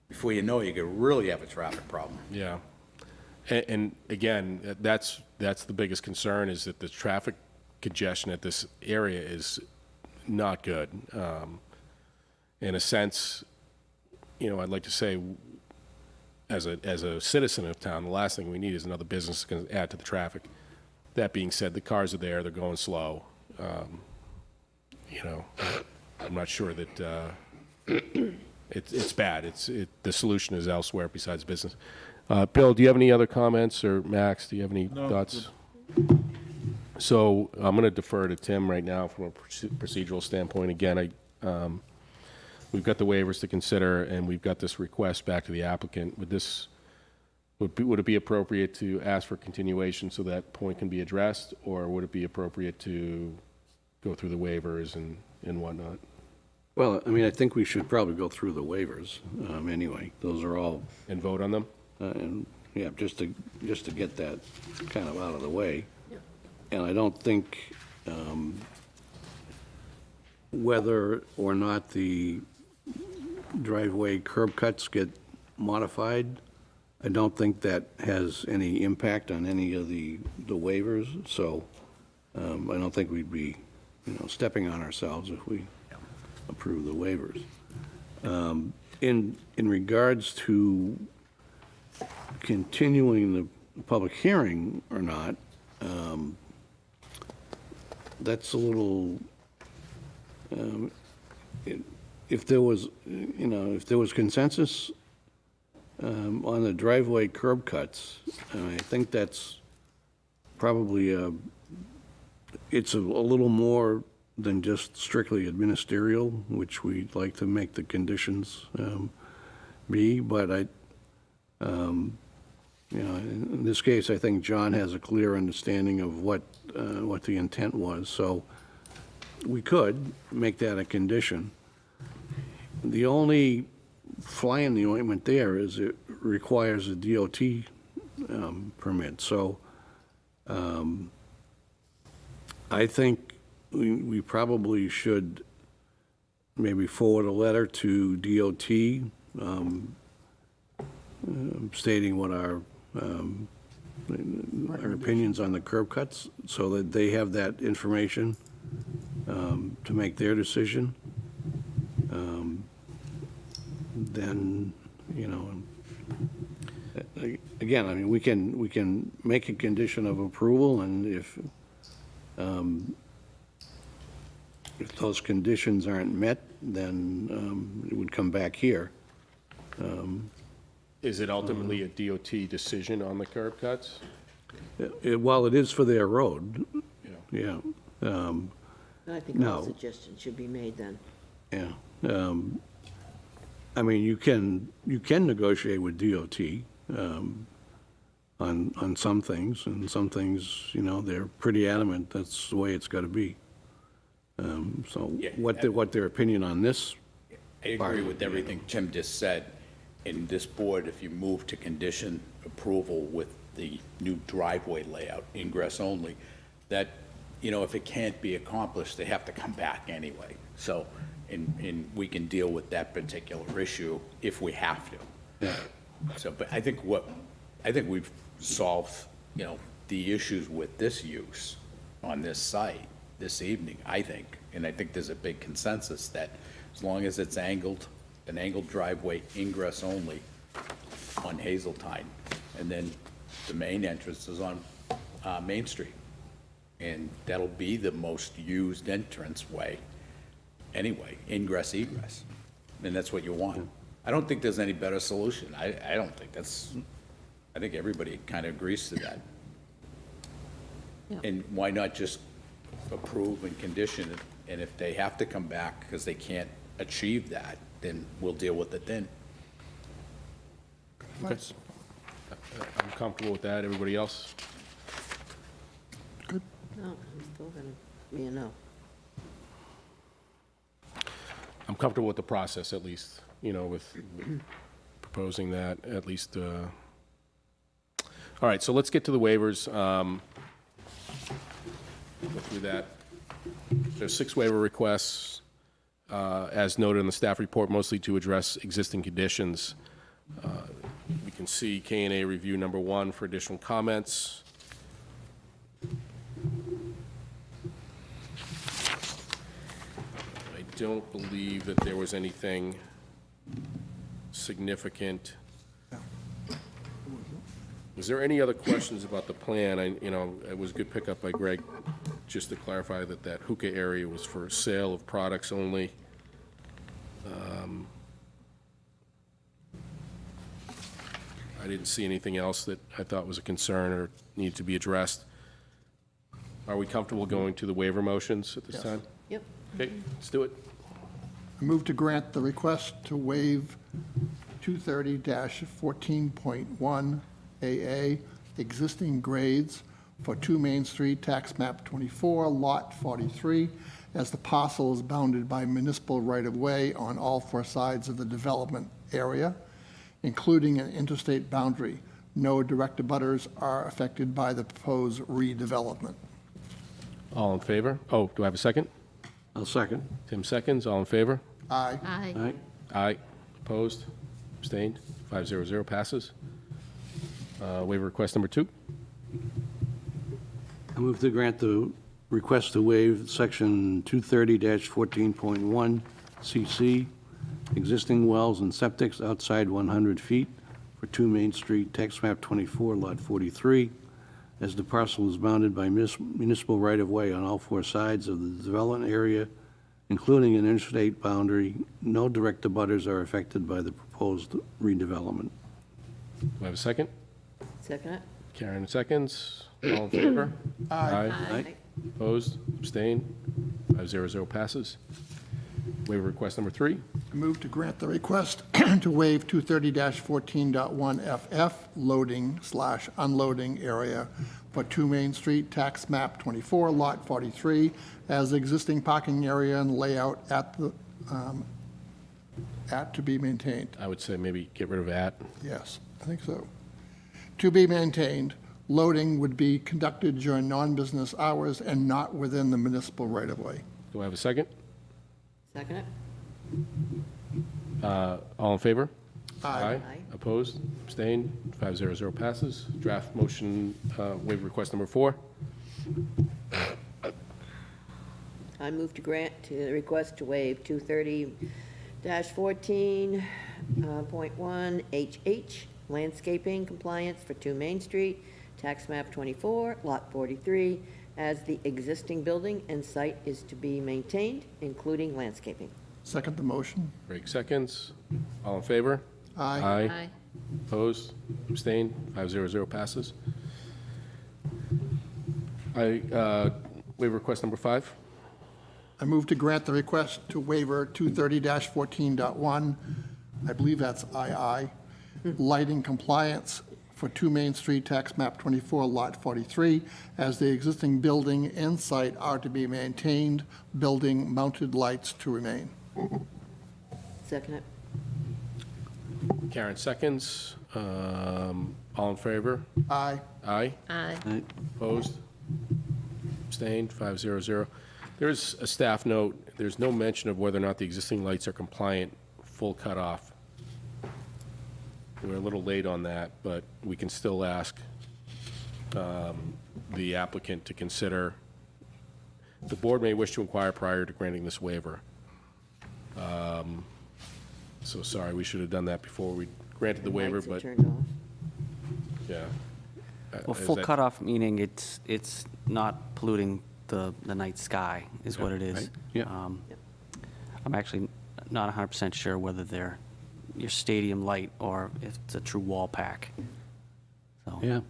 Before you know it, you could really have a traffic problem. Yeah. And again, that's the biggest concern, is that the traffic congestion at this area is not good. In a sense, I'd like to say, as a citizen of town, the last thing we need is another business that's going to add to the traffic. That being said, the cars are there, they're going slow. I'm not sure that it's bad. The solution is elsewhere besides business. Bill, do you have any other comments, or Max, do you have any thoughts? So I'm going to defer to Tim right now from a procedural standpoint. Again, we've got the waivers to consider, and we've got this request back to the applicant. Would it be appropriate to ask for continuation so that point can be addressed, or would it be appropriate to go through the waivers and whatnot? Well, I mean, I think we should probably go through the waivers, anyway. Those are all, And vote on them? and, yeah, just to get that kind of out of the way. And I don't think, whether or not the driveway curb cuts get modified, I don't think that has any impact on any of the waivers, so I don't think we'd be, stepping on ourselves if we approve the waivers. In regards to continuing the public hearing or not, that's a little, if there was, if there was consensus on the driveway curb cuts, I think that's probably it's a little more than just strictly administerial, which we'd like to make the conditions be, but in this case, I think John has a clear understanding of what the intent was, so we could make that a condition. The only fly in the ointment there is it requires a DOT permit, so I think we probably should maybe forward a letter to DOT stating what our opinions on the curb cuts, so that they have that information to make their decision. Then, again, I mean, we can make a condition of approval, and if those conditions aren't met, then it would come back here. Is it ultimately a DOT decision on the curb cuts? While it is for their road, yeah. I think No. all suggestions should be made then. Yeah. I mean, you can negotiate with DOT on some things, and some things, they're pretty adamant that's the way it's got to be. So Yeah, what their opinion on this, I agree with everything Tim just said. In this board, if you move to condition approval with the new driveway layout, ingress only, that, if it can't be accomplished, they have to come back anyway. So, and we can deal with that particular issue if we have to. yeah. So, but I think we've solved, the issues with this use on this site this evening, I think. And I think there's a big consensus that as long as it's angled, an angled driveway, ingress only on Hazeltine, and then the main entrance is on Main Street. And that'll be the most used entrance way anyway, ingress, egress. And that's what you want. I don't think there's any better solution. I don't think I think everybody kind of agrees to that. And why not just approve and condition it? And if they have to come back because they can't achieve that, then we'll deal with it then. I'm comfortable with that. Everybody else? No, I'm still going to be a no. I'm comfortable with the process, at least, with proposing that, at least. All right, so let's get to the waivers. Go through that. There's 6 waiver requests, as noted in the staff report, mostly to address existing conditions. We can see K&A review number 1 for additional comments. I don't believe that there was anything significant. Was there any other questions about the plan? It was a good pickup by Greg, just to clarify that hookah area was for sale of products only. I didn't see anything else that I thought was a concern or needed to be addressed. Are we comfortable going to the waiver motions at this Yes. time? Yep. Okay, let's do it. I move to grant the request to waive 230-14.1 AA existing grades for 2 Main Street, tax map 24, lot 43, as the parcel is bounded by municipal right-of-way on all 4 sides of the development area, including an interstate boundary. No direct abutters are affected by the proposed redevelopment. All in favor? Oh, do I have a second? I'll second. Tim seconds, all in favor? Aye. Aye. Aye. Aye. Opposed? Abstained? 500 passes. Waiver request number 2. I move to grant the request to waive section 230-14.1 CC, existing wells and septics outside 100 feet for 2 Main Street, tax map 24, lot 43, as the parcel is bounded by municipal right-of-way on all 4 sides of the development area, including an interstate boundary. No direct abutters are affected by the proposed redevelopment. Do I have a second? Second it? Karen seconds. All in favor? Aye. Aye. Opposed? Abstained? 500 passes. Waiver request number 3. I move to grant the request to waive 230-14.1 FF loading/unloading area for 2 Main Street, tax map 24, lot 43, as existing parking area and layout at to be maintained. I would say maybe get rid of at. Yes, I think so. To be maintained, loading would be conducted during non-business hours and not within the municipal right-of-way. Do I have a second? Second it? All in favor? Aye. Aye. Opposed? Abstained? 500 passes. Draft motion, waiver request number 4. I move to grant the request to waive 230-14.1 HH, landscaping compliance for 2 Main Street, tax map 24, lot 43, as the existing building and site is to be maintained, including landscaping. Second the motion. Break seconds. All in favor? Aye. Aye. Opposed? Abstained? 500 passes. Waiver request number 5. I move to grant the request to waiver 230-14.1, I believe that's II, lighting compliance for 2 Main Street, tax map 24, lot 43, as the existing building and site are to be maintained, building mounted lights to remain. Second it? Karen seconds. All in favor? Aye. Aye. Aye. Aye. Opposed? Abstained? 500. There is a staff note. There's no mention of whether or not the existing lights are compliant, full cutoff. We're a little late on that, but we can still ask the applicant to consider. The board may wish to inquire prior to granting this waiver. So sorry, we should have done that before we granted the waiver, Lights are but turned off. yeah. Well, Is full that- cutoff meaning it's not polluting the night sky is what it is. Right, yeah. I'm actually not 100% sure whether they're your stadium light or if it's a true wall pack. So Yeah,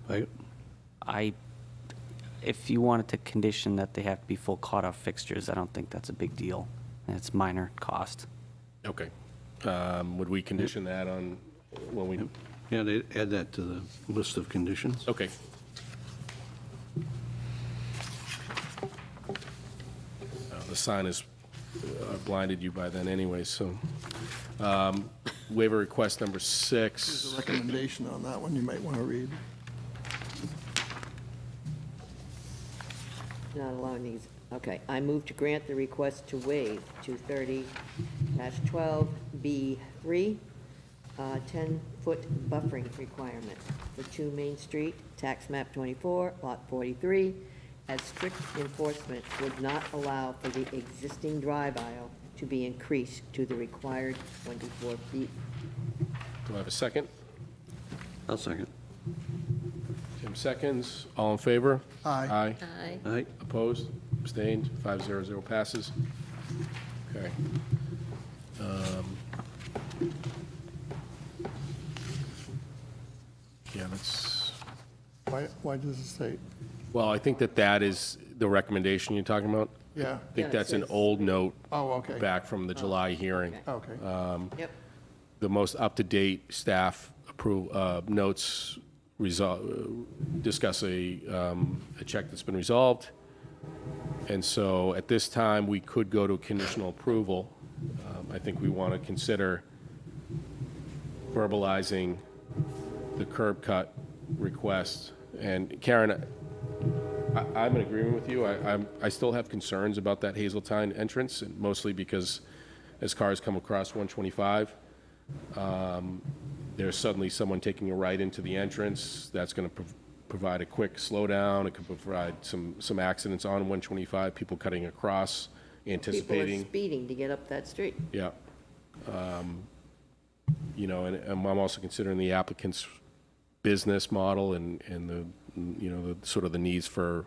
if you wanted to condition that they have to be full cutoff fixtures, I don't think that's a big deal. And it's minor cost. Okay. Would we condition that on when we, yeah, they add that to the list of conditions. okay. The sign has blinded you by then anyway, so. waiver request number There's 6. a recommendation on that one you might want to read. Not allowing these, okay. I move to grant the request to waive 230-12B3, 10-foot buffering requirement for 2 Main Street, tax map 24, lot 43, as strict enforcement would not allow for the existing drive aisle to be increased to the required 24 feet. Do I have a second? I'll second. Tim seconds. All in favor? Aye. Aye. Aye. Aye. Opposed? Abstained? 500 passes. Okay. Yeah, that's, Why does it say, well, I think that is the recommendation you're talking about. yeah, I think it that's an says- old note oh, okay, back from the July hearing. okay. Yep. The most up-to-date staff notes discuss a check that's been resolved. And so at this time, we could go to conditional approval. I think we want to consider verbalizing the curb cut request. And Karen, I'm in agreement with you. I still have concerns about that Hazeltine entrance, and mostly because as cars come across 125, there's suddenly someone taking a right into the entrance. That's going to provide a quick slowdown. It could provide some accidents on 125, people cutting across, anticipating. People are speeding to get up that street. Yeah. You know, and I'm also considering the applicant's business model and the, you know, the sort of the needs for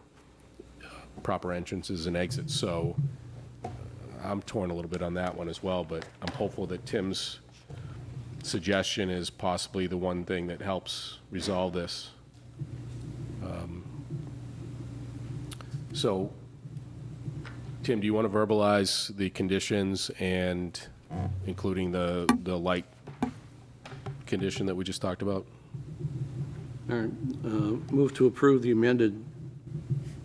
proper entrances and exits. So I'm torn a little bit on that one as well, but I'm hopeful that Tim's suggestion is possibly the one thing that helps resolve this. So, Tim, do you want to verbalize the conditions and including the light condition that we just talked about? All right, move to approve the amended,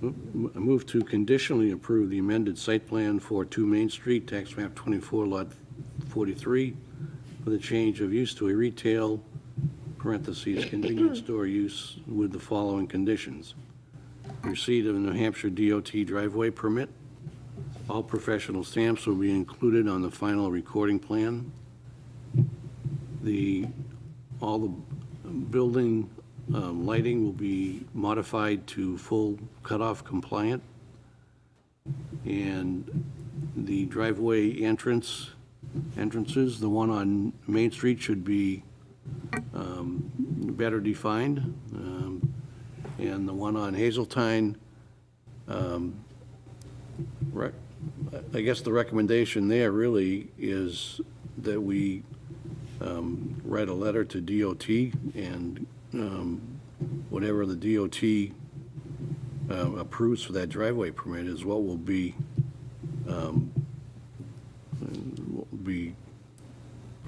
move to conditionally approve the amended site plan for 2 Main Street, tax map 24, lot 43, for the change of use to a retail, parentheses, convenience store use with the following conditions. Receipt of a New Hampshire DOT driveway permit. All professional stamps will be included on the final recording plan. All the building lighting will be modified to full cutoff compliant. And the driveway entrances, the one on Main Street should be better defined. And the one on Hazeltine, I guess the recommendation there really is that we write a letter to DOT, and whatever the DOT approves for that driveway permit is what will be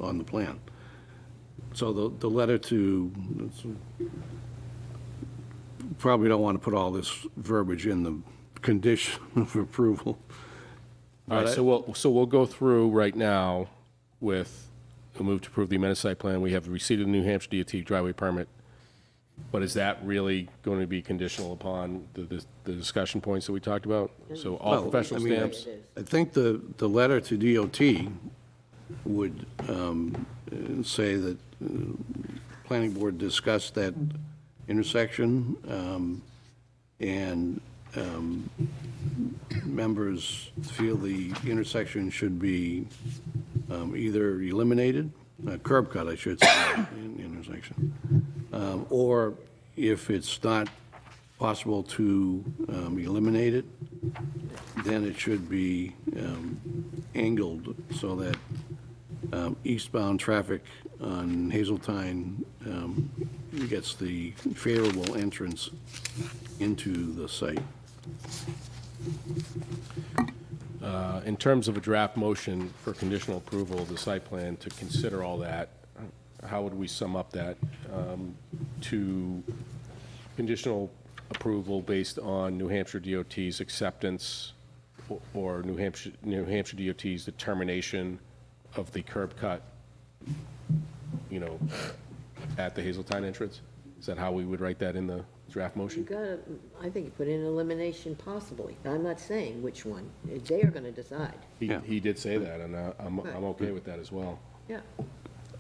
on the plan. So the letter to, probably don't want to put all this verbiage in the condition of approval. All right, so we'll go through right now with a move to approve the amended site plan. We have the receipt of the New Hampshire DOT driveway permit. But is that really going to be conditional upon the discussion points that we talked about? So all Well, professional I mean, stamps? I think the letter to DOT would say that planning board discussed that intersection, and members feel the intersection should be either eliminated, curb cut, I should say, intersection, or if it's not possible to eliminate it, then it should be angled so that eastbound traffic on Hazeltine gets the favorable entrance into the site. In terms of a draft motion for conditional approval of the site plan to consider all that, how would we sum up that? To conditional approval based on New Hampshire DOT's acceptance or New Hampshire DOT's determination of the curb cut at the Hazeltine entrance? Is that how we would write that in the draft You motion? gotta, I think you put in elimination possibly. I'm not saying which one. They are gonna decide. He did say that, and I'm okay with that as well. Yeah.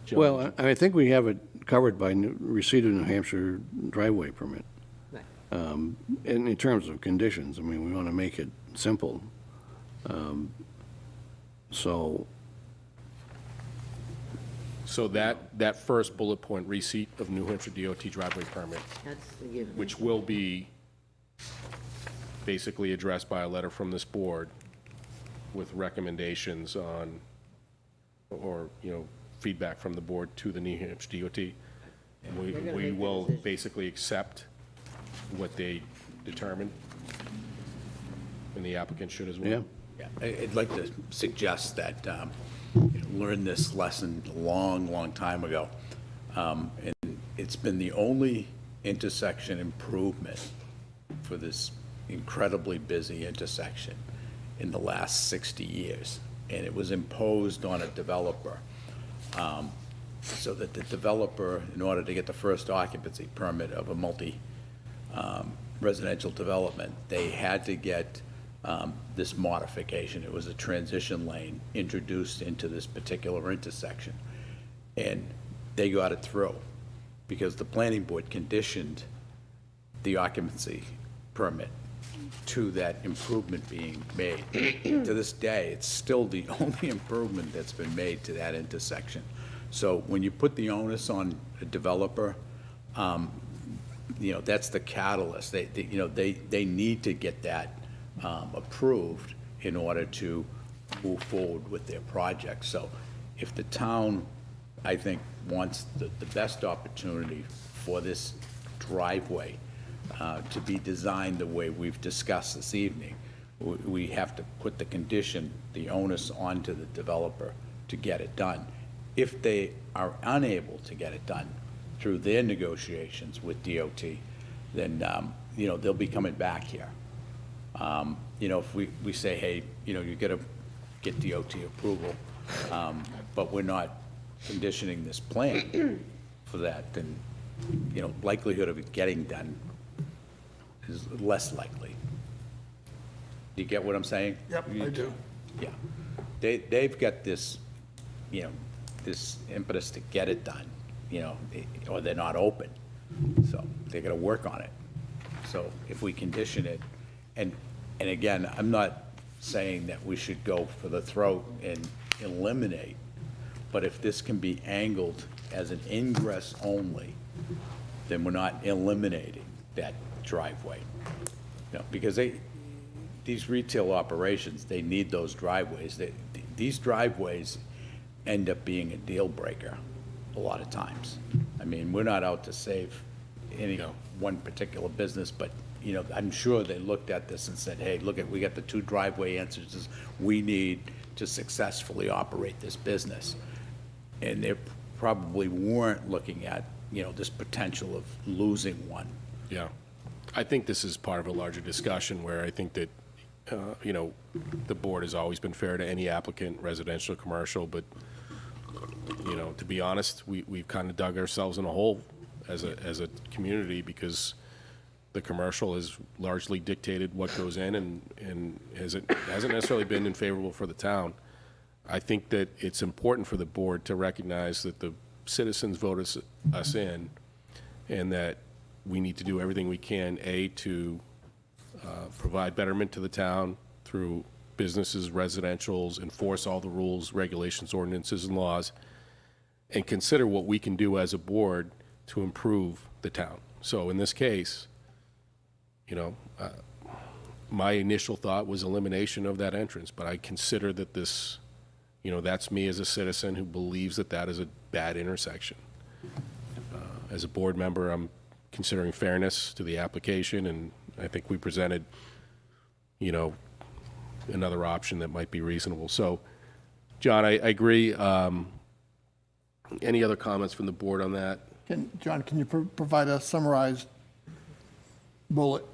John? Well, I think we have it covered by receipt of New Hampshire driveway permit. Right. In terms of conditions, I mean, we want to make it simple. So, So that first bullet point, receipt of New Hampshire DOT driveway permit, That's the given. which will be basically addressed by a letter from this board with recommendations on, or, feedback from the board to the New Hampshire DOT. They're gonna We make the will decision. basically accept what they determine, and the applicant should as well. yeah. Yeah, I'd like to suggest that, learned this lesson a long, long time ago. And it's been the only intersection improvement for this incredibly busy intersection in the last 60 years. And it was imposed on a developer, so that the developer, in order to get the first occupancy permit of a multi-residential development, they had to get this modification. It was a transition lane introduced into this particular intersection. And they got it through because the planning board conditioned the occupancy permit to that improvement being made. To this day, it's still the only improvement that's been made to that intersection. So when you put the onus on a developer, that's the catalyst. They need to get that approved in order to move forward with their project. So if the town, I think, wants the best opportunity for this driveway to be designed the way we've discussed this evening, we have to put the condition, the onus onto the developer to get it done. If they are unable to get it done through their negotiations with DOT, then, they'll be coming back here. If we say, hey, you gotta get DOT approval, but we're not conditioning this plan for that, then, likelihood of it getting done is less likely. Do you get what I'm saying? Yep, I do. Yeah. They've got this, this impetus to get it done, or they're not open. So they gotta work on it. So if we condition it, and again, I'm not saying that we should go for the throat and eliminate, but if this can be angled as an ingress only, then we're not eliminating that driveway. Because these retail operations, they need those driveways. These driveways end up being a deal breaker a lot of times. I mean, we're not out to save any one particular business, but I'm sure they looked at this and said, hey, look, we got the two driveway entrances we need to successfully operate this business. And they probably weren't looking at, this potential of losing one. Yeah. I think this is part of a larger discussion where I think that, the board has always been fair to any applicant, residential, commercial, but, to be honest, we've kind of dug ourselves in a hole as a community because the commercial has largely dictated what goes in and hasn't necessarily been favorable for the town. I think that it's important for the board to recognize that the citizens voted us in and that we need to do everything we can, to provide betterment to the town through businesses, residentials, enforce all the rules, regulations, ordinances, and laws, and consider what we can do as a board to improve the town. So in this case, my initial thought was elimination of that entrance, but I consider that this, that's me as a citizen who believes that that is a bad intersection. As a board member, I'm considering fairness to the application, and I think we presented, another option that might be reasonable. So, John, I agree. Any other comments from the board on that? John, can you provide a summarized bullet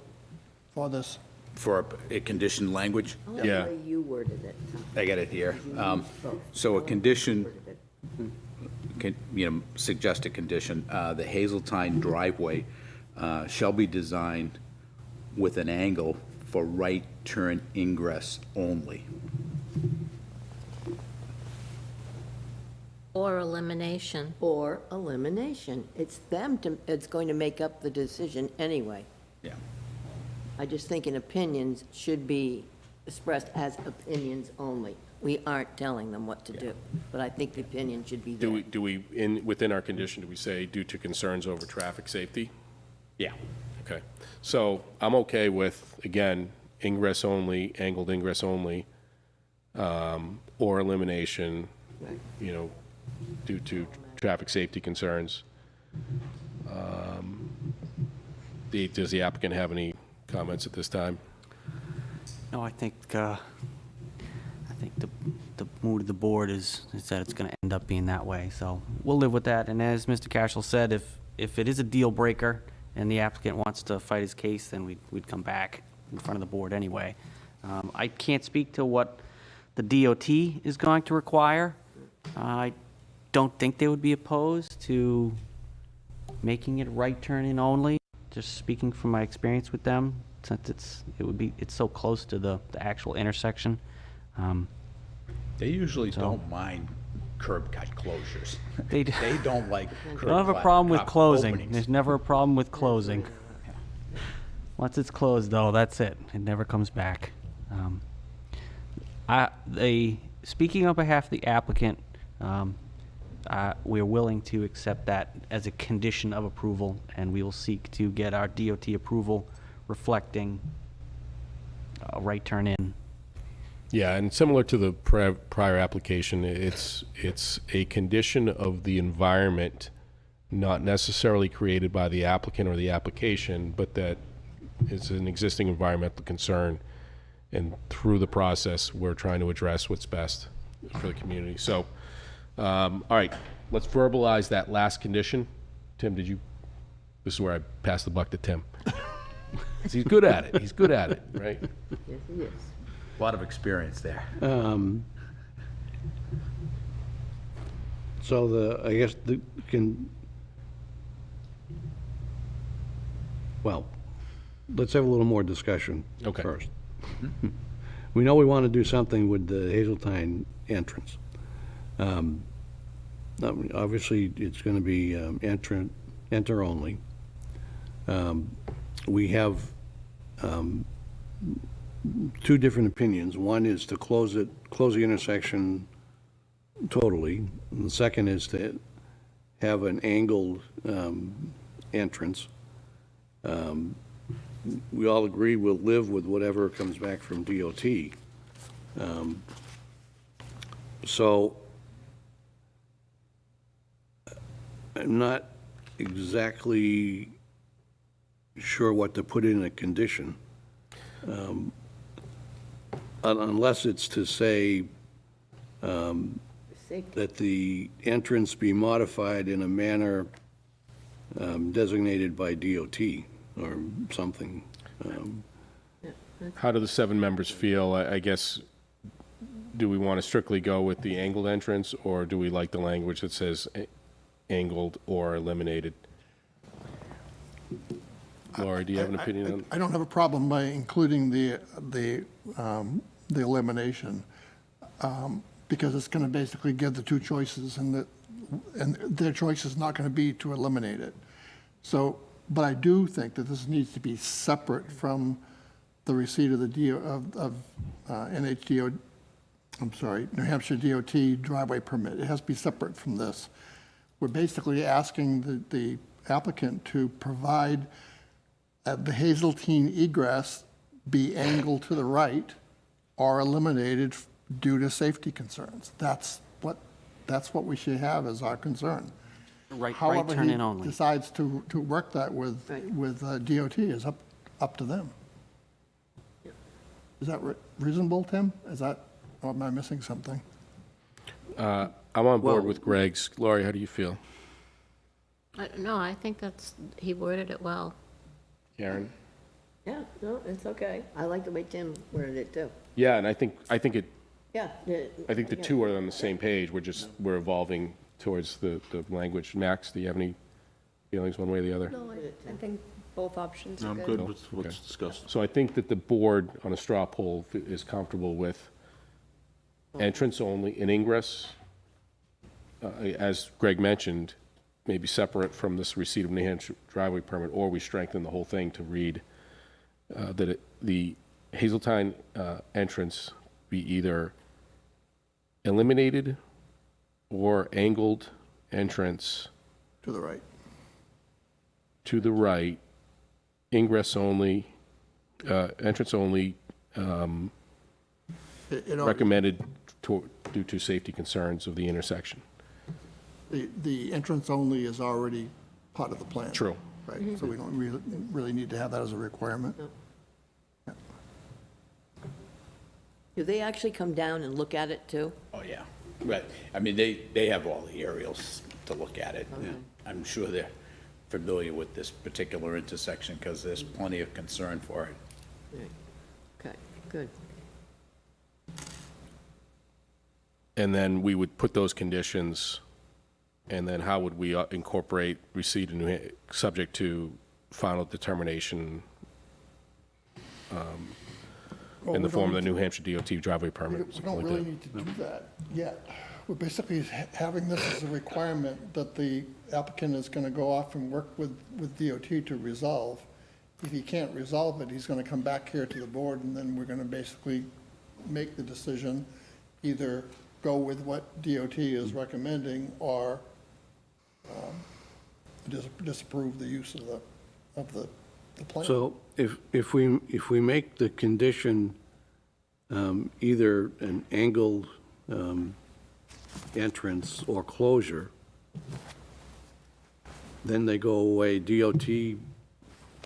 for this? For a conditioned language? I like the Yeah. way you worded it. I got it here. So a condition, suggested condition, the Hazeltine driveway shall be designed with an angle for right turn ingress only. Or elimination. Or elimination. It's them to, it's going to make up the decision anyway. Yeah. I just think an opinions should be expressed as opinions only. We aren't telling them what to do, but I think the opinion should be there. Do we, within our condition, do we say due to concerns over traffic safety? Yeah. Okay. So I'm okay with, again, ingress only, angled ingress only, or elimination, Right. due to traffic safety concerns. Does the applicant have any comments at this time? No, I think the mood of the board is that it's going to end up being that way. So we'll live with that. And as Mr. Cashel said, if it is a deal breaker and the applicant wants to fight his case, then we'd come back in front of the board anyway. I can't speak to what the DOT is going to require. I don't think they would be opposed to making it right turn in only, just speaking from my experience with them, since it's so close to the actual intersection. They usually don't mind curb cut closures. They don't like curb They don't have a cut problem with closing. openings. There's never a problem with closing. Once it's closed, though, that's it. It never comes back. Speaking on behalf of the applicant, we're willing to accept that as a condition of approval, and we will seek to get our DOT approval reflecting a right turn in. Yeah, and similar to the prior application, it's a condition of the environment, not necessarily created by the applicant or the application, but that is an existing environmental concern. And through the process, we're trying to address what's best for the community. So, all right, let's verbalize that last condition. Tim, this is where I pass the buck to Tim. He's good at it. He's good at it, right? Yes, he is. A lot of experience there. So let's have a little more discussion Okay. first. We know we want to do something with the Hazeltine entrance. Obviously, it's going to be enter only. We have two different opinions. One is to close the intersection totally. And the second is to have an angled entrance. We all agree we'll live with whatever comes back from DOT. So I'm not exactly sure what to put in a condition, unless it's to say that the entrance be modified in a manner designated by DOT or something. How do the 7 members feel? I guess, do we want to strictly go with the angled entrance, or do we like the language that says angled or eliminated? Laura, do you have an opinion on? I don't have a problem by including the elimination, because it's going to basically give the two choices, and their choice is not going to be to eliminate it. So, but I do think that this needs to be separate from the receipt of the NHDO, New Hampshire DOT driveway permit. It has to be separate from this. We're basically asking the applicant to provide the Hazeltine egress be angled to the right or eliminated due to safety concerns. That's what we should have as our concern. Right However turn he in only. decides to work that with DOT is up to them. Is that reasonable, Tim? Or am I missing something? I'm on board with Greg's. Laurie, how do you feel? No, I think he worded it well. Karen? Yeah, no, it's okay. I like the way Tim worded it, too. Yeah, and I think Yeah. the two are on the same page. We're evolving towards the language. Max, do you have any feelings one way or the other? No, I think both options are I'm good. good with what's discussed. So I think that the board on a straw poll is comfortable with entrance only and ingress, as Greg mentioned, maybe separate from this receipt of New Hampshire driveway permit, or we strengthen the whole thing to read that the Hazeltine entrance be either eliminated or angled entrance To the right. to the right, ingress only, entrance only, It already- recommended due to safety concerns of the intersection. The entrance only is already part of the plan. True. Right, so we don't really need to have that as a requirement. Do they actually come down and look at it too? Oh, yeah. Right. I mean, they have all the aerials to look at it. Okay. I'm sure they're familiar with this particular intersection because there's plenty of concern for it. Right. Okay, good. And then we would put those conditions, and then how would we incorporate receipt of subject to final determination in the form of the New Hampshire DOT driveway We permit? don't something like really that. need to do that yet. We're basically having this as a requirement that the applicant is going to go off and work with DOT to resolve. If he can't resolve it, he's going to come back here to the board, and then we're going to basically make the decision, either go with what DOT is recommending or disapprove the use of the plan. So if we make the condition either an angled entrance or closure, then they go away, DOT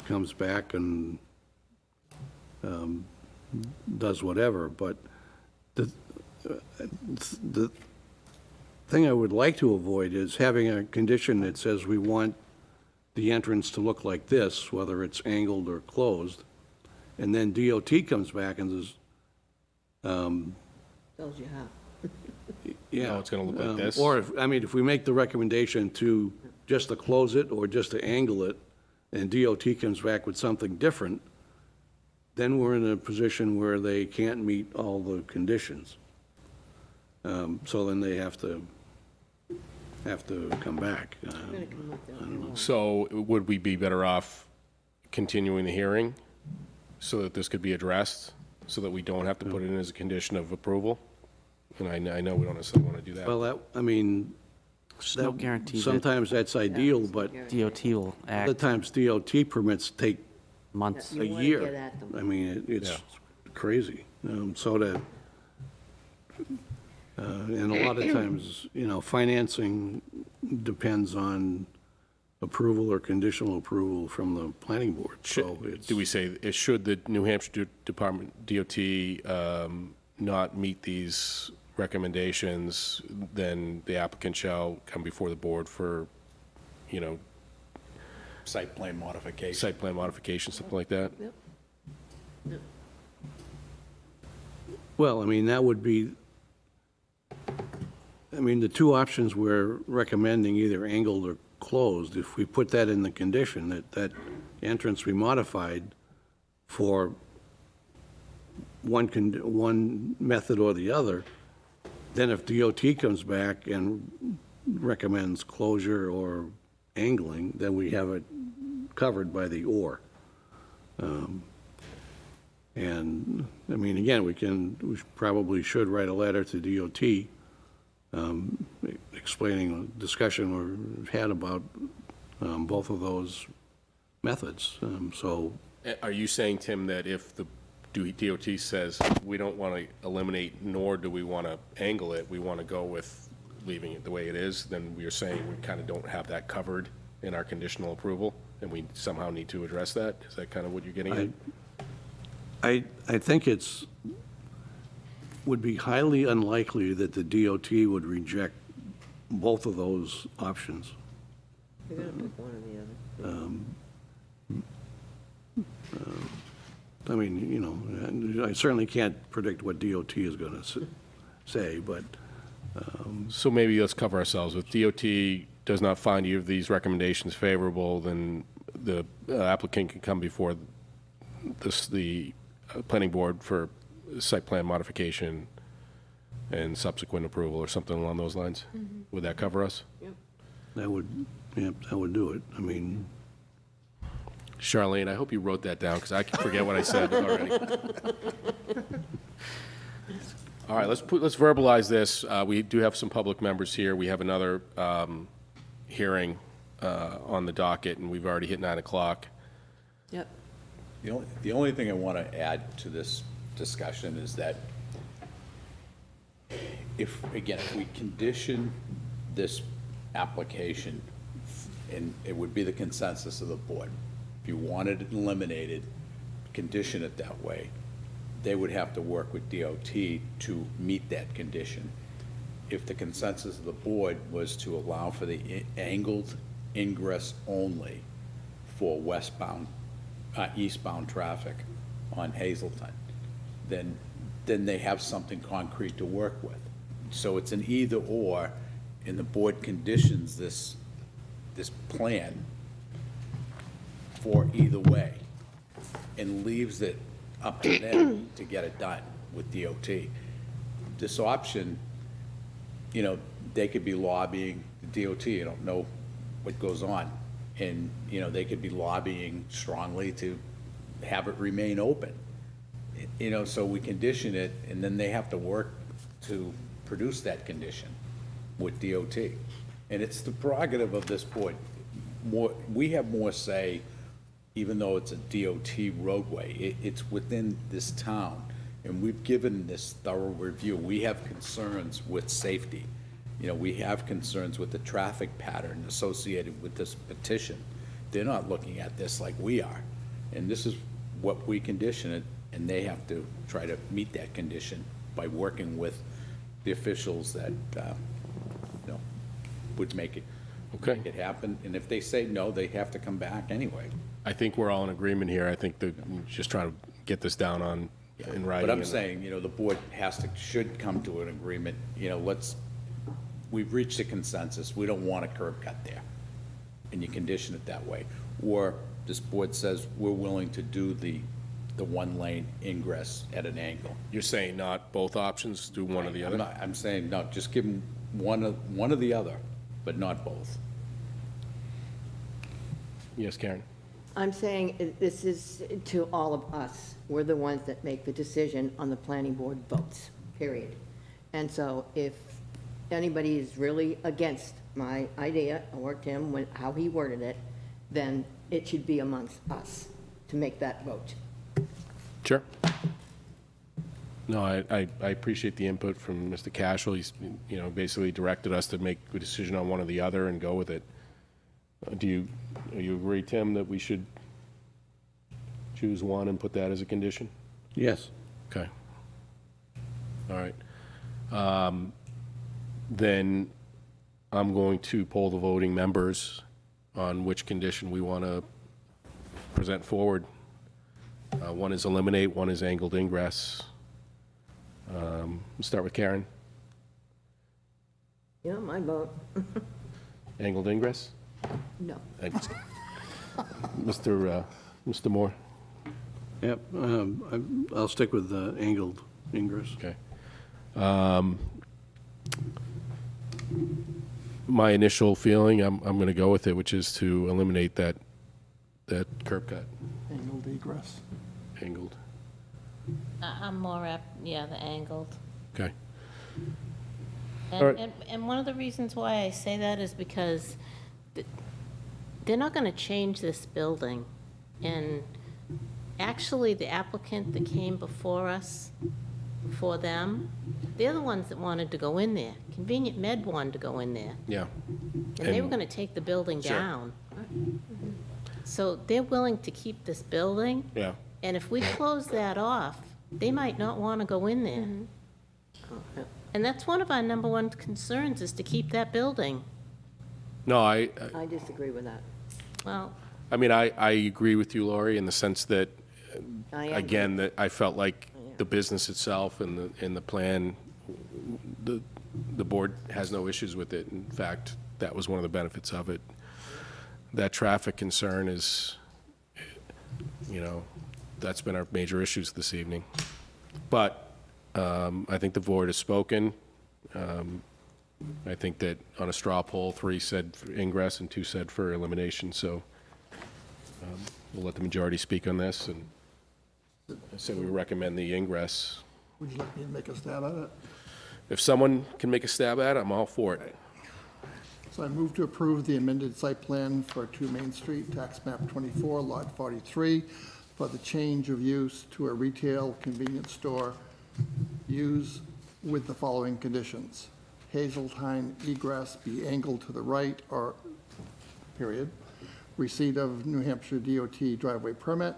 comes back and does whatever, but the thing I would like to avoid is having a condition that says we want the entrance to look like this, whether it's angled or closed, and then DOT comes back and says, Tells you how. yeah. No, it's gonna look like this. Or if we make the recommendation to just to close it or just to angle it, and DOT comes back with something different, then we're in a position where they can't meet all the conditions. So then they have to come back. I'm gonna come up there. So would we be better off continuing the hearing so that this could be addressed, so that we don't have to put it in as a condition of approval? And I know we don't necessarily want to do that. Well, There's no guarantee that sometimes that's ideal, but DOT will other act times DOT permits take months. a You wanna year. get at them. I mean, it's Yeah. crazy. So that, and a lot of times, financing depends on approval or conditional approval from the planning board, so it's. Do we say, should the New Hampshire Department, DOT, not meet these recommendations, then the applicant shall come before the board for, Site plan modification. site plan modification, something like that? Yep. Well, that would be, the two options we're recommending, either angled or closed, if we put that in the condition, that entrance be modified for one method or the other, then if DOT comes back and recommends closure or angling, then we have it covered by the or. And, again, we probably should write a letter to DOT explaining the discussion we've had about both of those methods. So, Are you saying, Tim, that if the DOT says, we don't want to eliminate, nor do we want to angle it, we want to go with leaving it the way it is, then we are saying we kind of don't have that covered in our conditional approval, and we somehow need to address that? Is that kind of what you're getting at? I think would be highly unlikely that the DOT would reject both of those options. You're gonna pick one or the other. I certainly can't predict what DOT is going to say, but So maybe let's cover ourselves. If DOT does not find either of these recommendations favorable, then the applicant can come before the planning board for site plan modification and subsequent approval or something along those lines. Would that cover us? That would, yeah, that would do it. I mean, Charlene, I hope you wrote that down, because I can forget what I said already. All right, let's verbalize this. We do have some public members here. We have another hearing on the docket, and we've already hit 9 o'clock. Yep. The only thing I want to add to this discussion is that if we condition this application, and it would be the consensus of the board, if you wanted it eliminated, condition it that way, they would have to work with DOT to meet that condition. If the consensus of the board was to allow for the angled ingress only for eastbound traffic on Hazelton, then they have something concrete to work with. So it's an either or, and the board conditions this plan for either way and leaves it up to them to get it done with DOT. This option, they could be lobbying the DOT. I don't know what goes on. And, they could be lobbying strongly to have it remain open. So we condition it, and then they have to work to produce that condition with DOT. And it's the prerogative of this board. We have more say, even though it's a DOT roadway. It's within this town, and we've given this thorough review. We have concerns with safety. We have concerns with the traffic pattern associated with this petition. They're not looking at this like we are. And this is what we condition it, and they have to try to meet that condition by working with the officials that, would make it happen. And if they say no, they have to come back anyway. I think we're all in agreement here. I think that we're just trying to get this down in writing. But I'm saying, the board should come to an agreement. We've reached a consensus. We don't want a curb cut there. And you condition it that way. Or this board says we're willing to do the one-lane ingress at an angle. You're saying not both options, do one or the other? I'm saying, no, just give them one or the other, but not both. Yes, Karen? I'm saying this is to all of us. We're the ones that make the decision on the planning board votes, period. And so if anybody is really against my idea, or Tim, how he worded it, then it should be amongst us to make that vote. Sure. No, I appreciate the input from Mr. Cashel. He's, basically directed us to make a decision on one or the other and go with it. Do you agree, Tim, that we should choose one and put that as a condition? yes. Okay. All right. Then I'm going to poll the voting members on which condition we want to present forward. One is eliminate, one is angled ingress. We'll start with Karen. My vote. Angled ingress? No. Thanks. Mr. Moore? Yep, I'll stick with the angled ingress. Okay. My initial feeling, I'm going to go with it, which is to eliminate that curb cut, Angled egress. angled. I'm more apt, the angled. Okay. And, All right. and one of the reasons why I say that is because they're not going to change this building. And actually, the applicant that came before us, before them, they're the ones that wanted to go in there. Convenient Med wanted to go in there. Yeah. And they were going to take the building Sure. down. So they're willing to keep this building. Yeah. And if we close that off, they might not want to go in there. And that's one of our number one concerns, is to keep that building. No, I disagree with that. Well, mean, I agree with you, Laurie, in the sense that, I am. again, that I felt like the business itself and the plan, the board has no issues with it. In fact, that was one of the benefits of it. That traffic concern is, that's been our major issues this evening. But I think the board has spoken. I think that on a straw poll, 3 said for ingress and 2 said for elimination, so we'll let the majority speak on this, and I say we recommend the ingress. Would you like me to make a stab at it? If someone can make a stab at it, I'm all for it. So I move to approve the amended site plan for 2 Main Street, tax map 24, lot 43, for the change of use to a retail convenience store use with the following conditions. Hazeltine egress be angled to the right or, period. Receipt of New Hampshire DOT driveway permit.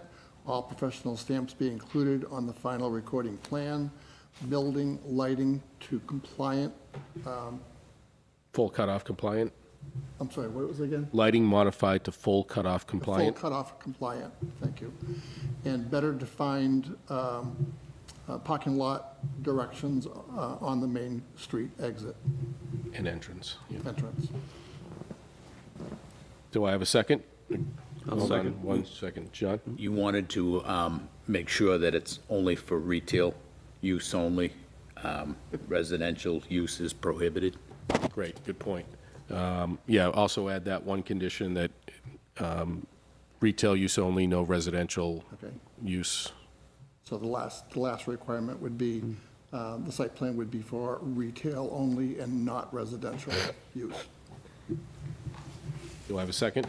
All professional stamps be included on the final recording plan. Building lighting to compliant, Full cutoff compliant? I'm sorry, what was it again? Lighting modified to full cutoff Full compliant? cutoff compliant, thank you. And better defined parking lot directions on the Main Street exit And entrance. Yeah. entrance. Do I have a second? I'll Hold on second. 1 second. John? You wanted to make sure that it's only for retail use only. Residential use is prohibited. Great, good point. Yeah, also add that one condition that retail use only, no residential Okay. use. So the last requirement would be, the site plan would be for retail only and not residential use. Do I have a second?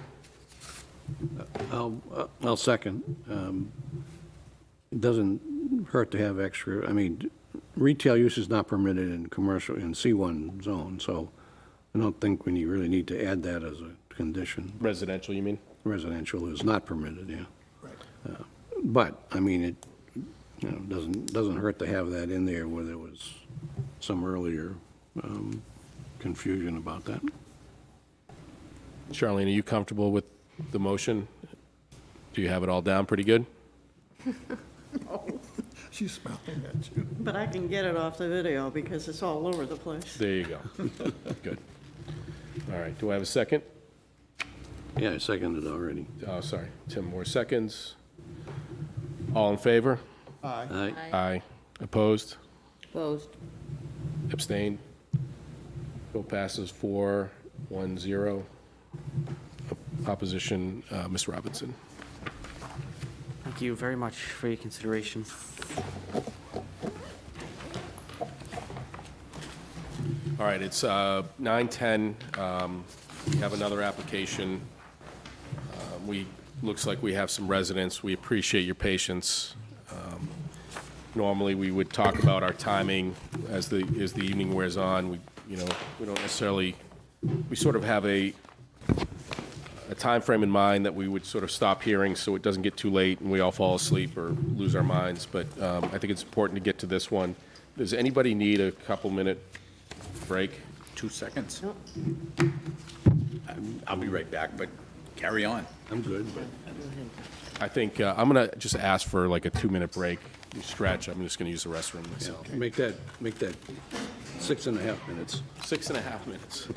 I'll second. It doesn't hurt to have extra, I mean, retail use is not permitted in commercial, in C1 zone, so I don't think we really need to add that as a condition. Residential, you mean? Residential is not permitted, yeah. Right. But, I mean, it, doesn't hurt to have that in there where there was some earlier confusion about that. Charlene, are you comfortable with the motion? Do you have it all down pretty good? She's smiling at you. But I can get it off the video because it's all over the place. There you go. Good. All right, do I have a second? Yeah, I seconded already. Oh, sorry, 10 more seconds. All in favor? Aye. Aye. Aye. Opposed? Opposed? Abstained? Bill passes 4-1-0. Opposition, Ms. Robinson. Thank you very much for your consideration. All right, it's 9:10. We have another application. Looks like we have some residents. We appreciate your patience. Normally, we would talk about our timing as the evening wears on. We don't necessarily, we sort of have a time frame in mind that we would sort of stop hearing so it doesn't get too late and we all fall asleep or lose our minds. But I think it's important to get to this one. Does anybody need a couple-minute break? 2 seconds. I'll be right back, but carry on. I'm good. I think I'm going to just ask for like a 2-minute break. You stretch. I'm just going to use the restroom myself. Make that 6.5 minutes. 6.5 minutes.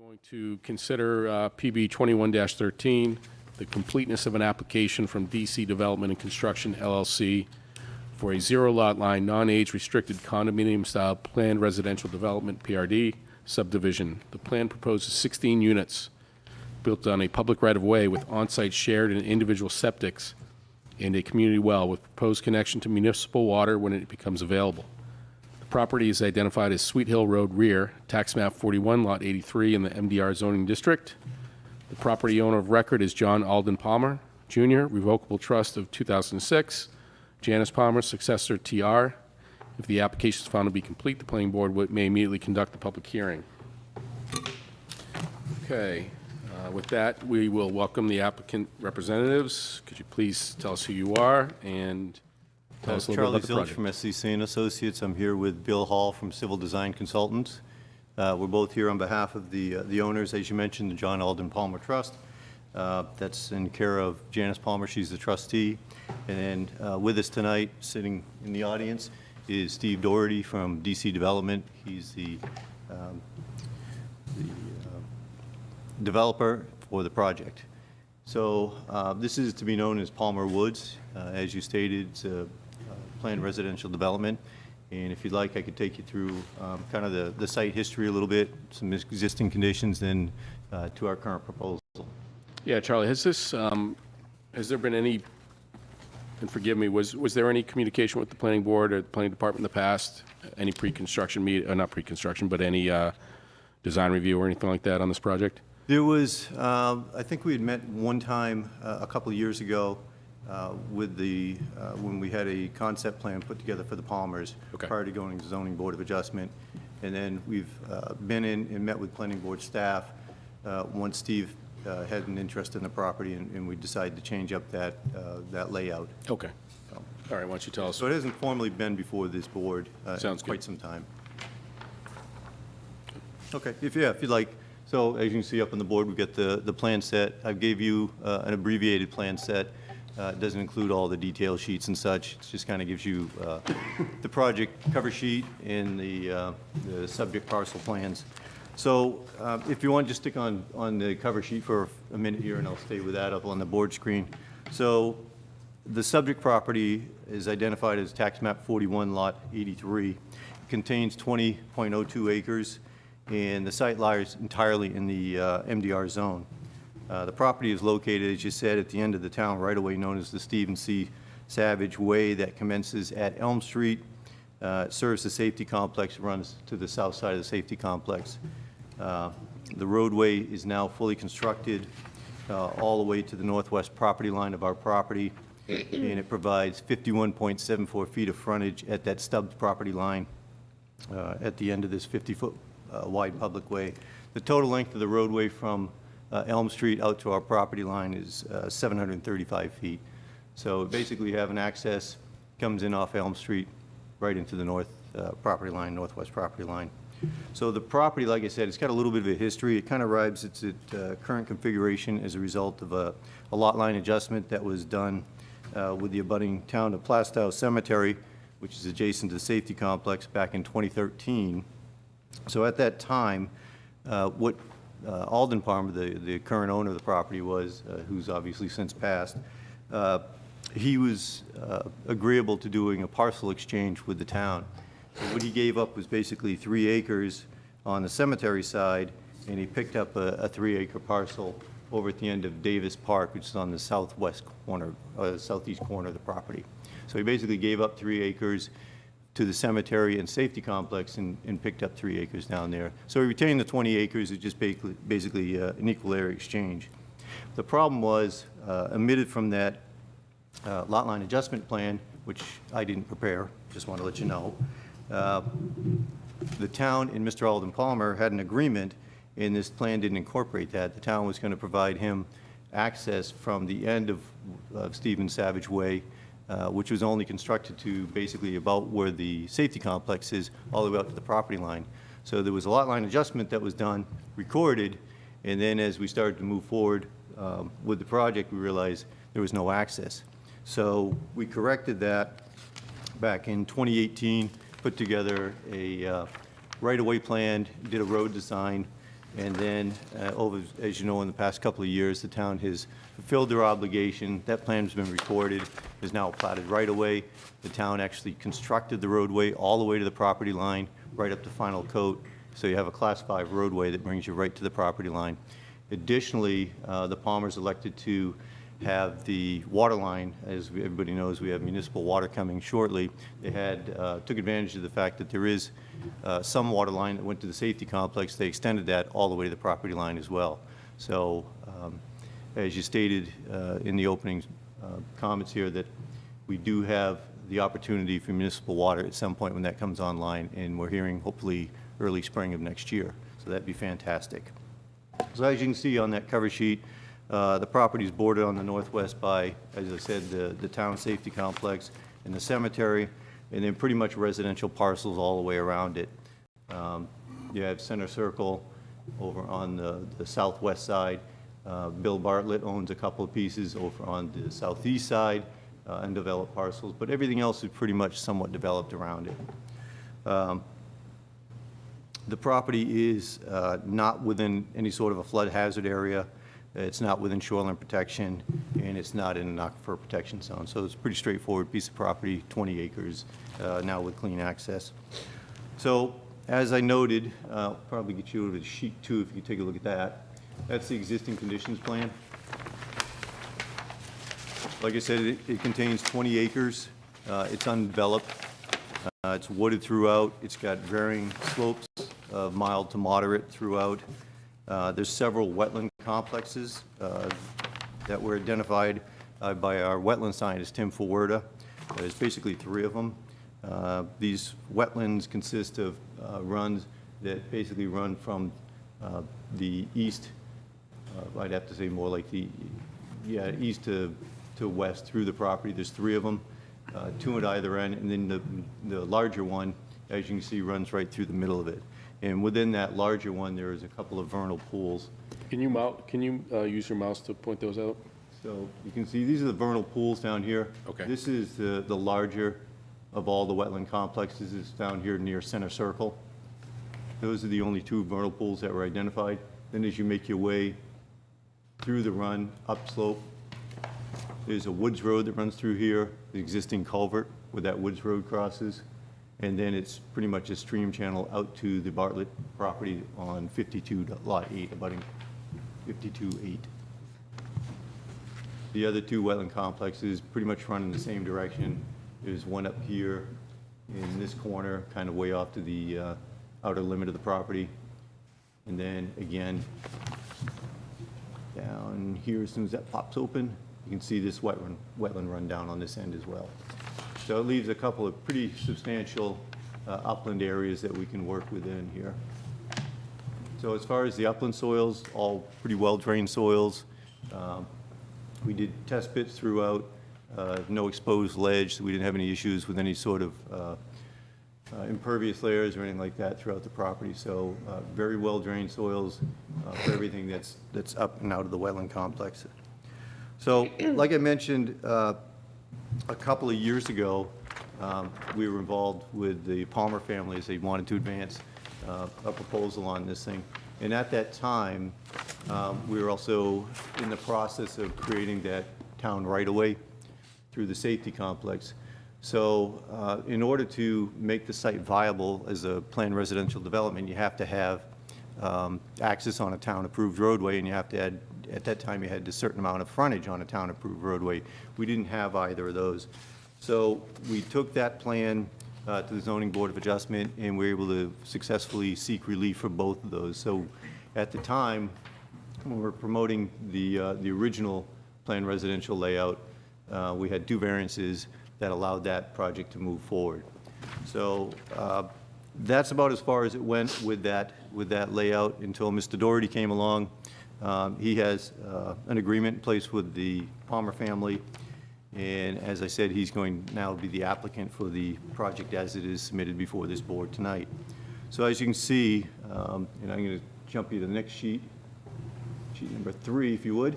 Going to consider PB 21-13, the completeness of an application from DC Development and Construction LLC for a zero-lot line, non-age restricted condominium-style planned residential development, PRD, subdivision. The plan proposes 16 units built on a public right-of-way with on-site shared and individual septics and a community well with proposed connection to municipal water when it becomes available. The property is identified as Sweet Hill Road rear, tax map 41, lot 83 in the MDR zoning district. The property owner of record is John Alden Palmer, Jr., revocable trust of 2006. Janice Palmer, successor TR. If the application is found to be complete, the planning board may immediately conduct the public hearing. Okay, with that, we will welcome the applicant representatives. Could you please tell us who you are and tell us a little bit about the Charlie Zilch project? from SCC and Associates. I'm here with Bill Hall from Civil Design Consultants. We're both here on behalf of the owners, as you mentioned, the John Alden Palmer Trust. That's in care of Janice Palmer. She's the trustee. And with us tonight, sitting in the audience, is Steve Doherty from DC Development. He's the developer for the project. So this is to be known as Palmer Woods. As you stated, it's a planned residential development. And if you'd like, I could take you through kind of the site history a little bit, some existing conditions, then to our current proposal. Yeah, Charlie, has there been any, and forgive me, was there any communication with the planning board or the planning department in the past? Any pre-construction not pre-construction, but any design review or anything like that on this project? There was, I think we had met one time a couple of years ago with when we had a concept plan put together for the Palmers prior to going to Zoning Board of Adjustment. And then we've been in and met with planning board staff once Steve had an interest in the property, and we decided to change up that layout. Okay. All right, why don't you tell us? So it hasn't formally been before this board Sounds in quite good. some time. Okay, if you'd like. So as you can see up on the board, we've got the plan set. I gave you an abbreviated plan set. It doesn't include all the detail sheets and such. It just kind of gives you the project cover sheet and the subject parcel plans. So if you want, just stick on the cover sheet for a minute here, and I'll stay with that up on the board screen. So the subject property is identified as tax map 41, lot 83. It contains 20.02 acres, and the site lies entirely in the MDR zone. The property is located, as you said, at the end of the town right-of-way known as the Stephen C. Savage Way that commences at Elm Street. It serves the safety complex, runs to the south side of the safety complex. The roadway is now fully constructed all the way to the northwest property line of our property, and it provides 51.74 feet of frontage at that stubbed property line at the end of this 50-foot wide public way. The total length of the roadway from Elm Street out to our property line is 735 feet. So basically you have an access, comes in off Elm Street, right into the northwest property line. So the property, like I said, it's got a little bit of a history. It kind of arrives at its current configuration as a result of a lot line adjustment that was done with the abutting town of Plaistow Cemetery, which is adjacent to the safety complex, back in 2013. So at that time, what Alden Palmer, the current owner of the property, was, who's obviously since passed, he was agreeable to doing a parcel exchange with the town. So what he gave up was basically 3 acres on the cemetery side, and he picked up a 3-acre parcel over at the end of Davis Park, which is on the southwest corner, southeast corner of the property. So he basically gave up 3 acres to the cemetery and safety complex and picked up 3 acres down there. So he retained the 20 acres. It's just basically an equal area exchange. The problem was, omitted from that lot line adjustment plan, which I didn't prepare, just want to let you know, the town and Mr. Alden Palmer had an agreement, and this plan didn't incorporate that. The town was going to provide him access from the end of Stephen Savage Way, which was only constructed to basically about where the safety complex is, all the way up to the property line. So there was a lot line adjustment that was done, recorded, and then as we started to move forward with the project, we realized there was no access. So we corrected that back in 2018, put together a right-of-way plan, did a road design, And then, as you know, in the past couple of years, the town has fulfilled their obligation. That plan's been recorded, is now platted right away. The town actually constructed the roadway all the way to the property line, right up to final coat. So you have a Class 5 roadway that brings you right to the property line. Additionally, the Palmers elected to have the water line. As everybody knows, we have municipal water coming shortly. They took advantage of the fact that there is some water line that went to the safety complex. They extended that all the way to the property line as well. So as you stated in the opening comments here, that we do have the opportunity for municipal water at some point when that comes online, and we're hearing hopefully early spring of next year. So that'd be fantastic. So as you can see on that cover sheet, the property is bordered on the northwest by, as I said, the town safety complex and the cemetery, and then pretty much residential parcels all the way around it. You have Center Circle over on the southwest side. Bill Bartlett owns a couple of pieces over on the southeast side, undeveloped parcels, but everything else is pretty much somewhat developed around it. The property is not within any sort of a flood hazard area. It's not within shoreline protection, and it's not in an aquifer protection zone. So it's a pretty straightforward piece of property, 20 acres, now with clean access. So as I noted, I'll probably get you over to sheet 2 if you take a look at that. That's the existing conditions plan. Like I said, it contains 20 acres. It's undeveloped. It's wooded throughout. It's got varying slopes of mild to moderate throughout. There's several wetland complexes that were identified by our wetland scientist, Tim Fulwerda. There's basically 3 of them. These wetlands consist of runs that basically run from the east, I'd have to say more like east to west through the property. There's 3 of them, 2 at either end, and then the larger one, as you can see, runs right through the middle of it. And within that larger one, there is a couple of vernal pools. Can you use your mouse to point those out? So you can see these are the vernal pools down here. Okay. This is the larger of all the wetland complexes. It's down here near Center Circle. Those are the only 2 vernal pools that were identified. Then as you make your way through the run, upslope, there's a woods road that runs through here, the existing culvert where that woods road crosses. And then it's pretty much a stream channel out to the Bartlett property on 52 lot 8, abutting 52-8. The other 2 wetland complexes pretty much run in the same direction. There's one up here in this corner, kind of way off to the outer limit of the property. And then again, down here, as soon as that pops open, you can see this wetland run down on this end as well. So it leaves a couple of pretty substantial upland areas that we can work within here. So as far as the upland soils, all pretty well-drained soils. We did test pits throughout, no exposed ledge, so we didn't have any issues with any sort of impervious layers or anything like that throughout the property. So very well-drained soils for everything that's up and out of the wetland complex. So like I mentioned, a couple of years ago, we were involved with the Palmer family as they wanted to advance a proposal on this thing. And at that time, we were also in the process of creating that town right-of-way through the safety complex. So in order to make the site viable as a planned residential development, you have to have access on a town-approved roadway, and you have to add, at that time, you had a certain amount of frontage on a town-approved roadway. We didn't have either of those. So we took that plan to the Zoning Board of Adjustment, and we were able to successfully seek relief for both of those. So at the time, when we were promoting the original planned residential layout, we had 2 variances that allowed that project to move forward. So that's about as far as it went with that layout until Mr. Doherty came along. He has an agreement in place with the Palmer family, and as I said, he's going now to be the applicant for the project as it is submitted before this board tonight. So as you can see, and I'm going to jump you to the next sheet, sheet number 3, if you would.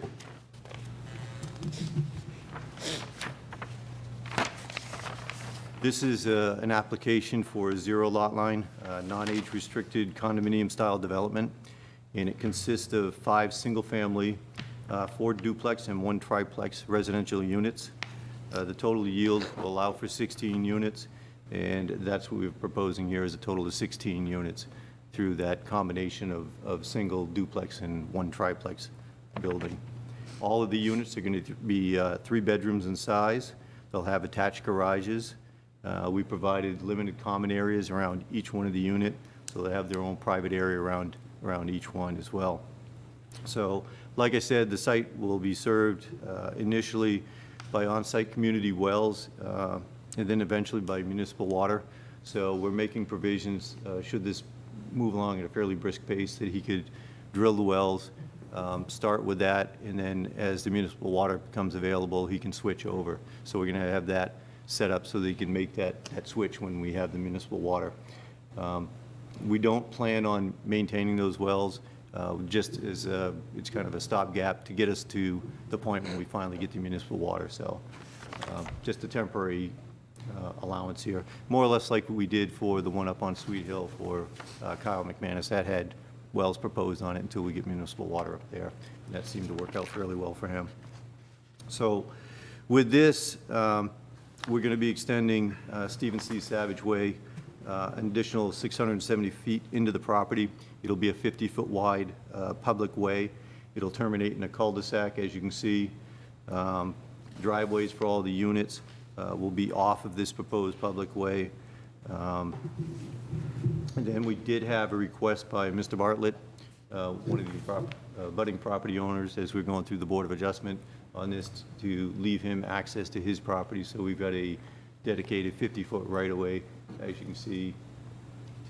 This is an application for a 0 lot line, non-age restricted condominium style development. and it consists of 5 single-family, 4 duplex, and 1 triplex residential units. The total yield will allow for 16 units, and that's what we're proposing here, is a total of 16 units through that combination of single duplex and 1 triplex building. All of the units are going to be 3 bedrooms in size. They'll have attached garages. We provided limited common areas around each one of the unit, so they have their own private area around each one as well. So, like I said, the site will be served initially by on-site community wells, and then eventually by municipal water. So we're making provisions, should this move along at a fairly brisk pace, that he could drill the wells, start with that, and then as the municipal water becomes available, he can switch over. So we're going to have that set up so that he can make that switch when we have the municipal water. We don't plan on maintaining those wells, just as it's kind of a stopgap to get us to the point when we finally get the municipal water. So just a temporary allowance here, more or less like what we did for the one up on Sweet Hill for Kyle McManus. That had wells proposed on it until we get municipal water up there. And that seemed to work out fairly well for him. So with this, we're going to be extending Stephen C. Savage Way an additional 670 feet into the property. It'll be a 50-foot wide public way. It'll terminate in a cul-de-sac, as you can see. Driveways for all the units will be off of this proposed public way. And then we did have a request by Mr. Bartlett, one of the budding property owners, as we're going through the Board of Adjustment on this, to leave him access to his property. So we've got a dedicated 50-foot right-of-way, as you can see,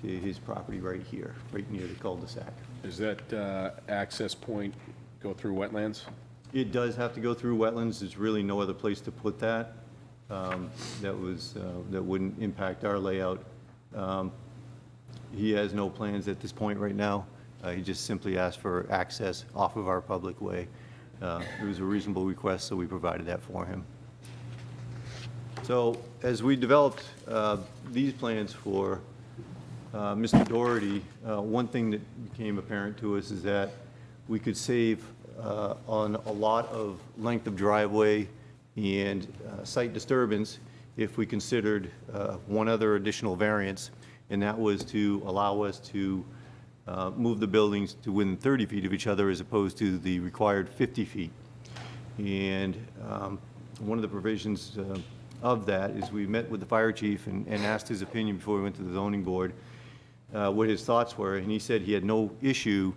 to his property right here, right near the cul-de-sac. Does that access point go through wetlands? It does have to go through wetlands. There's really no other place to put that. That wouldn't impact our layout. He has no plans at this point right now. He just simply asked for access off of our public way. It was a reasonable request, so we provided that for him. So as we developed these plans for Mr. Doherty, one thing that became apparent to us is that we could save on a lot of length of driveway and site disturbance if we considered one other additional variance, and that was to allow us to move the buildings to within 30 feet of each other as opposed to the required 50 feet. And one of the provisions of that is we met with the fire chief and asked his opinion before we went to the zoning board what his thoughts were, and he said he had no issue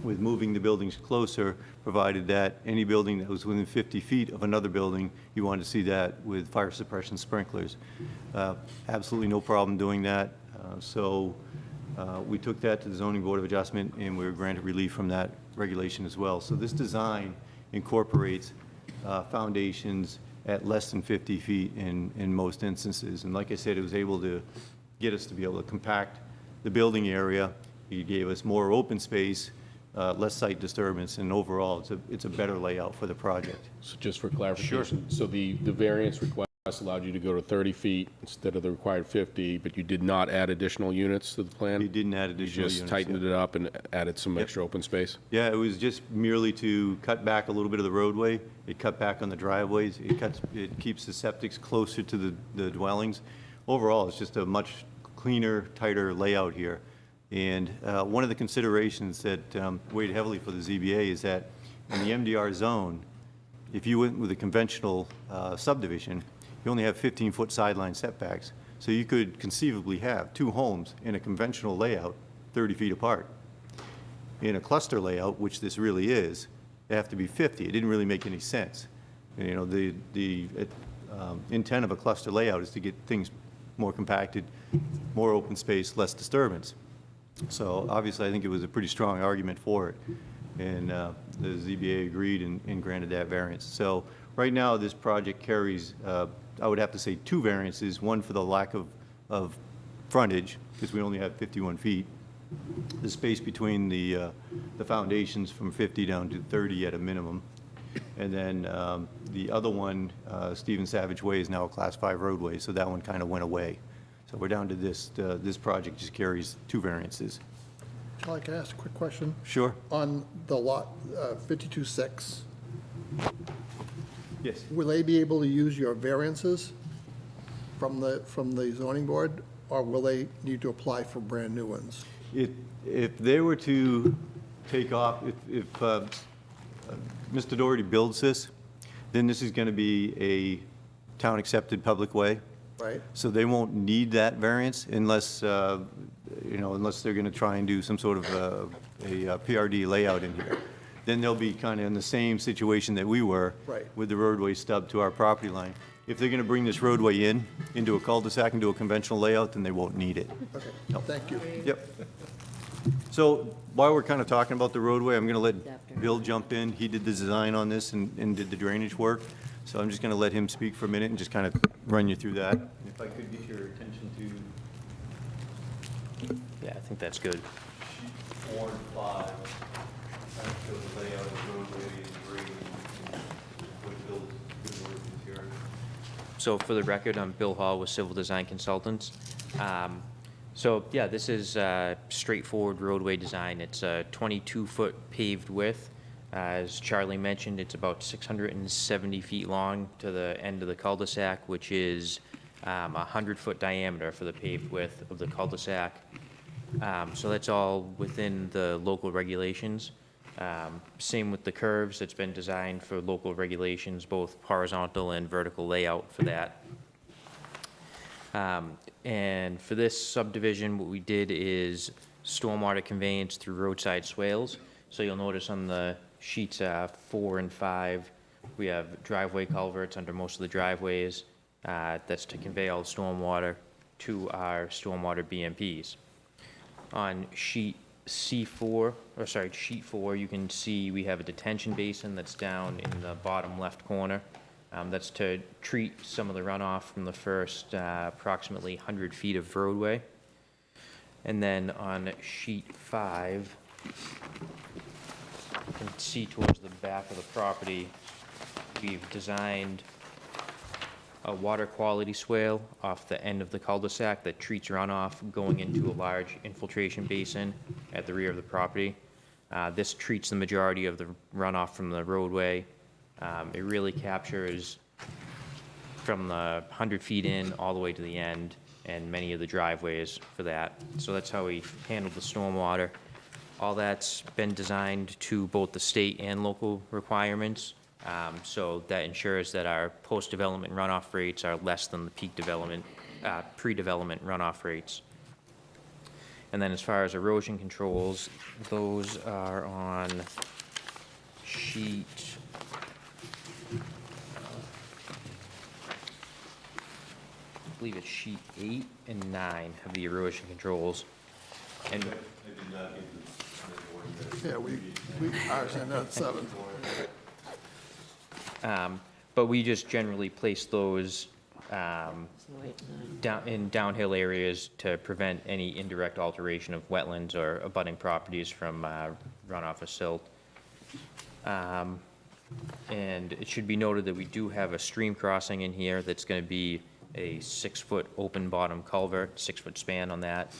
with moving the buildings closer, provided that any building that was within 50 feet of another building, he wanted to see that with fire suppression sprinklers. Absolutely no problem doing that. So we took that to the Zoning Board of Adjustment, and we were granted relief from that regulation as well. So this design incorporates foundations at less than 50 feet in most instances. And like I said, it was able to get us to be able to compact the building area. It gave us more open space, less site disturbance, and overall, it's a better layout for the project. So just for clarification, so the variance request allowed you to go to 30 feet instead of the required 50, but you did not add additional units to the plan? You didn't add additional units. You just tightened it up and added some Yep. extra open space? Yeah, it was just merely to cut back a little bit of the roadway. It cut back on the driveways. It keeps the septics closer to the dwellings. Overall, it's just a much cleaner, tighter layout here. And one of the considerations that weighed heavily for the ZBA is that in the MDR zone, if you went with a conventional subdivision, you only have 15-foot sideline setbacks. So you could conceivably have 2 homes in a conventional layout 30 feet apart. In a cluster layout, which this really is, they have to be 50. It didn't really make any sense. And, you know, the intent of a cluster layout is to get things more compacted, more open space, less disturbance. So obviously, I think it was a pretty strong argument for it. And the ZBA agreed and granted that variance. So right now, this project carries, I would have to say, 2 variances, one for the lack of frontage, because we only have 51 feet, the space between the foundations from 50 down to 30 at a minimum, and then the other one, Stephen Savage Way, is now a Class 5 roadway, so that one kind of went away. So we're down to this project just carries 2 variances. Charlie, can I ask a quick question? Sure. On the lot 52-6, Yes. will they be able to use your variances from the zoning board, or will they need to apply for brand-new ones? If they were to take off, if Mr. Doherty builds this, then this is going to be a town-accepted public way. Right? So they won't need that variance unless, unless they're going to try and do some sort of a PRD layout in here. Then they'll be kind of in the same situation that we were. Right. With the roadway stub to our property line. If they're going to bring this roadway into a cul-de-sac, into a conventional layout, then they won't need it. Okay, thank you. Yep. So while we're kind of talking about the roadway, I'm going to let Bill jump in. He did the design on this and did the drainage work. So I'm just going to let him speak for a minute and just kind of run you through that. If I could get your attention to Yeah, I think that's good. sheet 4 and 5. Kind of show the layout of the roadway and grading and what Bill's good work is here. So for the record, I'm Bill Hall with Civil Design Consultants. So yeah, this is straightforward roadway design. It's a 22-foot paved width. As Charlie mentioned, it's about 670 feet long to the end of the cul-de-sac, which is a 100-foot diameter for the paved width of the cul-de-sac. So that's all within the local regulations. Same with the curves. It's been designed for local regulations, both horizontal and vertical layout for that. And for this subdivision, what we did is stormwater conveyance through roadside swales. So you'll notice on the sheets 4 and 5, we have driveway culverts under most of the driveways. That's to convey all the stormwater to our stormwater BMPs. On sheet sheet 4, you can see we have a detention basin that's down in the bottom left corner. That's to treat some of the runoff from the first approximately 100 feet of roadway. And then on sheet 5, you can see towards the back of the property, we've designed a water quality swale off the end of the cul-de-sac that treats runoff going into a large infiltration basin at the rear of the property. This treats the majority of the runoff from the roadway. It really captures from the 100 feet in all the way to the end and many of the driveways for that. So that's how we handle the stormwater. All that's been designed to both the state and local requirements. So that ensures that our post-development runoff rates are less than the peak development, pre-development runoff rates. And then as far as erosion controls, those are on sheet, I believe it's sheet 8 and 9 of the erosion controls. And Yeah, ours ended at 7. But we just generally place those down in downhill areas to prevent any indirect alteration of wetlands or abutting properties from runoff of silt. And it should be noted that we do have a stream crossing in here that's going to be a 6-foot open bottom culvert, 6-foot span on that.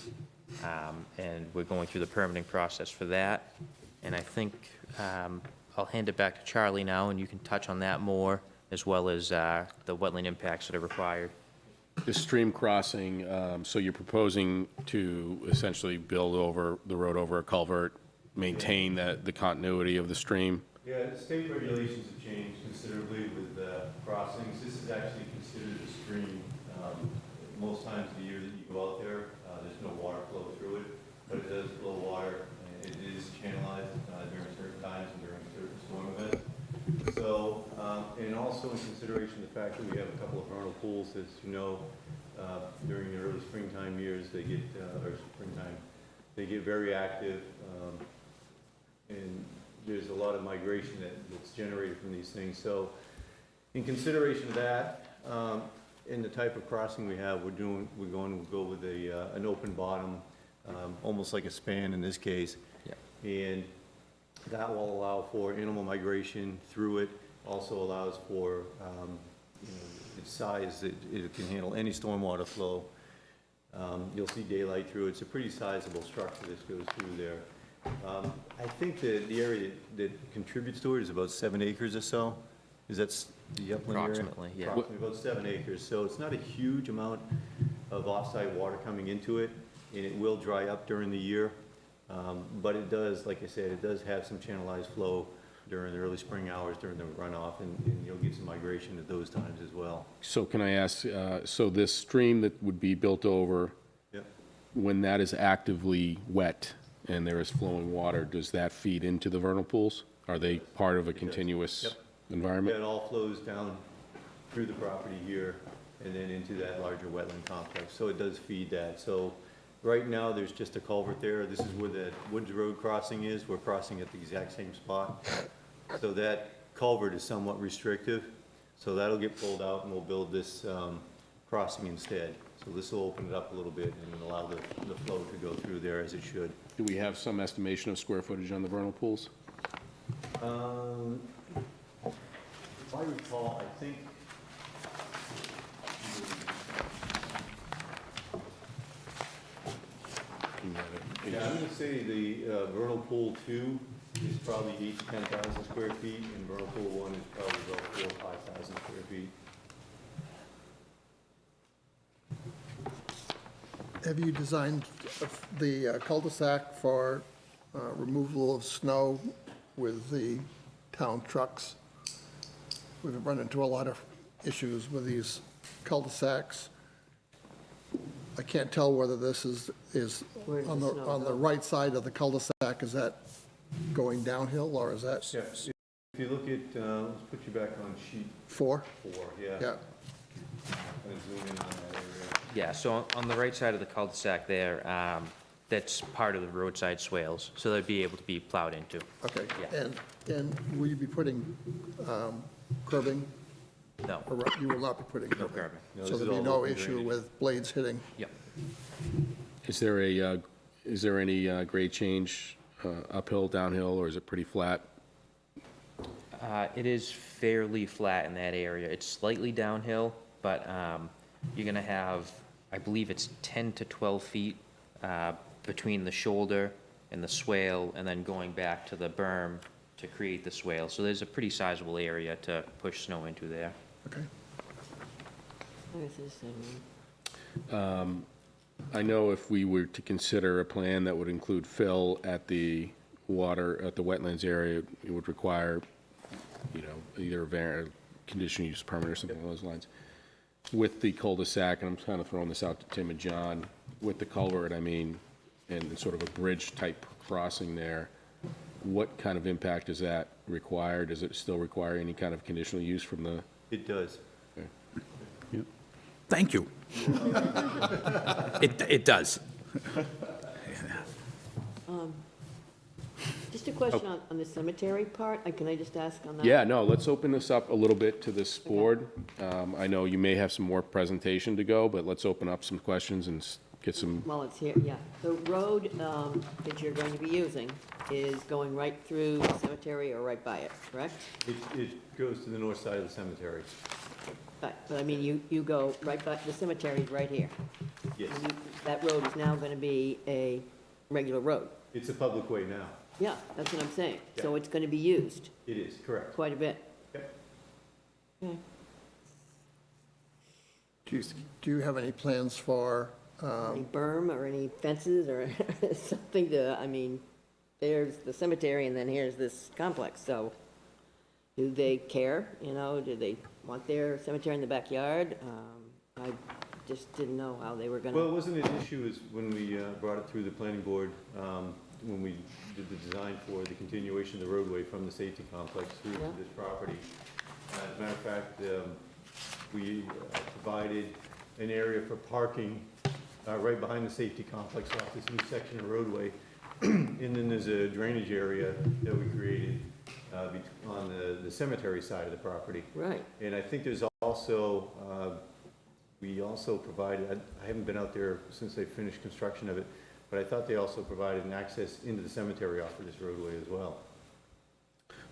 And we're going through the permitting process for that. And I think I'll hand it back to Charlie now, and you can touch on that more, as well as the wetland impacts that are required. The stream crossing, so you're proposing to essentially build over the road over a culvert, maintain the continuity of the stream? Yeah, the state regulations have changed considerably with crossings. This is actually considered a stream. Most times of the year that you go out there, there's no water flow through it, but it does flow water, and it is channelized during certain times and during certain storm events. So, and also in consideration the fact that we have a couple of vernal pools, as you know, during the early springtime years, they get, they get very active, and there's a lot of migration that's generated from these things. So in consideration of that, in the type of crossing we have, we're going to go with an open bottom, almost like a span in this case. Yeah. And that will allow for animal migration through it, also allows for its size, it can handle any stormwater flow. You'll see daylight through it. It's a pretty sizable structure this goes through there. I think that the area that contributes to it is about 7 acres or so. Is that the upland area? Approximately, yeah. Approximately about 7 acres. So it's not a huge amount of off-site water coming into it, and it will dry up during the year. But it does, like I said, it does have some channelized flow during the early spring hours, during the runoff, and you'll get some migration at those times as well. So can I ask, so this stream that would be built over, Yep. when that is actively wet and there is flowing water, does that feed into the vernal pools? Are they part of a continuous Yep. environment? It all flows down through the property here and then into that larger wetland complex. So it does feed that. So right now, there's just a culvert there. This is where the Woods Road crossing is. We're crossing at the exact same spot. So that culvert is somewhat restrictive. So that'll get pulled out and we'll build this crossing instead. So this will open it up a little bit and allow the flow to go through there as it should. Do we have some estimation of square footage on the vernal pools? If I recall, I think yeah, I'm gonna say the vernal pool 2 is probably 8,000 to 10,000 square feet, and vernal pool 1 is probably about 4,000 or 5,000 square feet. Have you designed the cul-de-sac for removal of snow with the town trucks? We've run into a lot of issues with these cul-de-sacs. I can't tell whether this is Where's the on snow the go? right side of the cul-de-sac, is that going downhill, or is that Yeah, if you look at, let's put you back on sheet 4? 4, yeah. Yeah, Kind of zoom in on that area. Yeah, so on the right side of the cul-de-sac there, that's part of the roadside swales, so they'd be able to be plowed into. okay. Yeah. And will you be putting curbing? No. Or you will not be putting No curbing? curbing. No, So this is there'll be all no open issue drainage. with blades hitting? Yep. Is there any grade change uphill, downhill, or is it pretty flat? It is fairly flat in that area. It's slightly downhill, but you're gonna have, I believe it's 10 to 12 feet between the shoulder and the swale, and then going back to the berm to create the swale. So there's a pretty sizable area to push snow into there. Okay. I know if we were to consider a plan that would include fill at the wetlands area, it would require, either a conditional use permit or something along those lines. With the cul-de-sac, and I'm kind of throwing this out to Tim and John, with the culvert, and sort of a bridge type crossing there, what kind of impact does that require? Does it still require any kind of conditional use from the? It does. Thank you. It does. Just a question on the cemetery part, can I just ask on that? Yeah, no, let's open this up a little bit to this board. I know you may have some more presentation to go, but let's open up some questions and get some, Well, it's here, yeah. The road that you're going to be using is going right through the cemetery or right by it, correct? It goes to the north side of the cemetery. But you go right by, the cemetery's right here. Yes. And that road is now going to be a regular road. It's a public way now. Yeah, that's what I'm saying. So Yeah. it's going to be used It is, correct. quite a bit. Yep. Okay. Do you have any plans for, Any berm or any fences or something there's the cemetery and then here's this complex, so do they care, do they want their cemetery in the backyard? I just didn't know how they were Well, it gonna, wasn't an issue as when we brought it through the planning board, when we did the design for the continuation of the roadway from the safety complex through to Yeah. this property. As a matter of fact, we provided an area for parking right behind the safety complex off this new section of roadway. And then there's a drainage area that we created on the cemetery side of the property. right. And I think there's also, we also provided, I haven't been out there since they finished construction of it, but I thought they also provided an access into the cemetery off of this roadway as well.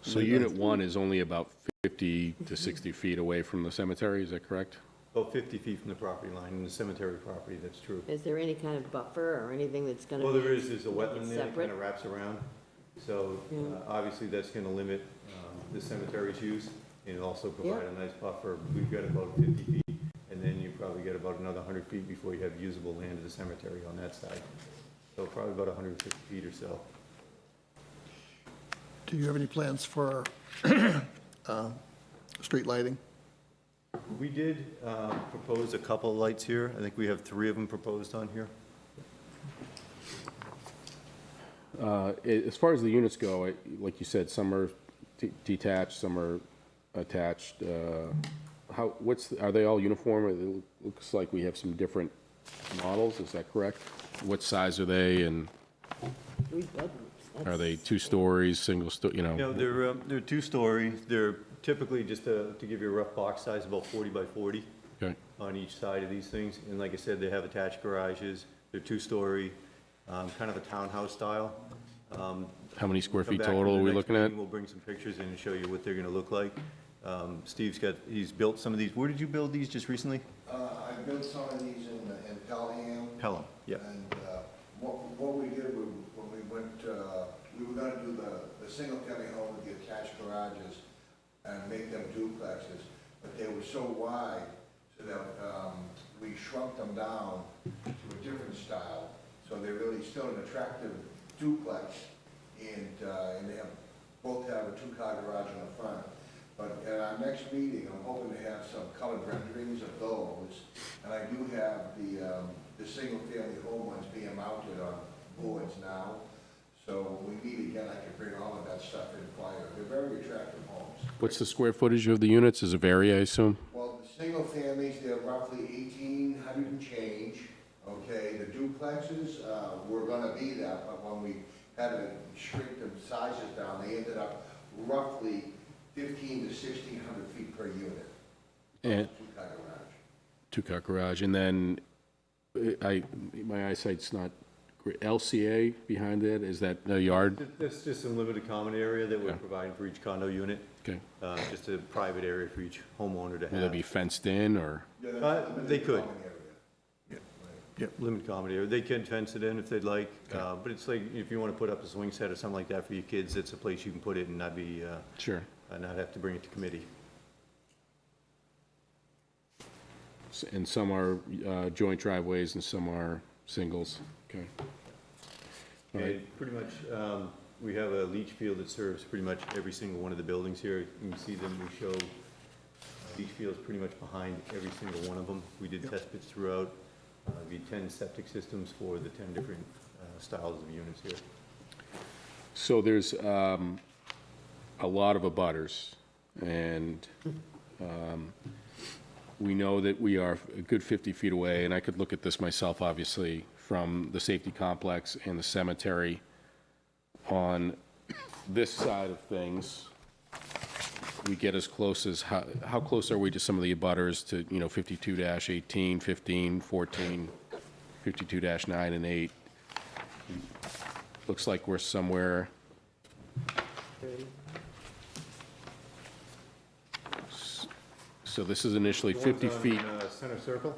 so unit 1 is only about 50 to 60 feet away from the cemetery, is that correct? About 50 feet from the property line, in the cemetery property, that's true. Is there any kind of buffer or anything that's going to Well, be? there's a wetland there that separate? kind of wraps around. So obviously, that's going to limit the cemetery's use and also provide a nice buffer. We've got about 50 feet, and then you probably get about another 100 feet before you have usable land of the cemetery on that side. So probably about 150 feet or so. Do you have any plans for street lighting? We did propose a couple of lights here. I think we have 3 of them proposed on here. As far as the units go, like you said, some are detached, some are attached. Are they all uniform? It looks like we have some different models, is that correct? What size are they, and 3 bedrooms. are they 2 stories, single, No, they're 2-story. They're typically, just to give you a rough box size, about 40 by 40 Okay. on each side of these things. And like I said, they have attached garages. They're 2-story, kind of a townhouse style. How many square Come feet back to total the are we next looking at? meeting, We'll bring some pictures in and show you what they're gonna look like. He's built some of these. Where did you build these just recently? I built some of these in Pelham. Pelham, yeah. And what we did, when we went, we were gonna do the single-family home with the attached garages and make them duplexes, but they were so wide, so that we shrunk them down to a different style. So they're really still an attractive duplex, and they both have a 2-car garage in the front. But at our next meeting, I'm hoping to have some colored renderings of those. And I do have the single-family home ones being mounted on boards now. So when we meet again, I can bring all of that stuff in fire. They're very attractive homes. What's the square footage of the units? Does it vary, I assume? Well, the single families, they're roughly 1,800 and change. Okay, the duplexes were gonna be that, but when we had to shrink the sizes down, they ended up roughly 1,500 to 1,600 feet per unit. And 2-car garage. 2-car garage, and then my eyesight's not great. LCA behind it, is that a yard? That's just a limited common area that we're providing for each condo unit. Okay. Just a private area for each homeowner to Will they have. be fenced in, or? Yeah, that's a limited They could. common area. Yep, limited common area. They can fence it in if they'd like, but it's like, if you want to put up a swing set or something like that for your kids, it's a place you can put it and not be, Sure. not have to bring it to committee. And some are joint driveways and some are singles. Okay. All right. And pretty much, we have a leach field that serves pretty much every single one of the buildings here. You can see them, we show leach fields pretty much behind every single one of them. We did test pits throughout. Be 10 septic systems for the 10 different styles of units here. So there's a lot of abutters, and we know that we are a good 50 feet away, and I could look at this myself, obviously, from the safety complex and the cemetery. On this side of things, we get as close as, how close are we to some of the abutters to, 52-18, 15, 14, 52-9 and 8? Looks like we're somewhere. So this is initially 50 feet. Center circle?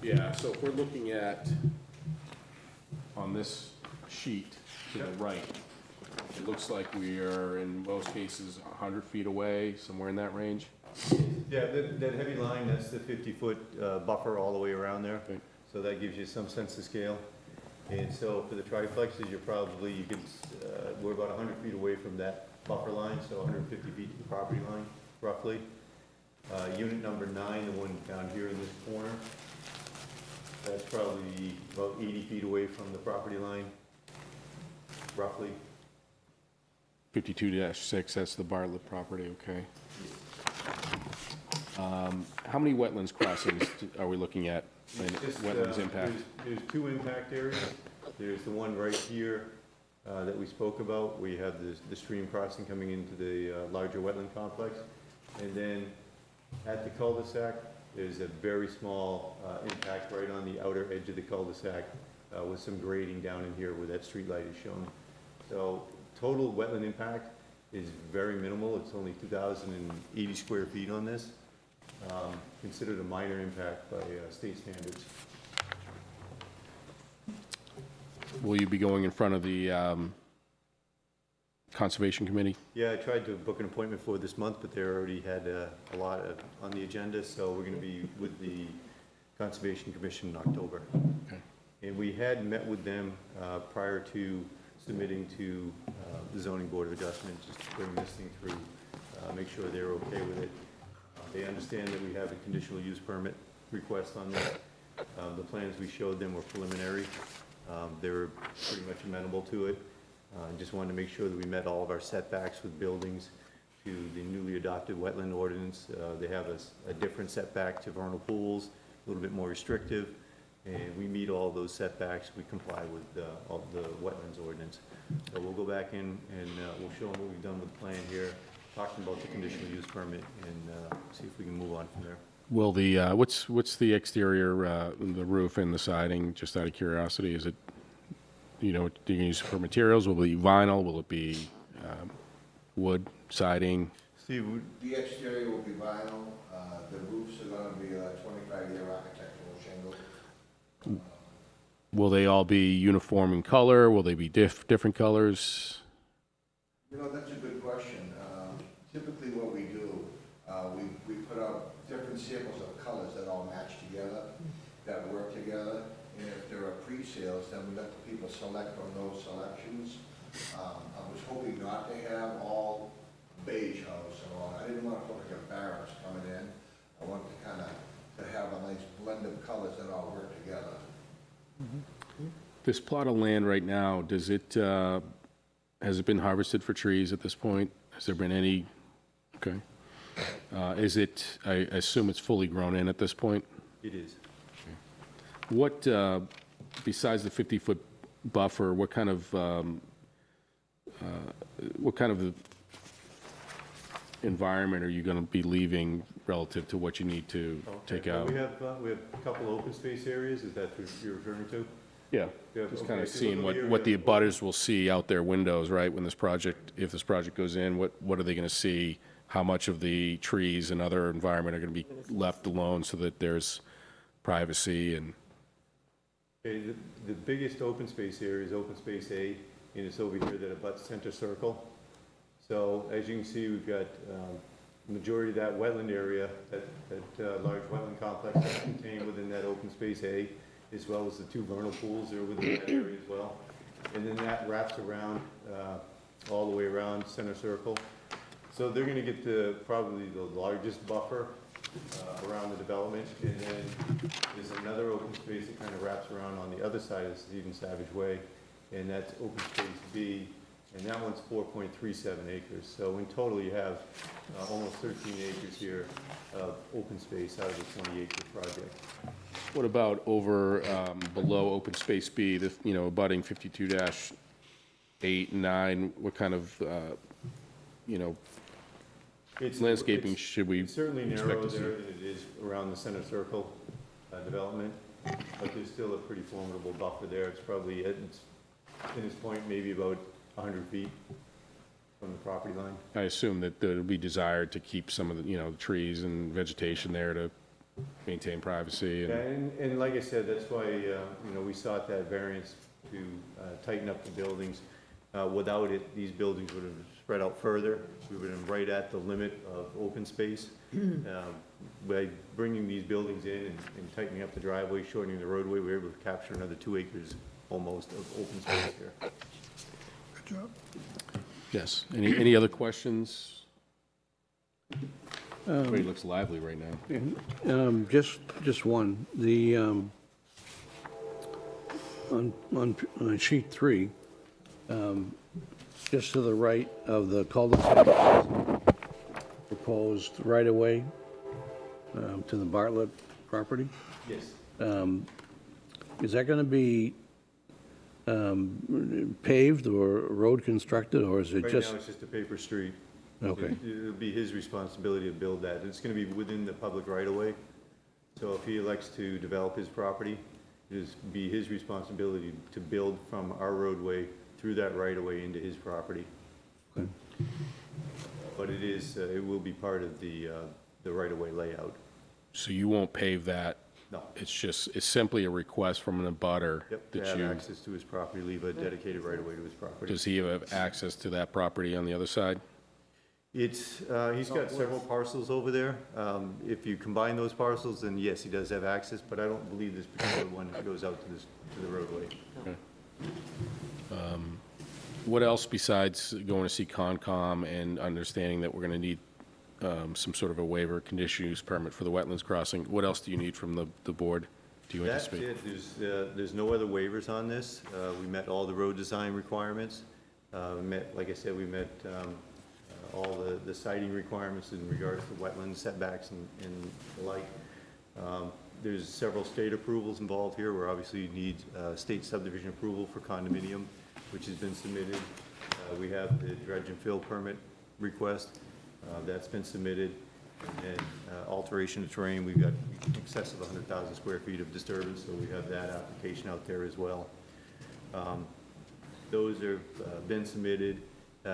Yeah, so if we're looking at, on this sheet to the right, it looks like we are, in most cases, 100 feet away, somewhere in that range. Yeah, that heavy line, that's the 50-foot buffer all the way around there. Okay. So that gives you some sense of scale. And so for the triplexes, we're about 100 feet away from that buffer line, so 150 feet to the property line, roughly. Unit number 9, the one down here in this corner, that's probably about 80 feet away from the property line, roughly. 52-6, that's the Bartlett property, okay. How many wetlands crossings are we looking at in Just, wetlands impact? There's 2 impact areas. There's the one right here that we spoke about. We have the stream crossing coming into the larger wetland complex. And then at the cul-de-sac, there's a very small impact right on the outer edge of the cul-de-sac with some grading down in here where that street light is shown. So total wetland impact is very minimal. It's only 2,080 square feet on this. Considered a minor impact by state standards. Will you be going in front of the Conservation Committee? Yeah, I tried to book an appointment for this month, but they already had a lot on the agenda, so we're going to be with the Conservation Commission in October. Okay. And we had met with them prior to submitting to the Zoning Board of Adjustment, just to bring this thing through, make sure they're okay with it. They understand that we have a conditional use permit request on this. The plans we showed them were preliminary. They were pretty much amenable to it. Just wanted to make sure that we met all of our setbacks with buildings to the newly adopted wetland ordinance. They have a different setback to vernal pools, a little bit more restrictive, and we meet all those setbacks. We comply with all the wetlands ordinance. So we'll go back in and we'll show them what we've done with the plan here, talking about the conditional use permit, and see if we can move on from there. Will the, what's the exterior, the roof and the siding, just out of curiosity? Is it, do you use for materials? Will it be vinyl? Will it be wood, siding? Steve, The exterior will be vinyl, the roofs are gonna be a 25-year architectural shingle. Will they all be uniform in color? Will they be different colors? You know, that's a good question. Typically what we do, we put out different samples of colors that all match together, that work together. And if there are pre-sales, then we let the people select from those selections. I was hoping not to have all beige house and all. I didn't want to look like a barracks coming in. I wanted to kind of to have a nice blend of colors that all work together. This plot of land right now, does it, has it been harvested for trees at this point? Has there been any, okay. Is it, I assume it's fully grown in at this point? it is. What, besides the 50-foot buffer, what kind of environment are you going to be leaving relative to what you need to take out? We have a couple open space areas. Is that what you're referring to? Yeah, Yeah, just okay, kind of so seeing look at what the the abutters will see out their windows, right, when this project, if this project goes in, what are they going to see? How much of the trees and other environment are going to be left alone so that there's privacy and? Okay, the biggest open space area is open space A, and it's over here that abuts Center Circle. So as you can see, we've got the majority of that wetland area, that large wetland complex that's contained within that open space A, as well as the two vernal pools that are within that area as well. And then that wraps around, all the way around Center Circle. So they're gonna get probably the largest buffer around the development, and then there's another open space that kind of wraps around on the other side of Stephen Savage Way, and that's open space B, and that one's 4.37 acres. So in total, you have almost 13 acres here of open space out of the 20-acre project. What about over, below open space B, abutting 52-8 and 9, what kind of, landscaping should we It's certainly expect narrower to see? there than it is around the Center Circle development, but there's still a pretty formidable buffer there. It's probably, in this point, maybe about 100 feet from the property line. I assume that there'll be desired to keep some of the, the trees and vegetation there to maintain privacy Yeah, and, and like I said, that's why, we sought that variance to tighten up the buildings. Without it, these buildings would have spread out further. We would have been right at the limit of open space. By bringing these buildings in and tightening up the driveway, shortening the roadway, we were able to capture another 2 acres almost of open space here. Good job. yes. Any other questions? Everybody looks lively right now. Just one. The, on sheet 3, just to the right of the cul-de-sac, proposed right-of-way to the Bartlett property. Yes. Is that going to be paved or road constructed, or is it Right just? now, it's just a paper street. Okay. It'll be his responsibility to build that. It's gonna be within the public right-of-way. So if he elects to develop his property, it'll be his responsibility to build from our roadway through that right-of-way into his property. Okay. but it is, it will be part of the right-of-way layout. So you won't pave that? No. It's simply a request from an abutter Yep, that to have you, access to his property, leave a dedicated right-of-way to his property. does he have access to that property on the other side? It's, he's got several parcels over there. If you combine those parcels, then yes, he does have access, but I don't believe this particular one goes out to the roadway. What else besides going to see Concom and understanding that we're going to need some sort of a waiver, conditional use permit for the wetlands crossing? What else do you need from the board? Do you That's anticipate? it. There's no other waivers on this. We met all the road design requirements. Like I said, we met all the siting requirements in regards to wetland setbacks and the like. There's several state approvals involved here, where obviously you need state subdivision approval for condominium, which has been submitted. We have the dredge and fill permit request, that's been submitted. And alteration of terrain, we've got in excess of 100,000 square feet of disturbance, so we have that application out there as well. Those have been submitted.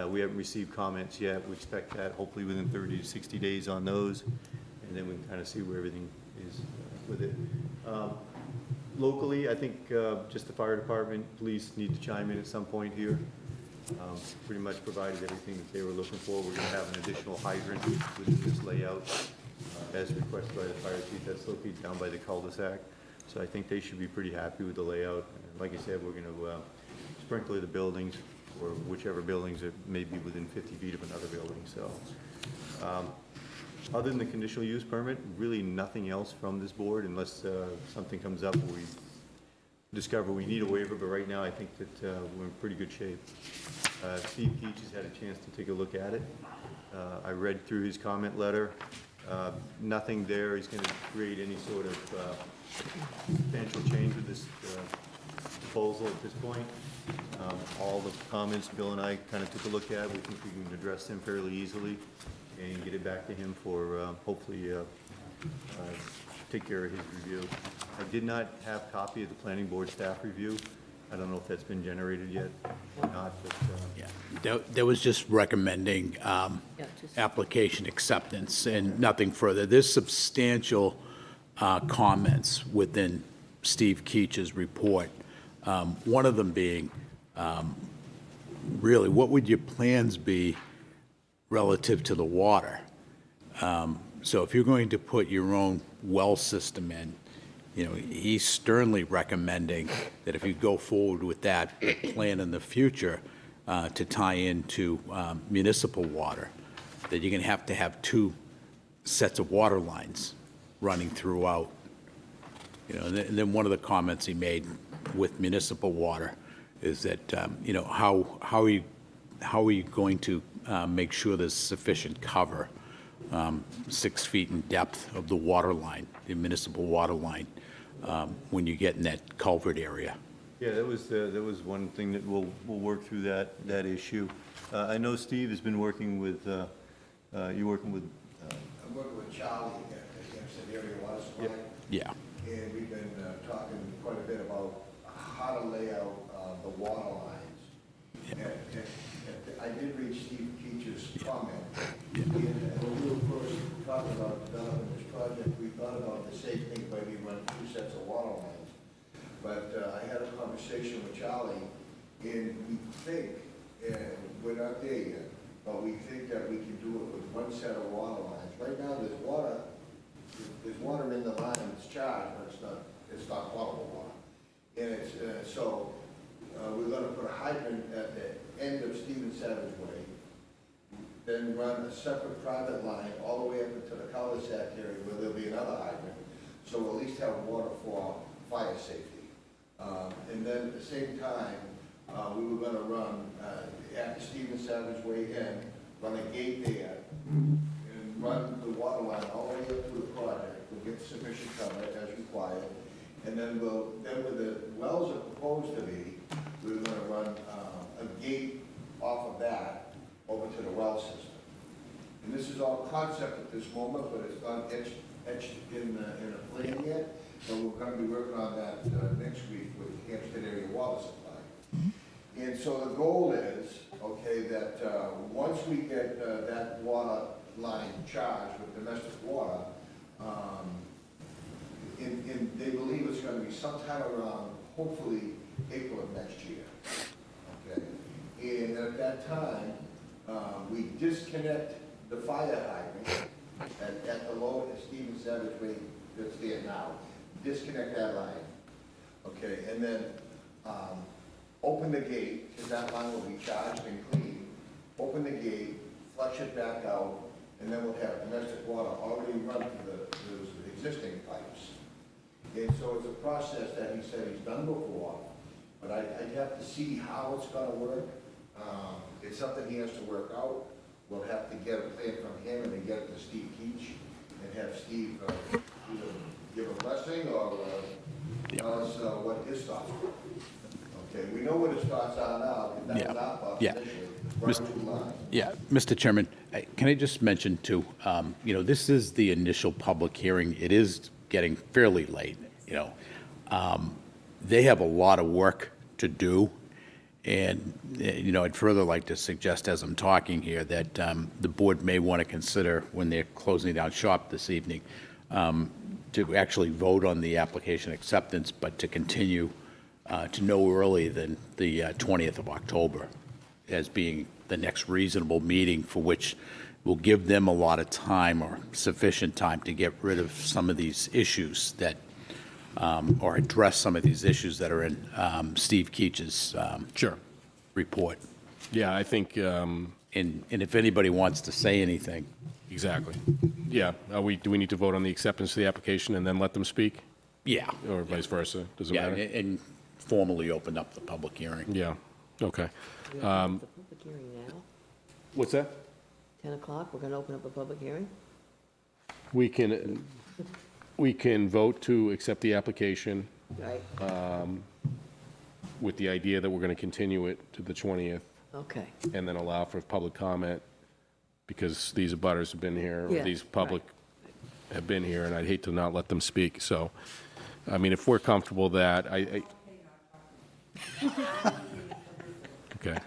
We haven't received comments yet. We expect that hopefully within 30 to 60 days on those, and then we can kind of see where everything is with it. Locally, I think just the fire department, police need to chime in at some point here. Pretty much provided everything that they were looking for. We're going to have an additional hydrant within this layout, as requested by the fire chief. That's located down by the cul-de-sac. So I think they should be pretty happy with the layout. And like I said, we're going to sprinkler the buildings, or whichever buildings are maybe within 50 feet of another building. So other than the conditional use permit, really nothing else from this board, unless something comes up where we discover we need a waiver. But right now, I think that we're in pretty good shape. Steve Keach has had a chance to take a look at it. I read through his comment letter. Nothing there is going to create any sort of substantial change with this proposal at this point. All the comments Bill and I kind of took a look at, we think we can address them fairly easily and get it back to him for hopefully take care of his review. I did not have a copy of the planning board staff review. I don't know if that's been generated yet or not, but Yeah, that was just recommending application acceptance and nothing further. There's substantial comments within Steve Keach's report. One of them being, really, what would your plans be relative to the water? So if you're going to put your own well system in, you know, he's sternly recommending that if you go forward with that plan in the future to tie into municipal water, that you're going to have two sets of water lines running throughout. You know, and then one of the comments he made with municipal water is that, you know, how are you going to make sure there's sufficient cover, 6 feet in depth of the water line, the municipal water line, when you get in that culvert area? yeah, that was one thing that we'll work through that issue. I know Steve has been working with, you working with? I'm working with Charlie at the Hempstead Area Water Supply. Yeah. And we've been talking quite a bit about how to lay out the water lines. And I did read Steve Keach's comment. And when we were first talking about developing this project, we thought about the same thing, maybe run two sets of water lines. But I had a conversation with Charlie, and we think, and we're not there yet, but we think that we can do it with one set of water lines. Right now, there's water in the line that's charged, but it's not potable water. And it's, so we're gonna put a hydrant at the end of Stephen Savage Way, then run a separate private line all the way up into the cul-de-sac area where there'll be another hydrant, so we'll at least have water for fire safety. And then at the same time, we were gonna run, at the Stephen Savage Way in, run a gate there, and run the water line all the way up to the project. We'll get sufficient cover as required, and then where the wells are proposed to be, we're gonna run a gate off of that over to the well system. And this is all concept at this moment, but it's not etched in a plan yet. So we're gonna be working on that next week with Hampstead Area Water Supply. And so the goal is okay, that once we get that water line charged with domestic water, they believe it's gonna be sometime around, hopefully, April of next year. Okay? And at that time, we disconnect the fire hydrant at the low, as Stephen said, which that's there now. Disconnect that line. Okay, and then open the gate, because that line will be charged and cleaned. Open the gate, flush it back out, and then we'll have domestic water already run through those existing pipes. And so it's a process that he said he's done before, but I'd have to see how it's gonna work. It's something he has to work out. We'll have to get a plan from him and then get it to Steve Keach and have Steve either give a blessing or tell us what his thoughts were. Okay, we know what his thoughts are now, because that was our thought initially, run two lines. Yeah, Mr. Chairman, can I just mention too, this is the initial public hearing. It is getting fairly late, They have a lot of work to do. And, I'd further like to suggest as I'm talking here that the board may want to consider when they're closing down shop this evening to actually vote on the application acceptance, but to continue to no earlier than the 20th of October as being the next reasonable meeting, for which will give them a lot of time or sufficient time to get rid of some of these issues that or address some of these issues that are in Steve Keach's report. Yeah, I think, And if anybody wants to say anything. exactly. Yeah, do we need to vote on the acceptance of the application and then let them speak? Yeah. Or vice versa? Does it Yeah, matter? and formally open up the public hearing. Yeah, okay. The public hearing now, What's that? 10 o'clock, we're gonna open up a public hearing? We can vote to accept the application Right, with the idea that we're going to continue it to the 20th okay. and then allow for public comment, because these abutters have been here, or Yeah, these public have been here, and I'd hate to not let them speak. So, I mean, if we're comfortable that, okay.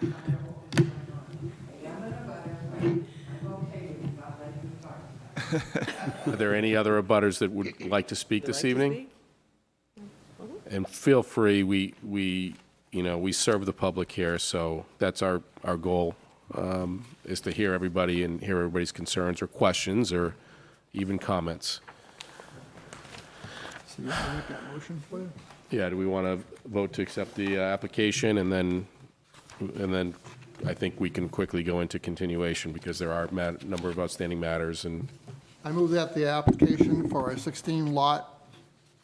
Are there any other abutters that would like to speak this evening? And feel free, we serve the public here, so that's our goal, is to hear everybody and hear everybody's concerns or questions or even comments. So you want to make that motion for you? Yeah, do we want to vote to accept the application, and then I think we can quickly go into continuation, because there are a number of outstanding matters, and I move that the application for a 16-lot,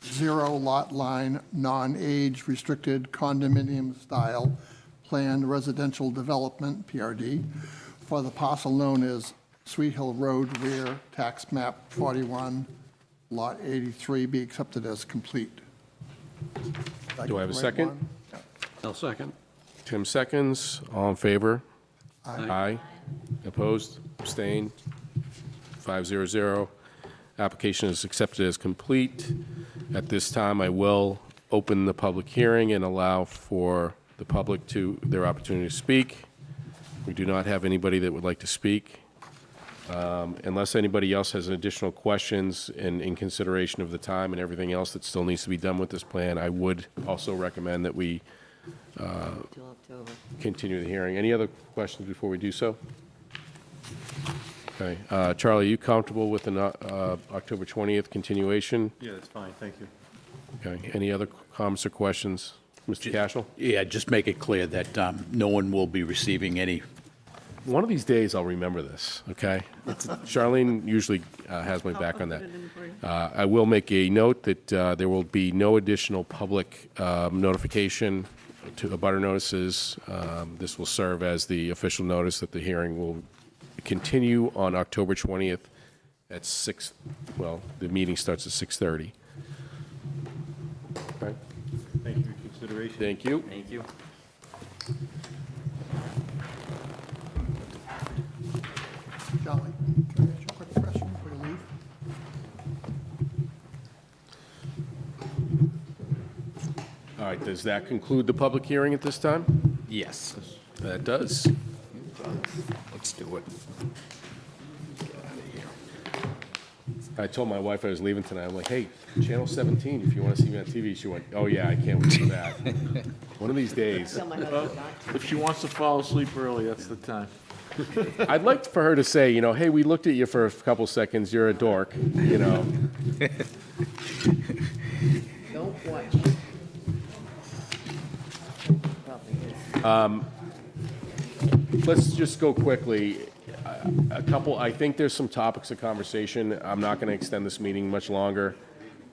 zero-lot line, non-age restricted condominium-style planned residential development, PRD, for the parcel known as Sweet Hill Road rear, tax map 41, lot 83, be accepted as complete. do I have a second? I'll second. Tim seconds, all in favor? Aye. Opposed, abstained, 500. Application is accepted as complete. At this time, I will open the public hearing and allow for the public their opportunity to speak. We do not have anybody that would like to speak. Unless anybody else has additional questions in consideration of the time and everything else that still needs to be done with this plan, I would also recommend that we Till October. continue the hearing. Any other questions before we do so? Okay. Charlie, are you comfortable with an October 20th continuation? Yeah, that's fine, thank you. Okay. Any other comments or questions? Mr. Cashel? Yeah, just make it clear that no one will be receiving any. One of these days, I'll remember this, okay? Charlene usually has my back on that. I will make a note that there will be no additional public notification to abutter notices. This will serve as the official notice that the hearing will continue on October 20th at 6, well, the meeting starts at 6:30. Okay. Thank you for your consideration. Thank you. Thank you. Charlie, can I ask you a quick question before you leave? All right, does that conclude the public hearing at this time? Yes. That does. Let's do it. Get out of here. I told my wife I was leaving tonight. I'm like, hey, Channel 17, if you want to see me on TV. She went, oh, yeah, I can't wait for that. One of these days. Tell my husband not to. If she wants to fall asleep early, that's the time. I'd like for her to say, you know, hey, we looked at you for a couple seconds. You're a dork, you know. Don't watch. Let's just go quickly. I think there's some topics of conversation. I'm not going to extend this meeting much longer.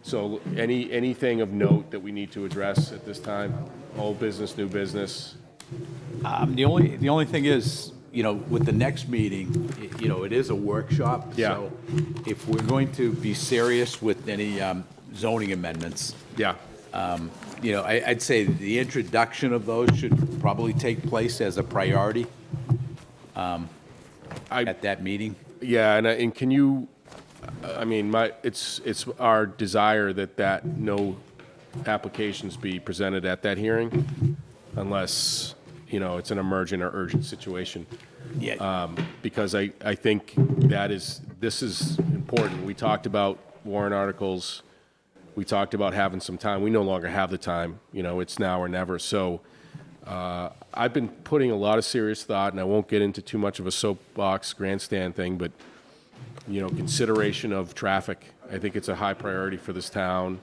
So anything of note that we need to address at this time? Old business, new business? The only thing is, you know, with the next meeting, you know, it is a workshop. Yeah. So if we're going to be serious with any zoning amendments, Yeah. you know, I'd say the introduction of those should probably take place as a priority at that meeting. Yeah, and can you, I mean, it's our desire that no applications be presented at that hearing unless, you know, it's an emergent or urgent situation. Yeah. Because I think this is important. We talked about warrant articles. We talked about having some time. We no longer have the time. You know, it's now or never. So I've been putting a lot of serious thought, and I won't get into too much of a soapbox grandstand thing, but, you know, consideration of traffic. I think it's a high priority for this town.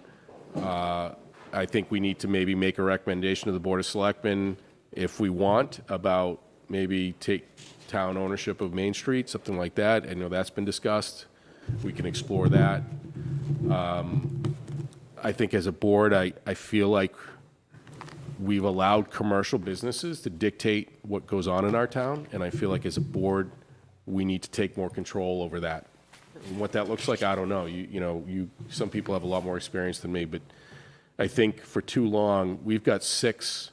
I think we need to maybe make a recommendation to the Board of Selectmen if we want about maybe take town ownership of Main Street, something like that. I know that's been discussed. We can explore that. I think as a board, I feel like we've allowed commercial businesses to dictate what goes on in our town, and I feel like as a board, we need to take more control over that. And what that looks like, I don't know. Some people have a lot more experience than me, but I think for too long, we've got 6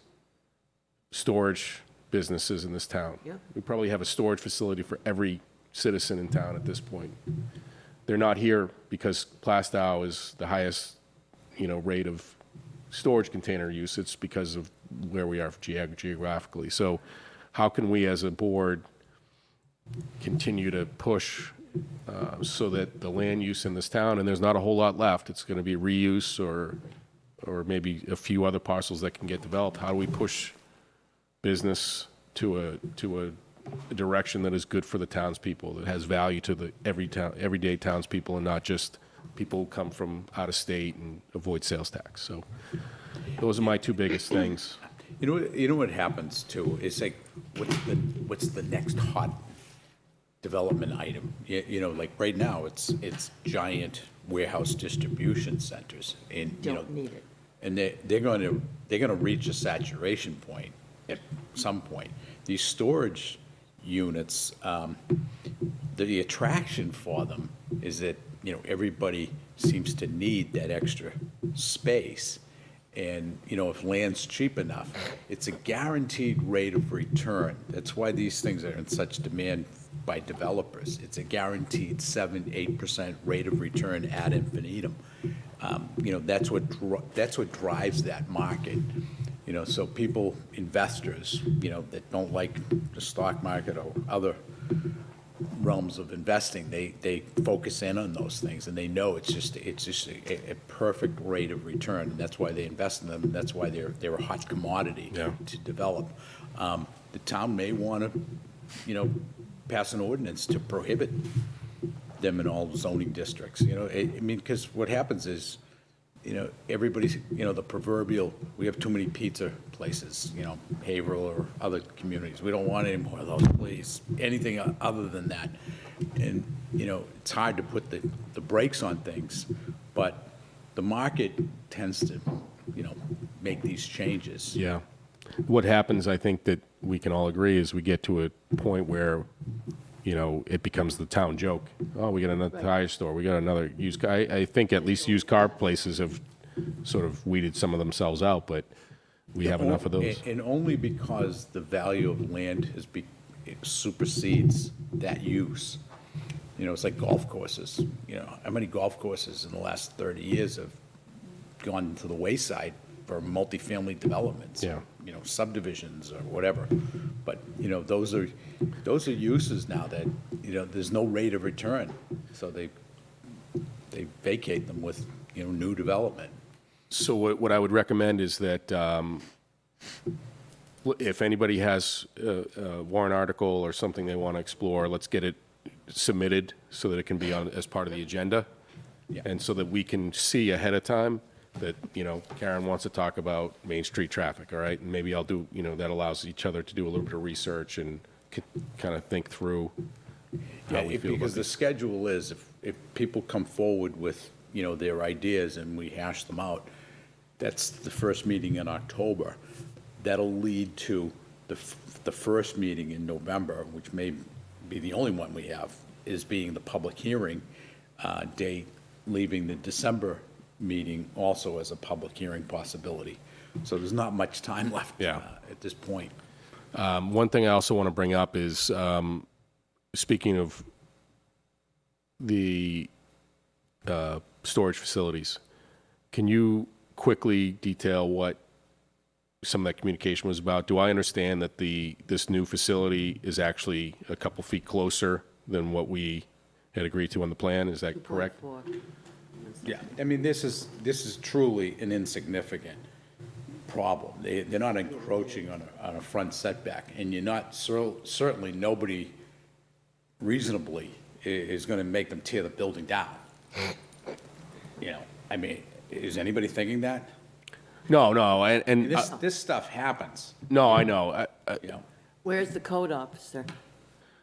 storage businesses in this town. Yeah. We probably have a storage facility for every citizen in town at this point. They're not here because Plaistow is the highest, you know, rate of storage container use. It's because of where we are geographically. So how can we as a board continue to push so that the land use in this town, and there's not a whole lot left, it's going to be reuse or maybe a few other parcels that can get developed. How do we push business to a direction that is good for the townspeople, that has value to the everyday townspeople, and not just people who come from out of state and avoid sales tax? So those are my 2 biggest things. You know what happens too? It's like, what's the next hot development item? You know, like right now, it's giant warehouse distribution centers, and you know, Don't need it. and they're going to reach a saturation point at some point. These storage units, the attraction for them is that, you know, everybody seems to need that extra space. And, you know, if land's cheap enough, it's a guaranteed rate of return. That's why these things are in such demand by developers. It's a guaranteed 7-8% rate of return ad infinitum. You know, that's what drives that market. You know, so people, investors, you know, that don't like the stock market or other realms of investing, they focus in on those things, and they know it's just a perfect rate of return, and that's why they invest in them, and that's why they're a hot commodity to develop. The town may want to, you know, pass an ordinance to prohibit them in all zoning districts. You know, I mean, because what happens is, you know, everybody's, you know, the proverbial, we have too many pizza places, you know, Haverhill or other communities. We don't want any more of those, please. Anything other than that. And, you know, it's hard to put the brakes on things, but the market tends to, you know, make these changes. Yeah. What happens, I think that we can all agree, is we get to a point where, you know, it becomes the town joke. Oh, we got another tire store. We got another used car. I think at least used car places have sort of weeded some of themselves out, but we have enough of those. And only because the value of land it supersedes that use. You know, it's like golf courses. You know, how many golf courses in the last 30 years have gone to the wayside for multifamily developments. Yeah. You know, subdivisions or whatever. But, you know, those are uses now that, you know, there's no rate of return. So they vacate them with, you know, new development. So what I would recommend is that if anybody has a warrant article or something they want to explore, let's get it submitted so that it can be on as part of the agenda. Yeah. And so that we can see ahead of time that, you know, Karen wants to talk about Main Street traffic, all right? And maybe I'll do, you know, that allows each other to do a little bit of research and kind of think through how we feel about Because the this. schedule is, if people come forward with, you know, their ideas and we hash them out, that's the first meeting in October. That'll lead to the first meeting in November, which may be the only one we have, is being the public hearing date, leaving the December meeting also as a public hearing possibility. So there's not much time left at this point. One thing I also want to bring up is, speaking of the storage facilities, can you quickly detail what some of that communication was about? Do I understand that this new facility is actually a couple feet closer than what we had agreed to on the plan? Is that correct? 2.4. Yeah, I mean, this is truly an insignificant problem. They're not encroaching on a front setback, and you're not, certainly nobody reasonably is going to make them tear the building down. You know, I mean, is anybody thinking that? No, and This stuff happens, no, I know. you know? Where's the code officer?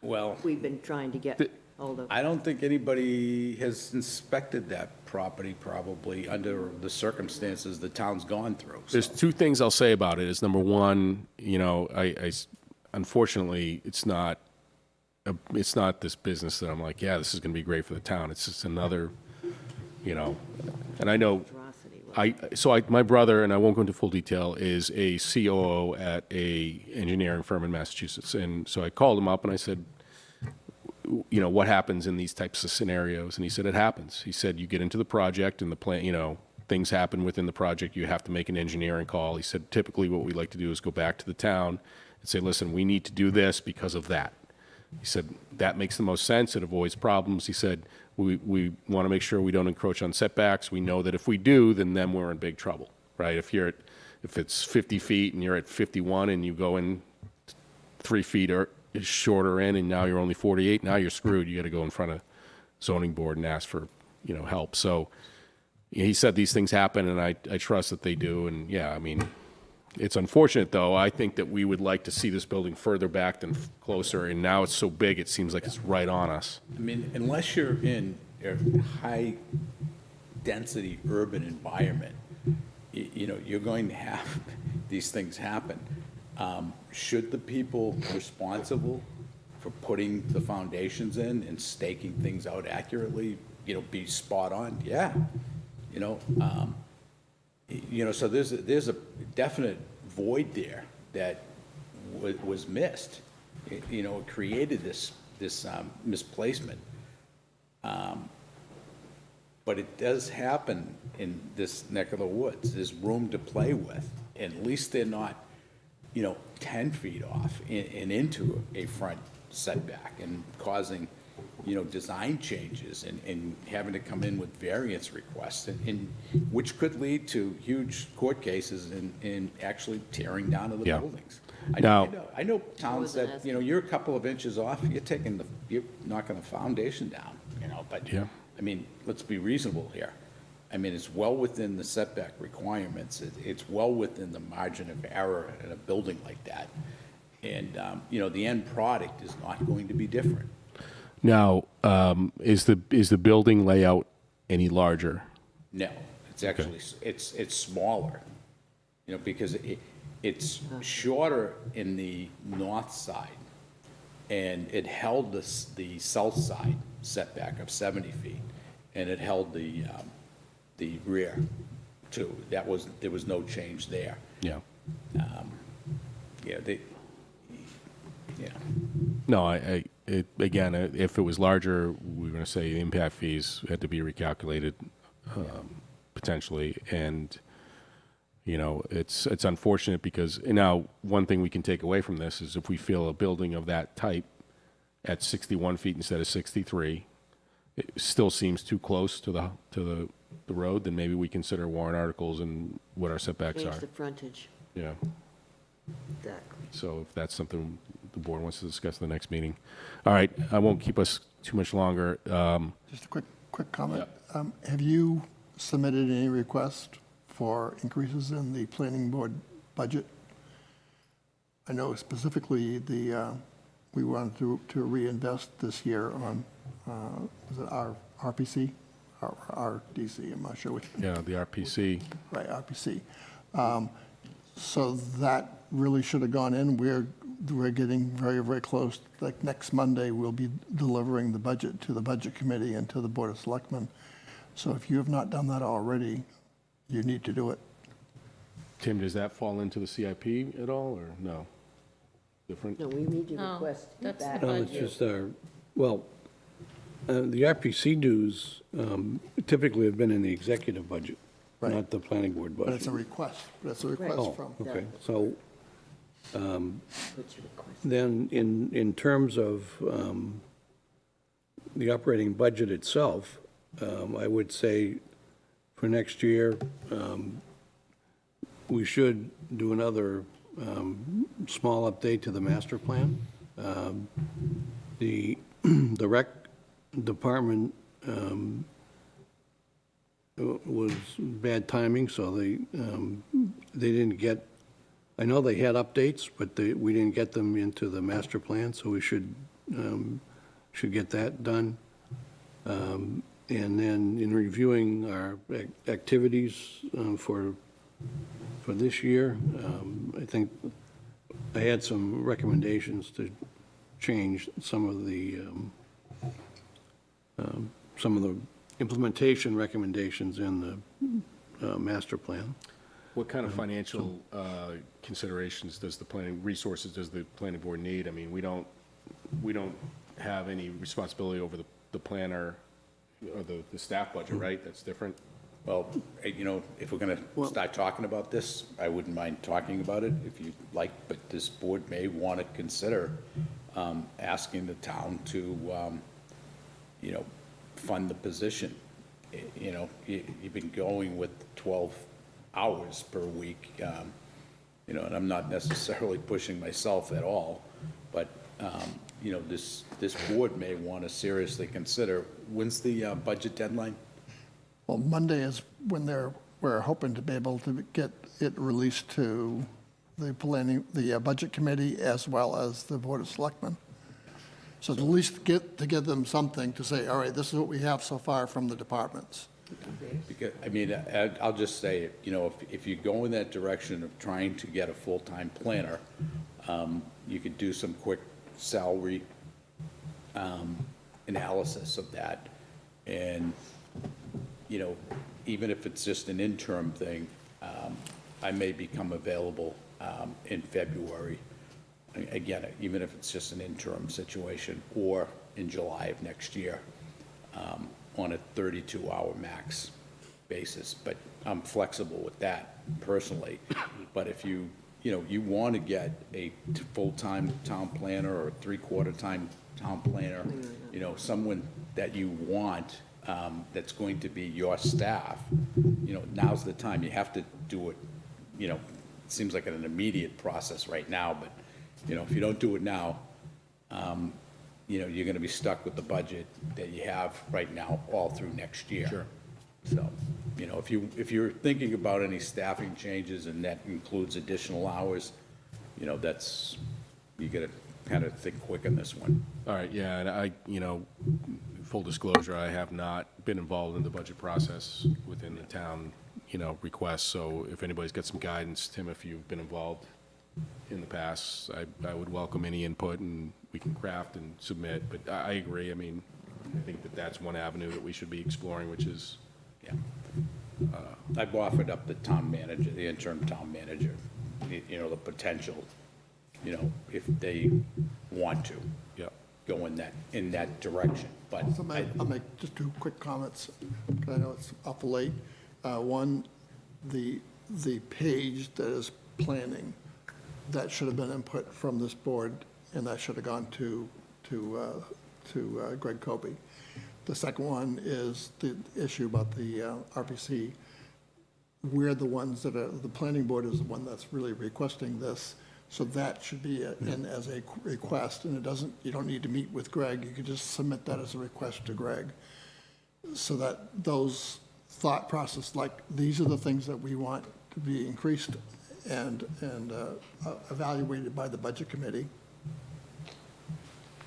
Well, We've been trying to get hold of. I don't think anybody has inspected that property probably under the circumstances the town's gone through. so. There's two things I'll say about it. Is number one, you know, unfortunately, it's not this business that I'm like, yeah, this is going to be great for the town. It's just another, you know, and I know. My brother, and I won't go into full detail, is a COO at a engineering firm in Massachusetts. And so I called him up and I said, you know, what happens in these types of scenarios? And he said, it happens. He said, you get into the project and the plan, you know, things happen within the project. You have to make an engineering call. He said, typically what we like to do is go back to the town and say, listen, we need to do this because of that. He said, that makes the most sense. It avoids problems. He said, we want to make sure we don't encroach on setbacks. We know that if we do, then we're in big trouble, right? If it's 50 feet and you're at 51 and you go in 3 feet or shorter in and now you're only 48, now you're screwed. You got to go in front of zoning board and ask for, you know, help. So he said these things happen, and I trust that they do. And yeah, I mean, it's unfortunate, though. I think that we would like to see this building further back than closer, and now it's so big, it seems like it's right on us. I mean, unless you're in a high-density urban environment, you know, you're going to have these things happen. Should the people responsible for putting the foundations in and staking things out accurately, you know, be spot on? Yeah. You know, so there's a definite void there that was missed. You know, it created this misplacement. But it does happen in this neck of the woods. There's room to play with, and at least they're not, you know, 10 feet off and into a front setback and causing, you know, design changes and having to come in with variance requests, and which could lead to huge court cases and actually tearing down of the buildings. I know towns that, you know, you're a couple of inches off, you're knocking the foundation down, you know, but, I mean, let's be reasonable here. I mean, it's well within the setback requirements. It's well within the margin of error in a building like that. And, you know, the end product is not going to be different. Now, is the building layout any larger? No, it's actually, it's smaller, you know, because it's shorter in the north side, and it held the south side setback of 70 feet, and it held the rear too. There was no change there. Yeah. No, again, if it was larger, we were going to say the impact fees had to be recalculated potentially, and It's unfortunate because, now, one thing we can take away from this is if we feel a building of that type at 61 feet instead of 63, it still seems too close to the road, then maybe we consider warrant articles and what our setbacks Change are. the frontage, Yeah. exactly. So if that's something the board wants to discuss in the next meeting. All right, I won't keep us too much longer. Just a quick comment. Have you submitted any request for increases in the planning board budget? I know specifically we wanted to reinvest this year on, was it our RPC? Our RDC, I'm not sure which. Yeah, the RPC. Right, RPC. So that really should have gone in. We're getting very, very close. Like next Monday, we'll be delivering the budget to the Budget Committee and to the Board of Selectmen. So if you have not done that already, you need to do it. Tim, does that fall into the CIP at all, or no? Different? No, we need to No, request that's that. the No, it's budget. just the RPC dues typically have been in the executive budget, Right. not the planning board But it's budget. a request. But it's a request Oh, from. okay. So What's your request? then, in terms of the operating budget itself, I would say for next year, we should do another small update to the master plan. The rec department was bad timing, so they didn't get, I know they had updates, but we didn't get them into the master plan, so we should get that done. And then in reviewing our activities for this year, I think I had some recommendations to change some of the implementation recommendations in the master plan. What kind of financial considerations does the resources does the planning board need? I mean, we don't have any responsibility over the planner or the staff budget, right? That's different. Well, if we're going to start talking about this, I wouldn't mind talking about it if you'd like, but this board may want to consider asking the town to, fund the position. You've been going with 12 hours per week, and I'm not necessarily pushing myself at all, but, this board may want to seriously consider, when's the budget deadline? Well, Monday is when we're hoping to be able to get it released to the Budget Committee as well as the Board of Selectmen. So at least give them something to say, all right, this is what we have so far from the departments. Because, I'll just say, if you go in that direction of trying to get a full-time planner, you could do some quick salary analysis of that. And, even if it's just an interim thing, I may become available in February. Again, even if it's just an interim situation, or in July of next year, on a 32-hour max basis. But I'm flexible with that personally. But if you want to get a full-time town planner or a three-quarter-time town planner, someone that you want that's going to be your staff, now's the time. You have to do it, it seems like an immediate process right now, but, if you don't do it now, you're going to be stuck with the budget that you have right now all through next year. Sure. So, if you're thinking about any staffing changes and that includes additional hours, you got to kind of think quick on this one. All right, yeah, and I, full disclosure, I have not been involved in the budget process within the town, requests, so if anybody's got some guidance, Tim, if you've been involved in the past, I would welcome any input, and we can craft and submit, but I agree, I think that's one avenue that we should be exploring, which is, Yeah. I've offered up the town manager, the interim town manager, the potential, if they want to. Yeah. Go in that direction, but. So I'll make just two quick comments, because I know it's awful late. One, the the page that is planning, that should have been input from this board, and that should have gone to Greg Kobe. The second one is the issue about the RPC. We're the ones that are, the planning board is the one that's really requesting this, so that should be in as a request, and it doesn't, you don't need to meet with Greg, you could just submit that as a request to Greg. So that those thought process, like, these are the things that we want to be increased and evaluated by the budget committee.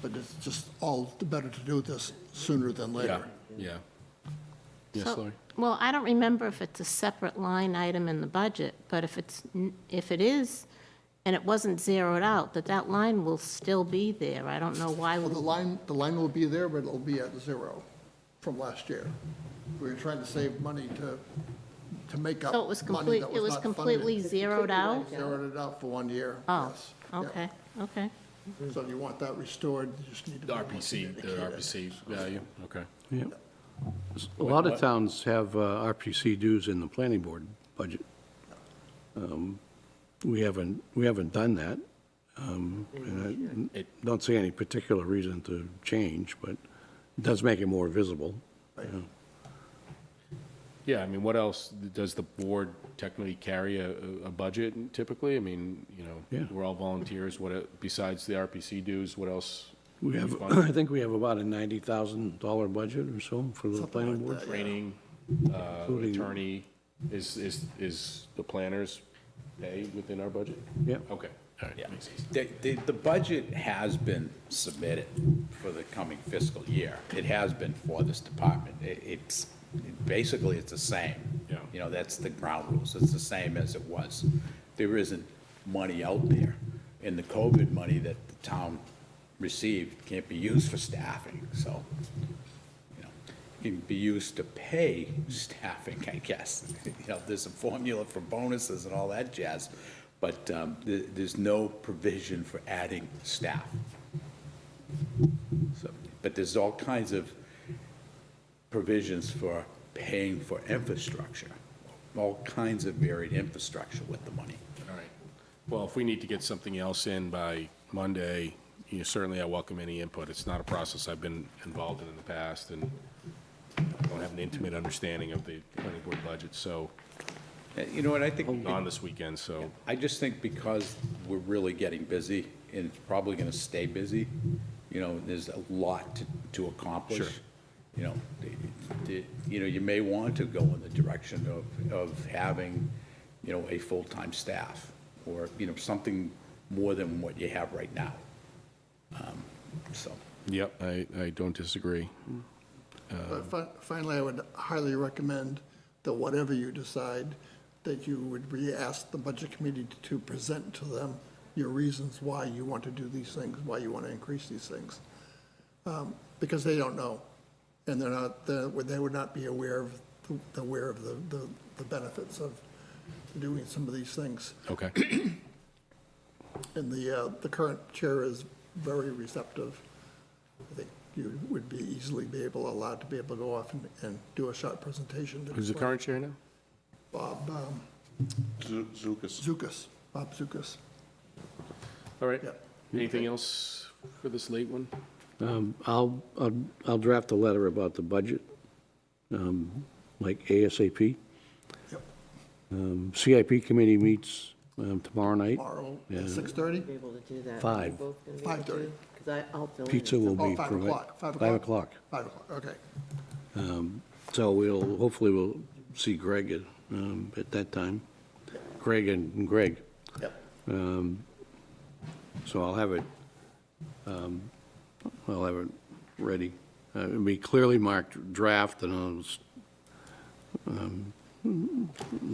But it's just all the better to do this sooner than later. Yeah. Yes, So- Lori? Well, I don't remember if it's a separate line item in the budget, but if it is, and it wasn't zeroed out, that line will still be there. I don't know why. Well, the line will be there, but it'll be at 0 from last year. We were trying to save money to make up So it was money that it was not funded. completely zeroed out? Zeroed it out for 1 year, Oh, yes. Yeah. okay. So you want that restored, you just need to. The be able to RPC, indicate the it. RPC value, okay. Yeah. A lot of towns have RPC dues in the planning board budget. We haven't done that. And I don't see any particular reason to change, but it does make it more visible. Yeah, I mean, what else, does the board technically carry a budget typically? I mean, Yeah. we're all volunteers, besides the RPC dues, what else? We have, fund? I think we have about a $90,000 budget or so for the planning board. Training, Including- attorney, is the planners pay within our budget? Yeah. Okay, all right, Yeah. makes sense. The budget has been submitted for the coming fiscal year. It has been for this department. Basically, it's the same. Yeah. That's the ground rules. It's the same as it was. There isn't money out there. And the COVID money that the town received can't be used for staffing, so, it can be used to pay staffing, I guess. There's a formula for bonuses and all that jazz, but there's no provision for adding staff. So, but there's all kinds of provisions for paying for infrastructure, all kinds of varied infrastructure with the money. All right. Well, if we need to get something else in by Monday, certainly I welcome any input. It's not a process I've been involved in the past, and I don't have an intimate understanding of the planning board budget, so, You know what, I think. on this weekend, so. I just think because we're really getting busy, and it's probably gonna stay busy, there's a lot to accomplish. Sure. You may want to go in the direction of having, a full-time staff, or, something more than what you have right now. So. Yep, I don't disagree. But finally, I would highly recommend that whatever you decide, that you would re-ask the budget committee to present to them your reasons why you want to do these things, why you want to increase these things. Because they don't know, and they would not be aware of the benefits of doing some of these things. Okay. And the current chair is very receptive. I think you would be easily allowed to be able to go off and do a short presentation. to Who's the explain. current chair now? Bob Zukas. Bob Zukas. All right. Yep. Anything else for this late one? I'll draft a letter about the budget, like ASAP. Yep. CIP committee meets tomorrow night. Tomorrow Yeah. at 6:30? Be able to do that. 5. 5:30. Because I'll fill in. Pizza will be 5 provided. o'clock. 5 5 o'clock? o'clock. 5 o'clock, okay. So hopefully we'll see Greg at that time. Greg and Greg. Yep. So I'll have it ready. It'll be clearly marked draft, and I'll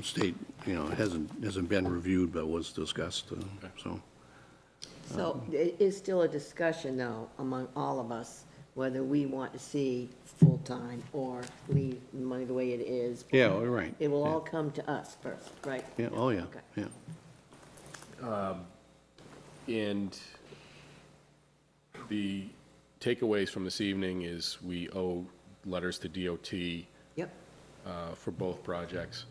state, it hasn't been reviewed, but was discussed, so. So it is still a discussion, though, among all of us, whether we want to see full-time or leave the money the way it is. Yeah, all right. It will Yeah. all come to us first, right? Yeah, oh, yeah, Okay. yeah. And the takeaways from this evening is we owe letters to DOT Yep. for both projects.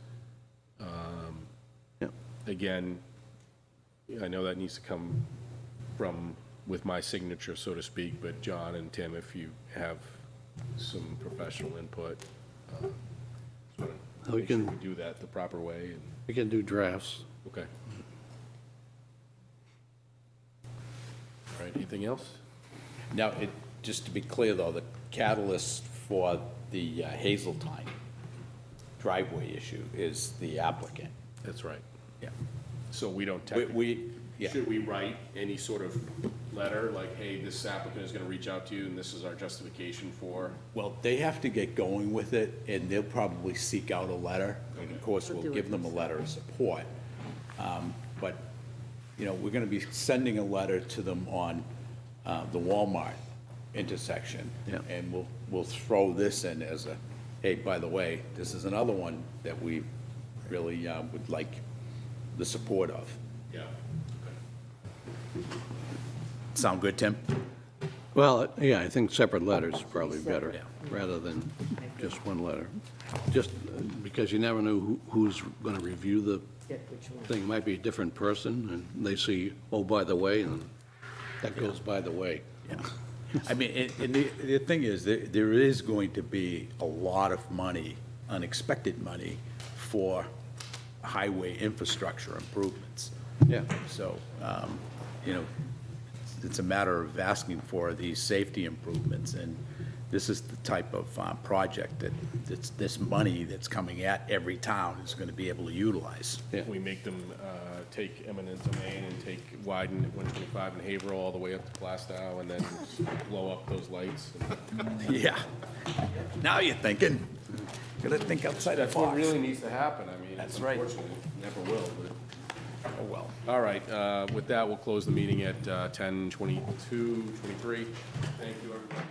again, I know that needs to come with my signature, so to speak, but John and Tim, if you have some professional input, sort of We make sure can- we do that the proper way. We can do drafts. Okay. All right, anything else? Now, just to be clear, though, the catalyst for the Hazeltine driveway issue is the applicant. That's right. Yeah. So we don't technically, Yeah. should we write any sort of letter, like, hey, this applicant is gonna reach out to you, and this is our justification for? Well, they have to get going with it, and they'll probably seek out a letter. And of course, we'll give them a letter of support. But, we're gonna be sending a letter to them on the Walmart intersection. Yeah. And we'll throw this in as a, hey, by the way, this is another one that we really would like the support of. Yeah. Sound good, Tim? Well, yeah, I think separate letters is probably better, rather than just one letter. Just because you never know who's going to review the thing. It might be a different person, and they see, oh, by the way, and that goes by the way. Yeah. I mean, and the thing is, there is going to be a lot of money, unexpected money, for highway infrastructure improvements. Yeah. So, it's a matter of asking for these safety improvements, and this is the type of project that's this money that's coming at every town is going to be able to utilize. We make them take eminent domain and widen 125 in Haverhill all the way up to Plaistow, and then blow up those lights. Yeah. Now you're thinking. Gotta think outside the That's what box. really needs to happen. I mean, That's right. unfortunately, it never will, but. Oh, well. All right, with that, we'll close the meeting at 10:22, 23. Thank you, everybody.